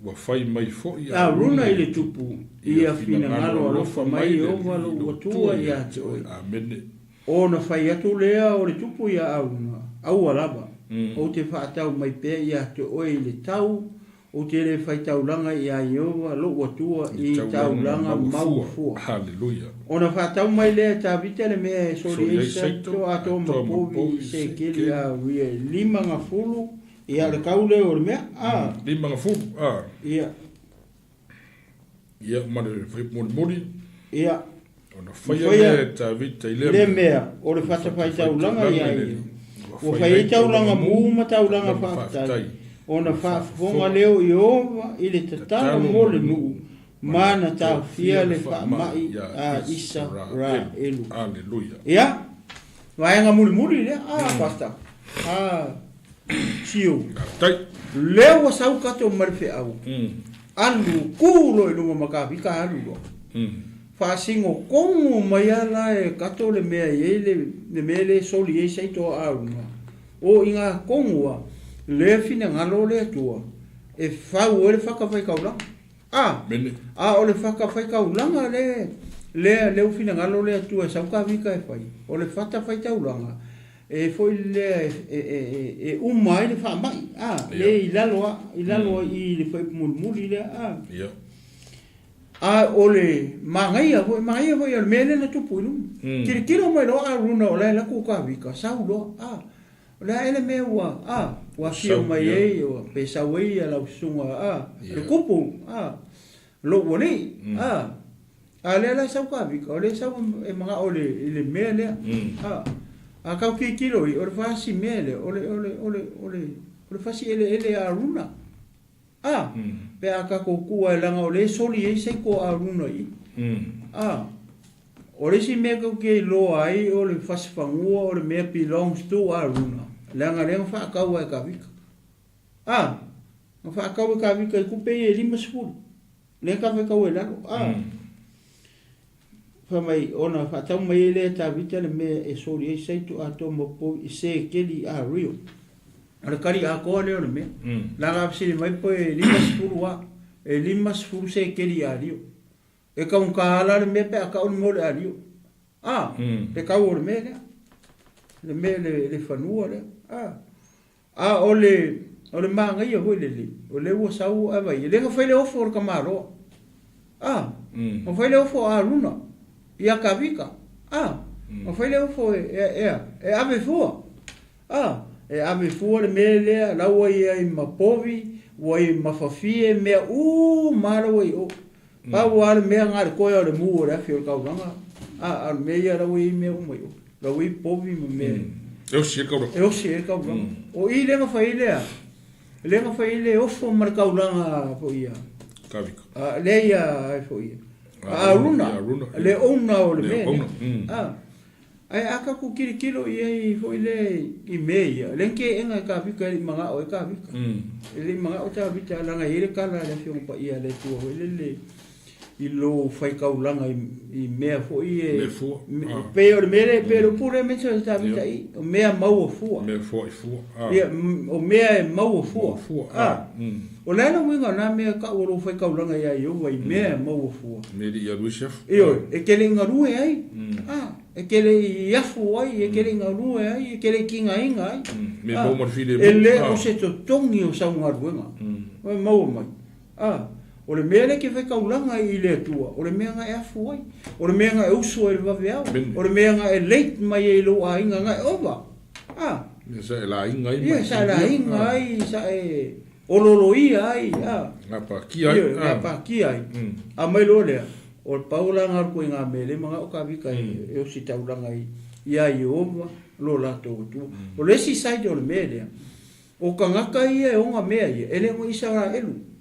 Wa fai mai fo ia. A runa i le tupu. Ia fina ngalo alofa mai ova lo watua ia te oi. Amene. O na fai atu lea o le tupu ia a runa. Au alaba. O te whaatau mai pēr ia te oi le tau. O te le fai taulanga ia i ova lo watua i taulanga mau fua. Halleluja. O na whaatau mai lea ta vita le mea e sori eisa to ato mapovi se keli a ria 5 ia le kaule o le mea. 5 Ia. Ia mare fai muri. Ia. O na fai ta vita i le mea o le whata fai taulanga ia i. O fai taulanga mu ma taulanga whaatai. O na whaafonga leo i ova i le tatara mo le nuu. Mana tau fia le whaamai a isa ra elu. Alleluia. Ia. Waenga muri le. Pasta. Tio. Tai. Leo sau kato marfe au. Alu kulo i lunga makapi ka alu lo. Whaasingo kongu mai ala e kato le mea le mea le soli e seito au. O inga kongua. Le fina ngalo le atua. E whau o le whakawhai kaulanga. O le whakawhai kaulanga le. Le fina ngalo le atua. Sau ka vika e whai. O le whatawhai kaulanga. E foi le umai le whamai. Le ilaloa i le whai mulmuli le. O le mangaia foi o mele na tupu inu. Kiro mai lo a runa o le la kuka vika. Sau lo. La ele me wa fio mai e o pe sawei ala sunga le kupu lo woni ale la sau ka vika ole sau e manga ole mele a ka ki kilo i o fasi mele ole fasi ele a runa pe aka ko kua langa ole soli e se ko a runa i ole si me ko ke lo ai ole fasi fangua ole me belongs to a runa langa le fa ka wa ka vika fa ka wa ka vika ku pe e 5 sefulu le ka fa ka wa la fa mai ona fa ta mai le ta vita le me e sori e sei tu ato mo po se keli a rio ala kari a ko le ona me la ga si mai po e 5 sefulu wa e 5 sefulu se keli a rio e ka un ka ala le me pe ka un mo le a rio te ka o me le me le fanua le ole manga ia hoi le ole ua sau avai le ka faile ofo ka maro o faile ofo a runa ia ka vika o faile ofo e ave fua e ave fua le mele la ua ia i mapovi ua i mafafie mea maro i o pa ua le mea ngare koe o le mu o le afi o le kauranga a me ia ra ui me o mai o ra ui povi me eu sei ka o i lenga fai le o fo mar kaulanga po ia kavika le ia fo ia runa le ona o le me ai aka ku kiri kilo i fo ile i meia lenke enga ka vika i manga o ka vika ile manga o ta vita langa ile kala le fio pa ia le tu ile i lo fai kaulanga i mea fo i pe o mele pero pure me se ta vita i o mea mau fu me fo o mea mau fu o lena winga na mea ka o fai kaulanga ia i o i mea mau fu me di ia chef io e ke le ngarue ai e ke le iafu ai e ke le ngarue ai e ke le kinga inga ai me mau mar file ele o se to tongi o sa ngaruenga o mau mai o le mea ke fai kaulanga i le tua o le mea nga e afu ai o le mea nga e uso e le vaveau o le mea nga e leit mai e lo a inga nga e ova sa e la inga ai ia sa la inga ai sa e ololoi ai nga pa ki ai a mai lo lea o paula nga ko nga mele mga o ka vika e o si taulanga ia i ova lo la to tu o le si sai do le mele o ka ngaka ia o nga mea ia ele mo isara elu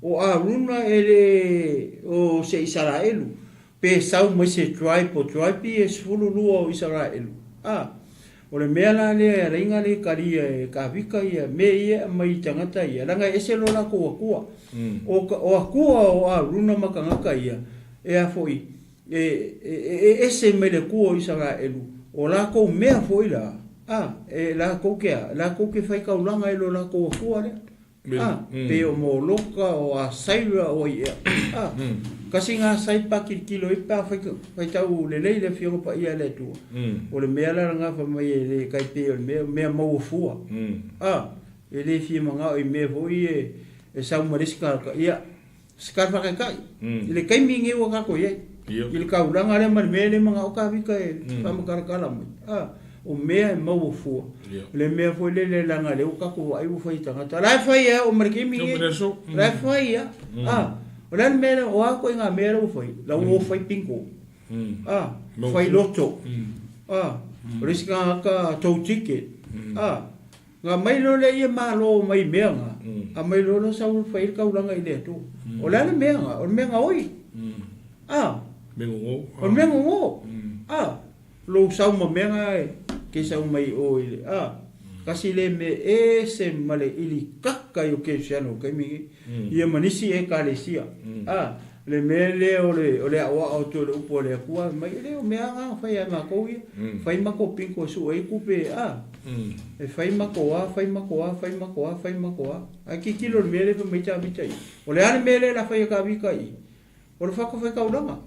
o aruna ele o se Israelu pe sau mo se tribe e sfulu lua o Israelu o le mea la le ringa le karia ka vika ia me ia mai tangata ia langa ese lo la ko akua o akua o aruna makangaka ia e a foi ese me le ko Israelu o la ko mea foi la e la ko ke fai kaulanga e lo la ko akua le pe o mo loka o a saira o ia kasi nga sai pa kilo i pa fai tau le le fio pa ia le tu o le mea la nga fa mai le kai pe o mea mau fua e le fi manga o me voi e sa mariska ka ia ska fa kai le kai mingi o ka ko ia il ka uranga le mar me le manga o ka vi kai pa mo kar kala mo o mea mau fua le mea foi le langa le o ka ko ai o fai tanga la fai o marki mingi la fai o le mea o a ko nga mea o foi la o foi pinko fai loto o le ska ka to ticket nga mai lo le ia malo mai mea nga a mai lo no sa o fai ka ulanga i le tu o le mea nga o mea nga oi mengo lo sa mo mea nga ke sa mai o ile kasi le me se male ili kaka yo ke siano kai mi ia manisi e kalesia le me le o le o to le upo le kua mai le o me anga fai ma ko fai ma ko pinko su e kupe e fai ma ko aki kilo me le me cha bitai o le ane me le la fai ka bi kai o le fa ko fai ka ulama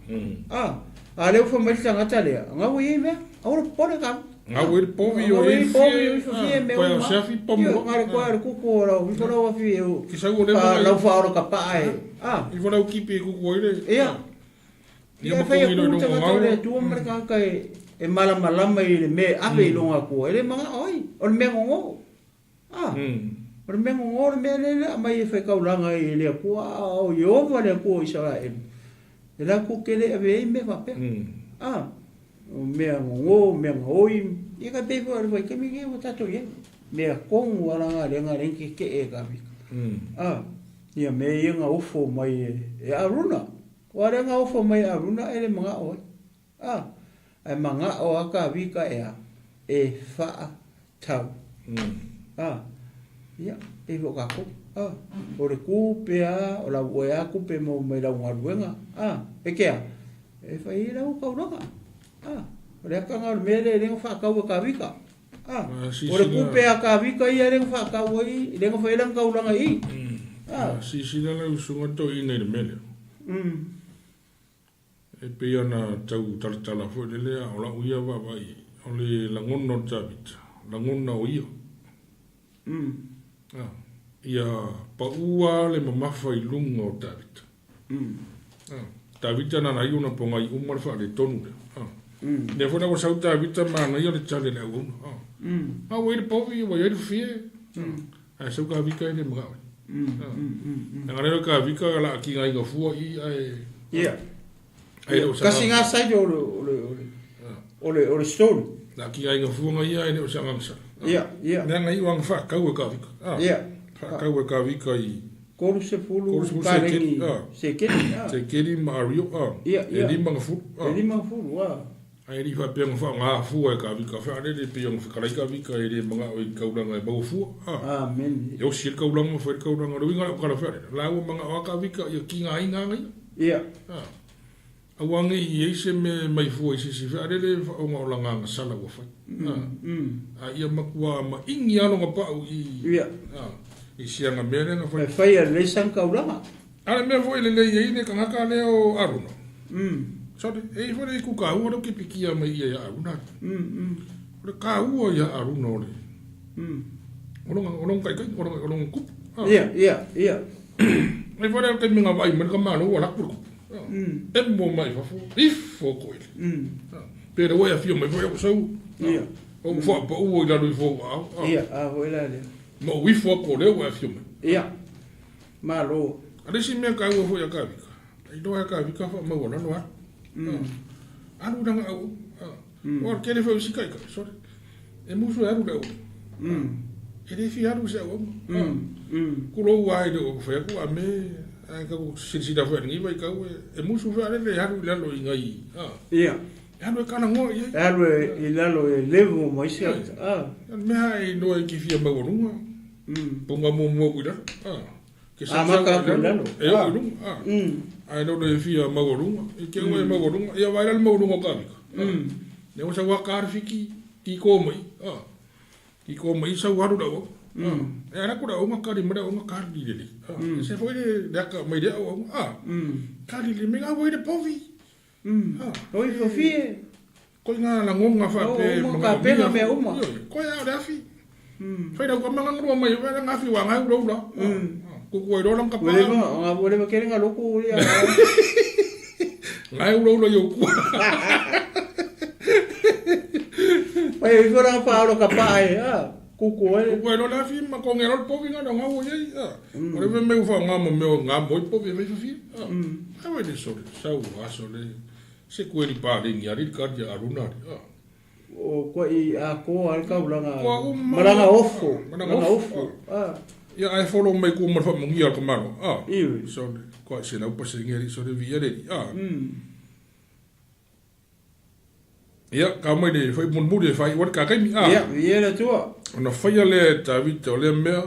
ale o fa mai tanga tale nga wo ye me o pole ka nga wer povi o e fie me o chefi pomo ngare kwa ku ko ra vi fora wa fi o ki sa go le la fa ora ka pa i fora o kipi ku ko ile ia ia fa i no nga tu mer ka ka e mala mai me ave lo nga ko ele ma oi o me ngo o me ngo me le mai fa ka ulanga ile ko o yo va le ko Israel ela ku kele ave me va pe o mea ngo mea ngoi e ka pe fo vai ke mi o tato ye mea kong wala nga lenga lenki ke e ka vi ia me ye nga ofo mai e aruna wala nga ofo mai aruna ele manga o ai manga o aka vi ka e fa tau ia e vo ka ko o le ku pe o la o ya ku pe mo mai la ngaruenga e ke e fa ira o ka ura o le ka ngar mele le fa ka ka vika o le kupe ka vika ia le fa ka wai le fa ilang ka ulanga i si la usunga to ina le mele e pe ana tau tartala fo le o la uia va vai o le langono tabit langono o ia ia pa ua le mamafa i lungo tabit tabit na na una ponga i umar fa le tonu ne fona ko sauta tabit ma na ia le chale le u o ir povi o ir fie a so ka vika le mga ngare ka vika la ki ngai go fu i ia Kasi ngā sai o le story. Na ki ai ngafuanga ia ene o sangangsa. Ia. Nea ngai wang whakau e ka vika. Ia. Whakau e ka vika i... Koru se fulu karengi se keri Mario. Ia. E lima ngafuru. E lima ngafuru, Ai ri whapea ngā fua e ka vika. Whaarere pe yung whakarai ka vika e re mga o i kauranga e bau fua. Amen. E o si e kauranga whaere kauranga ruinga o kara whaare. Lau mga o ka vika i ki ngā inga ngai. Ia. Awangi i eise me mai fua i sisi whaarere o ngā ola ngā sala ua whai. Ia makua ma ingi ano ngā pau i... Ia. I sianga mea renga whai. E whai a le sang kauranga. Ana mea fwoi le lei ne ka ngaka leo aruna. Sore, e whare i ku ka ua ke pikia mai ia aruna. Whare ka ua ia aruna ole. Olong kai, olong kup. Ia. E whare kai minga vai, mana ka mana ua lakpuru kup. E mo mai whafu, ifo koile. Pere wai a fio mai whai au sau. Ia. O wha pa ua i lalo i fo au. Ia, hoi la lea. Ma wifo a ko leo wai a fio mai. Ia. Malo. Aresi mea ka ua fwoi a ka vika. I doa ka vika wha maua nano ha. Anu ranga au. Oar kere whau sikai ka, sorry. E musu e aru leo. E refi aru se au. Kulo ua e leo whai aku a me. Ai ka ku sirisira whai ngi vai ka ue. E musu whai arele aru lalo i ngai. Ia. E anu e kana ngoa i. E anu e lalo e levo mai se. Mea e noa i ki fia maurunga. Punga mua uira. Maka ku lalo. E o irunga. Ai no le fia maurunga. I ke ua e maurunga. Ia vai lalo maurunga ka vika. Ne o sa waka arwhiki ki ko mai. Ki ko mai sa waru rau. E ara kura o makari mara o makari lili. Se foi de daka mai de o. Kari li menga foi de povi. Oi fofie. Ko nga la ngonga fa pe mga pena me uma. Ko ya rafi. Foi da ko manga ngro mai va nga fi wa nga ro. Ko ko ro lang ka pa. Nga bole ba kere nga loko ya. Nga ro yo ku. Pai fora pa ro ka pa kuku e. Kuku e no la fi ma ko ngero povi nga nga wo ye. Ore me fa nga mo nga mo povi me fi. Ai de sore. Sau asole. Se kueri pāre ni ari karja aruna. O ko I a ko al ka ulanga. Maranga ofo. Ia ai follow mai ku mar fa mungi al kamaro. Iu. So ko se na upase ngeri so de viere. Ia ka mai de foi mun bude fai wat ka kai. Ia, viere tua. Ona fai ale ta vita le mea.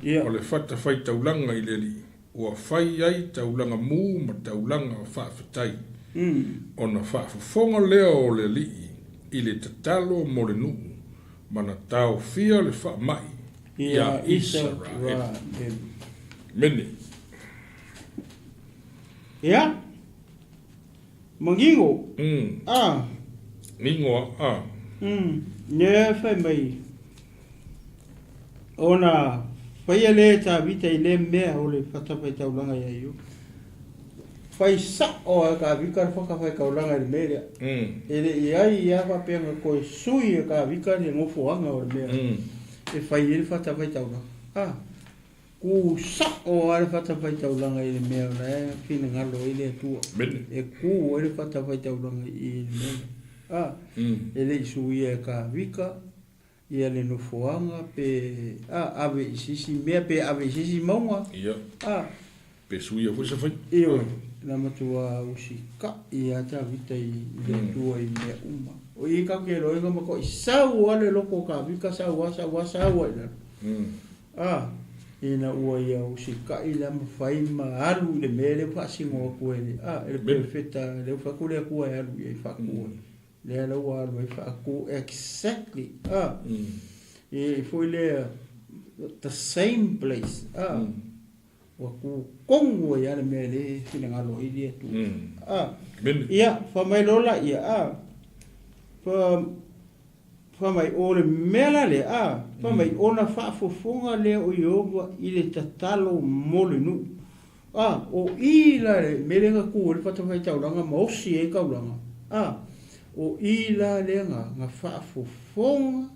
Ia. O le fata fai taulanga I le li. Ua fai ai taulanga mu ma taulanga fa fatai. Ona whaafofonga leo o le lii I le tatalo mo le nuu mana tau fia le wha mai Ia Israel. Mene. Ia? Mangingo? Ningoa, Nea whai mai. Ona whai le ta vita I le mea o le whatapai taulanga ia iu. Fai sa o ka vika whaka whai kauranga I mea. Ele iai ia wapenga koe sui ka vika ni ngofuanga o mea. E fai ele whata whai tauranga. Ku sa o ale whata whai tauranga I mea. Whina ngalo ele tua. E ku ele whata whai tauranga I mea. Ele isui e ka vika. Ia le ngofuanga pe. Ave isisi mea pe ave isisi maunga. Ia. Pe sui a fuisa fai. Iyo. Na matua usika ia ta vita I le tua I mea uma. O I ka ke roi ka mako I sau ale loko ka vika sau ina. Ina ua ia usika I le mawhai ma alu le mea le whasingo a kuele. Ele perfeta le whakule a kua e alu I whakua. Le ala ua alu I whaku exactly. I foi le the same place. Wa ku kongo ia le mea le whina ngalo I le tu. Ia, wha mai lola ia. Wha mai o le mea le wha mai ona whaafofonga le o Iova I le tatalo mo le nu. O I la le merenga ku le patawhai tauranga maosi e kauranga. O I la le nga whaafofonga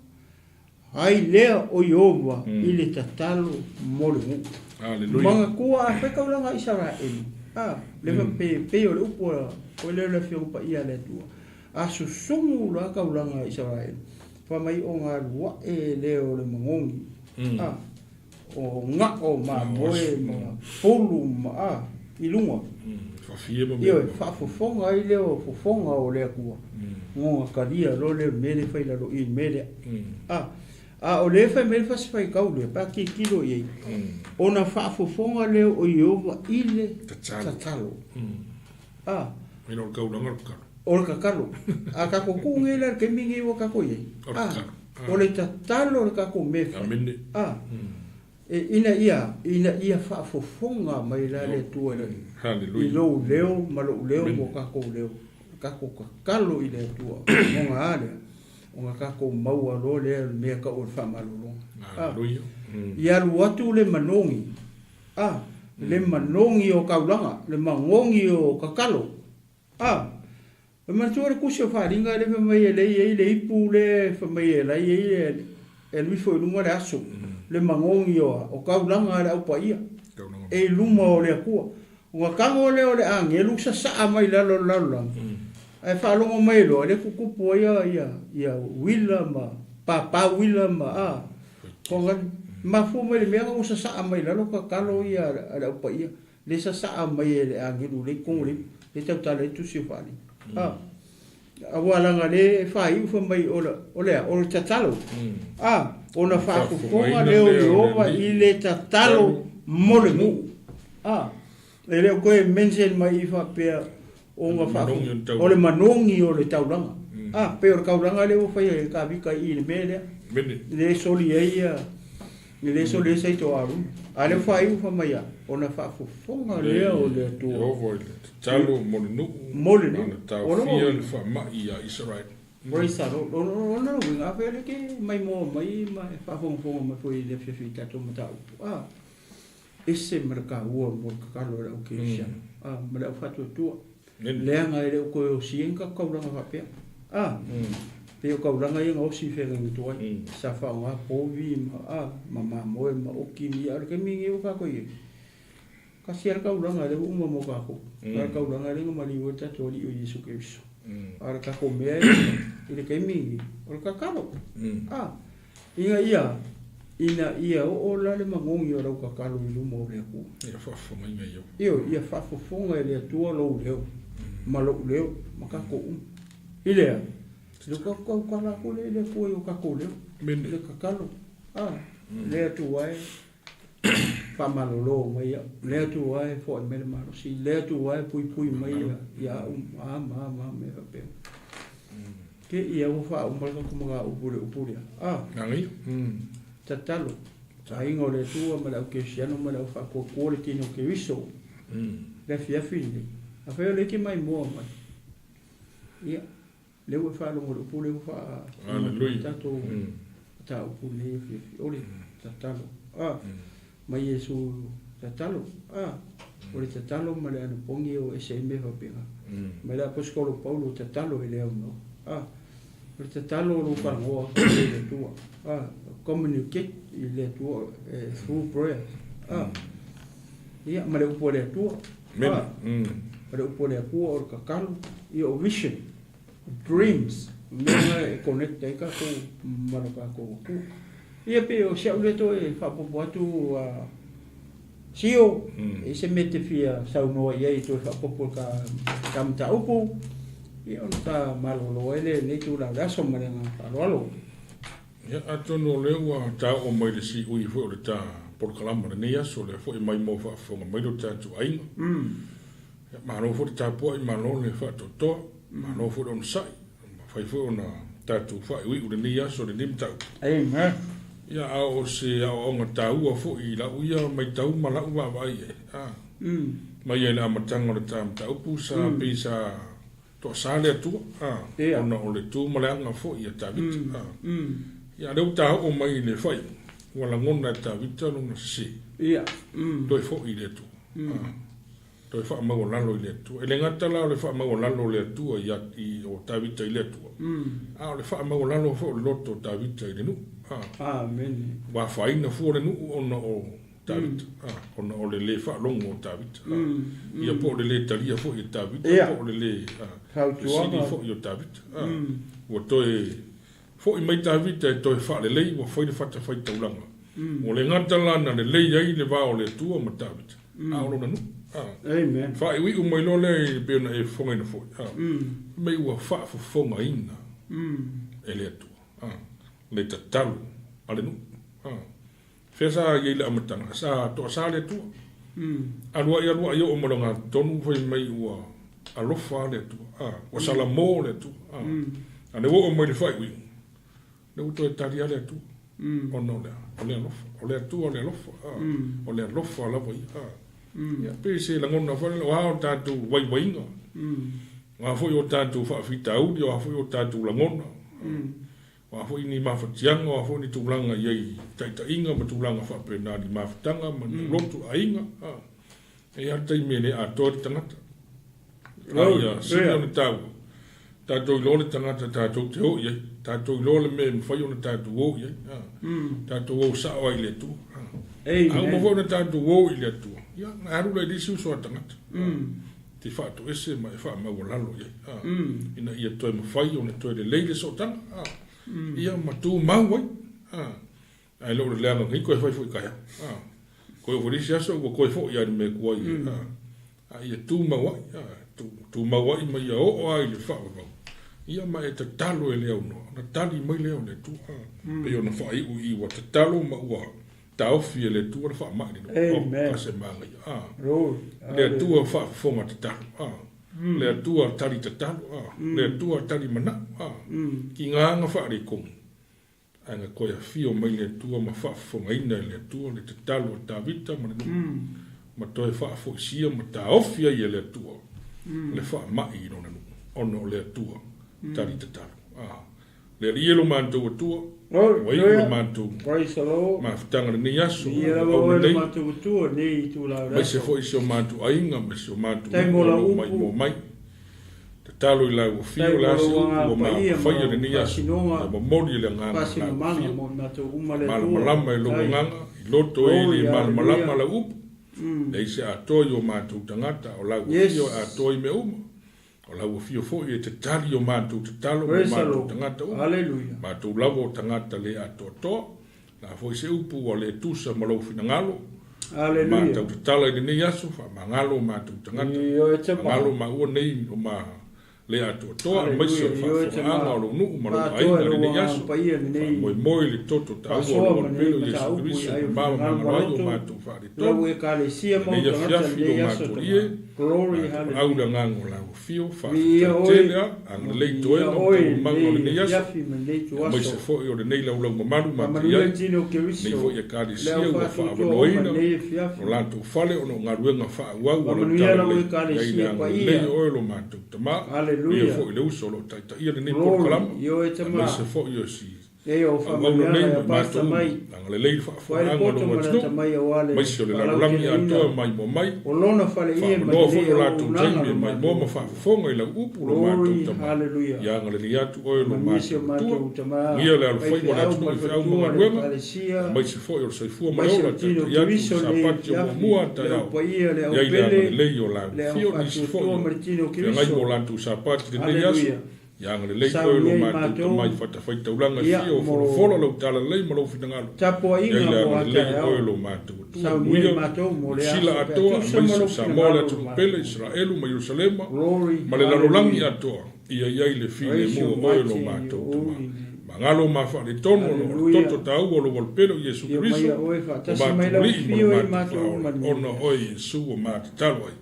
ai lea o Iova I le tatalo mo le nu. Manga kua a whekauranga I Israel. Le pe o le upo o le fiong pa ia le tua a susungu la kaulanga Israel fa mai o ngā lua e leo le mangongi o ngā o ma moe ma polu ma ilunga io fa fofonga i leo fofonga o le kua ngonga karia lo le mele fai la lo i mele o le fai mele fa fai kau le pa ki kilo i ona fa fofonga leo o Iova i le tatalo Mino kau langar karo. O le kakalo. A kako kunge la ke mingi o kako ye. O le tatalo le kako mefa. Amene. Ina ia fa fofonga mai la le tua le. Hallelujah. I lo leo malo leo mo kako leo. Kako kakalo i le tua. Monga ale. Onga kako maua lo le me ka o fa malo. Hallelujah. Ia luatu le manongi. Le manongi o kaulanga, le mangongi o kakalo. Le matua kusi o wharinga le whamai le ipu le whamai e lui foi lunga le aso. Le mangongi o kaulanga le aupa ia. E luma o le akua. Ua kango le o le angelu sa saa mai lalo lalo. E whalongo mai lo, le kukupo ia wila ma, papa wila ma, kongan, mafu mai le mea usa saa mai lalo kakalo ia le aupa ia. Le sa saa mai le angelu le kongo le tau tala tu si fali. Awalanga le fai ufa mai o le tatalo. Ona fa kufonga le ova i le tatalo mole mu. E le koe mention mai i fa pea o nga fa o le manongi o le taulanga. Pe o kaulanga le ufa i ka vika i le mele. Le soli ia le soli sei to aru. Ale fai ufa mai ya. Ona fa kufonga le o le tu. Talo molinu. Tawhia le whamai a Israel. Praise the Lord. Ona winga fele ke mai mo mai fa fonga mai foi le fifi tato matau. Ese merka ua mo kakalo le okesha. Ma le fatu tua. Leanga le ko o sienka kaulanga hapea. Pe o kaulanga ia o si fere ni toa. Sa fa wa povi ma mo ma okini ar ke mingi o ka ko ye. Kasi ar kaulanga le uma mo ka ko. Ar kaulanga le mali o tato li o Yesu Kristo. Ar ka ko me ile ke mingi o ka kalo. Ia o la le mangongi o rau kakalo i lumo o le aku. Ia whafonga i mea Ia whafonga i le atua lo leo. Ma lo leo, ma kako Ilea. Le kakala ko le poi o kako leo. Le kakalo. Le atua e whamalolo mai ia. Le atua e fo e mele maro. Si le atua e pui mai ia ma me rapeo. Ke ia o wha umaraka kumaga upure. Nangi? Tatalo. Aingo le tua ma lau ke siano ma lau whako kore tino ke wiso. Le fiafini. A wheo le ke mai mua mai. Ia. Le ue whalongo le upu le ufa. Hallelujah. Tato. Ta upu le fiafi. Ole. Tatalo. Ma Yesu tatalo. Ole tatalo ma le anu pongi o ese me hapinga. Ma le aposkolo Paulo tatalo e leo no. Ole tatalo lo whangoa le tua. Communicate le tua through prayer. Ia ma le upo le tua. Ma le upo le kua o kakalo. Ia o vision. Dreams. Menga e connecta i kako maraka ko. Ia pe o sia ule to e whapopo atu sio. E se mete fia saunoa ia i to whapopo ka kamta upu. Ia on ta malolo ele ne tu la raso marenga alo. Ia atono leua ta o mai le si ui fo le ta por kalama le nia so le fo i mai mo fa fo mai do ta tu ai. Ma no fo ta po i ma no le fa to ma no fo on sai. Fa fo na ta tu fa ui le nia so le nim ta. Amen. Ia o se o nga ta u fo i la uia mai ta ma la u vai. Mai ele amatanga le ta ta upu sa pisa to sale tu. Ona o le tu ma le nga fo i ta vit. Ia leu ta o mai le fai. Wala ngona ta vita no na si. Ia. Toi fo i le tu. Toi fa ma o lalo i le tu. E le ngata la le fa ma o lalo le tu ia i o ta vita i le tu. Le fa ma o lalo fo loto ta vita i le nu. Amen. Wa fai na fo le nu ona o Tavita. Ona o le whaalongo o Tavita. Ia po le talia fo i Tavita. Po le sini fo i o Tavita. Ua toe fo i mai Tavita e toe whaalelei ua whaile whata whai taulanga. O le ngata lana le lei ai le wao le tua ma Tavita. Aolona nu. Amen. Whae ui umai lole beona e whonga ina fo. Mei ua wha fonga ina. E le atua. Le tatalu. Ale nu. Fesa ye le amatanga sa to sa le tu alua yo o molonga tonu foi mai ua alofa le tu o sala mo le tu ane wo o mai le fai wi le to taria le tu o no le alofa o le tu o le alofa la voi ya pe se la ngona fa le wa ta tu wai wai ngo wa foi o ta tu fa fita u yo foi o ta tu la ngona wa foi ni mafatianga wa foi ni tulanga ye taita inga ma tulanga fa pena ni mafatanga ma lotu ainga e ata imene a to tangata ya sino ni tau ta to lo tangata ta to te o ye ta to lo me foi ona ta tu o ye ta to o sa o ile tu a mo foi na ta tu o ile tu ya na aru le disu so tangata ti fa to ese ma fa ma wala lo ye ina ia to me foi ona to le le so tanga ia matu mau ai lo le langa ki ko foi kai ko vo ri sia so ko fo ia me ko ai tu mau tu mau i mai o ai le fa ia mai te talo e leo no na tali mai leo le tu pe yo na fa i u i wa te talo ma wa ta ofi le tu fa ma ni no se ma le tu fa fo ma te talo le tua tali te talo le tua tali mana ki nganga fa ri kong anga ko ya fio mai le tua ma fa fo ngai le tua le te talo Tavita ma to fa fo sia ma ta ofia ye le tua le fa ma i no ono le tua tali te talo le rielo manto tua wai lo manto ma ftanga ni yaso o le manto tua nei tu la ma se fo iso manto ainga ma se manto mai te talo i la o fio la si o ma fai ni yaso ma mori le nganga ma malama e lo nganga i loto e li malama la up le se atoyo manto tangata o la fio atoy me o la fio fo e te tali o manto te talo o manto tangata haleluya manto lavo tangata le atoto la fo se upu o le tusa mo lo finangalo haleluya manto te talo i ni yaso fa mangalo manto tangata mangalo ma o nei o ma le atoto mai se fa anga lo nu ma lo ai ni yaso mo le toto ta o lo pelo Yesu Cristo ma lo manto fa di to lo e kale sia mo tangata le yaso glory hallelujah au la ngango la fio fa tela ang le toa mo mango ni yaso mai se fo o le nei la ulo malu ma ia nei fo ia kali sia o fa noina o la to fale o nga ruenga fa wa o le kali sia pa ia o lo manto tama ia fo le uso lo ta ia ni por kalam mai se fo io si o fa mai pasta mai ang le fa ango lo mai se le la langi ato mai mo mai o lona fale ia mai no fo la tu taimi mai mo mo fa fonga i la upu lo manto tama hallelujah ia ngale li atu o lo manto tama ia le al foi mo atu mo fa mo ruenga mai se fo o se fu mo la ia sa patio mo mua ta ia ia le yo la fio ni se fo ia mo la tu sa patio de yaso yang le ko lo manto mai fata faita ulanga fio folo lo tala le mo lo finangalo tapo inga mo le ko lo manto sa mi mato mo le sila ato mai sa mola tu pele Israel ma Jerusalem ma le lo langi ato ia le fine mo lo manto mangalo ma fa le tono toto tau o lo volpelo Yesu Cristo ma mai la fio e mato ono o Yesu o ma taloi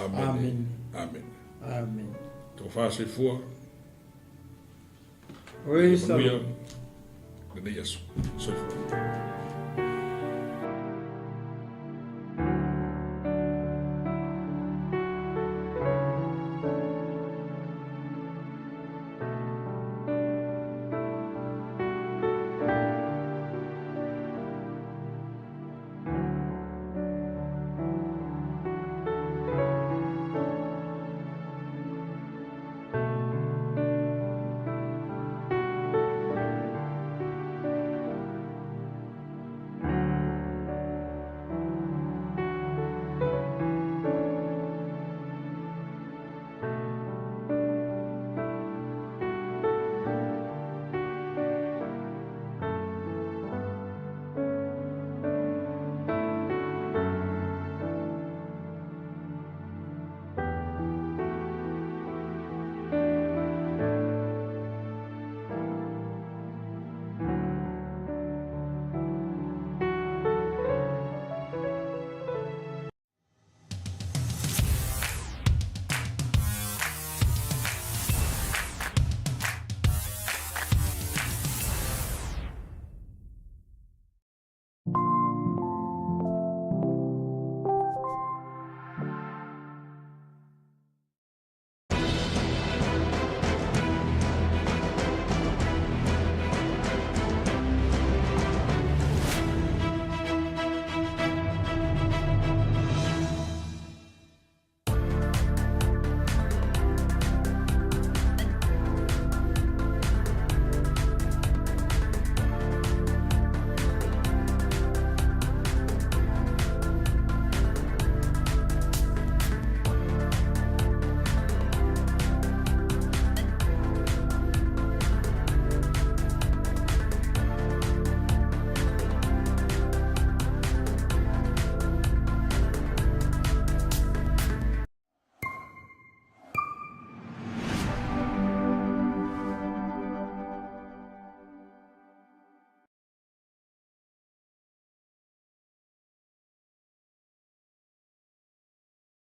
amen amen to fa se fu Praise the Lord. Soy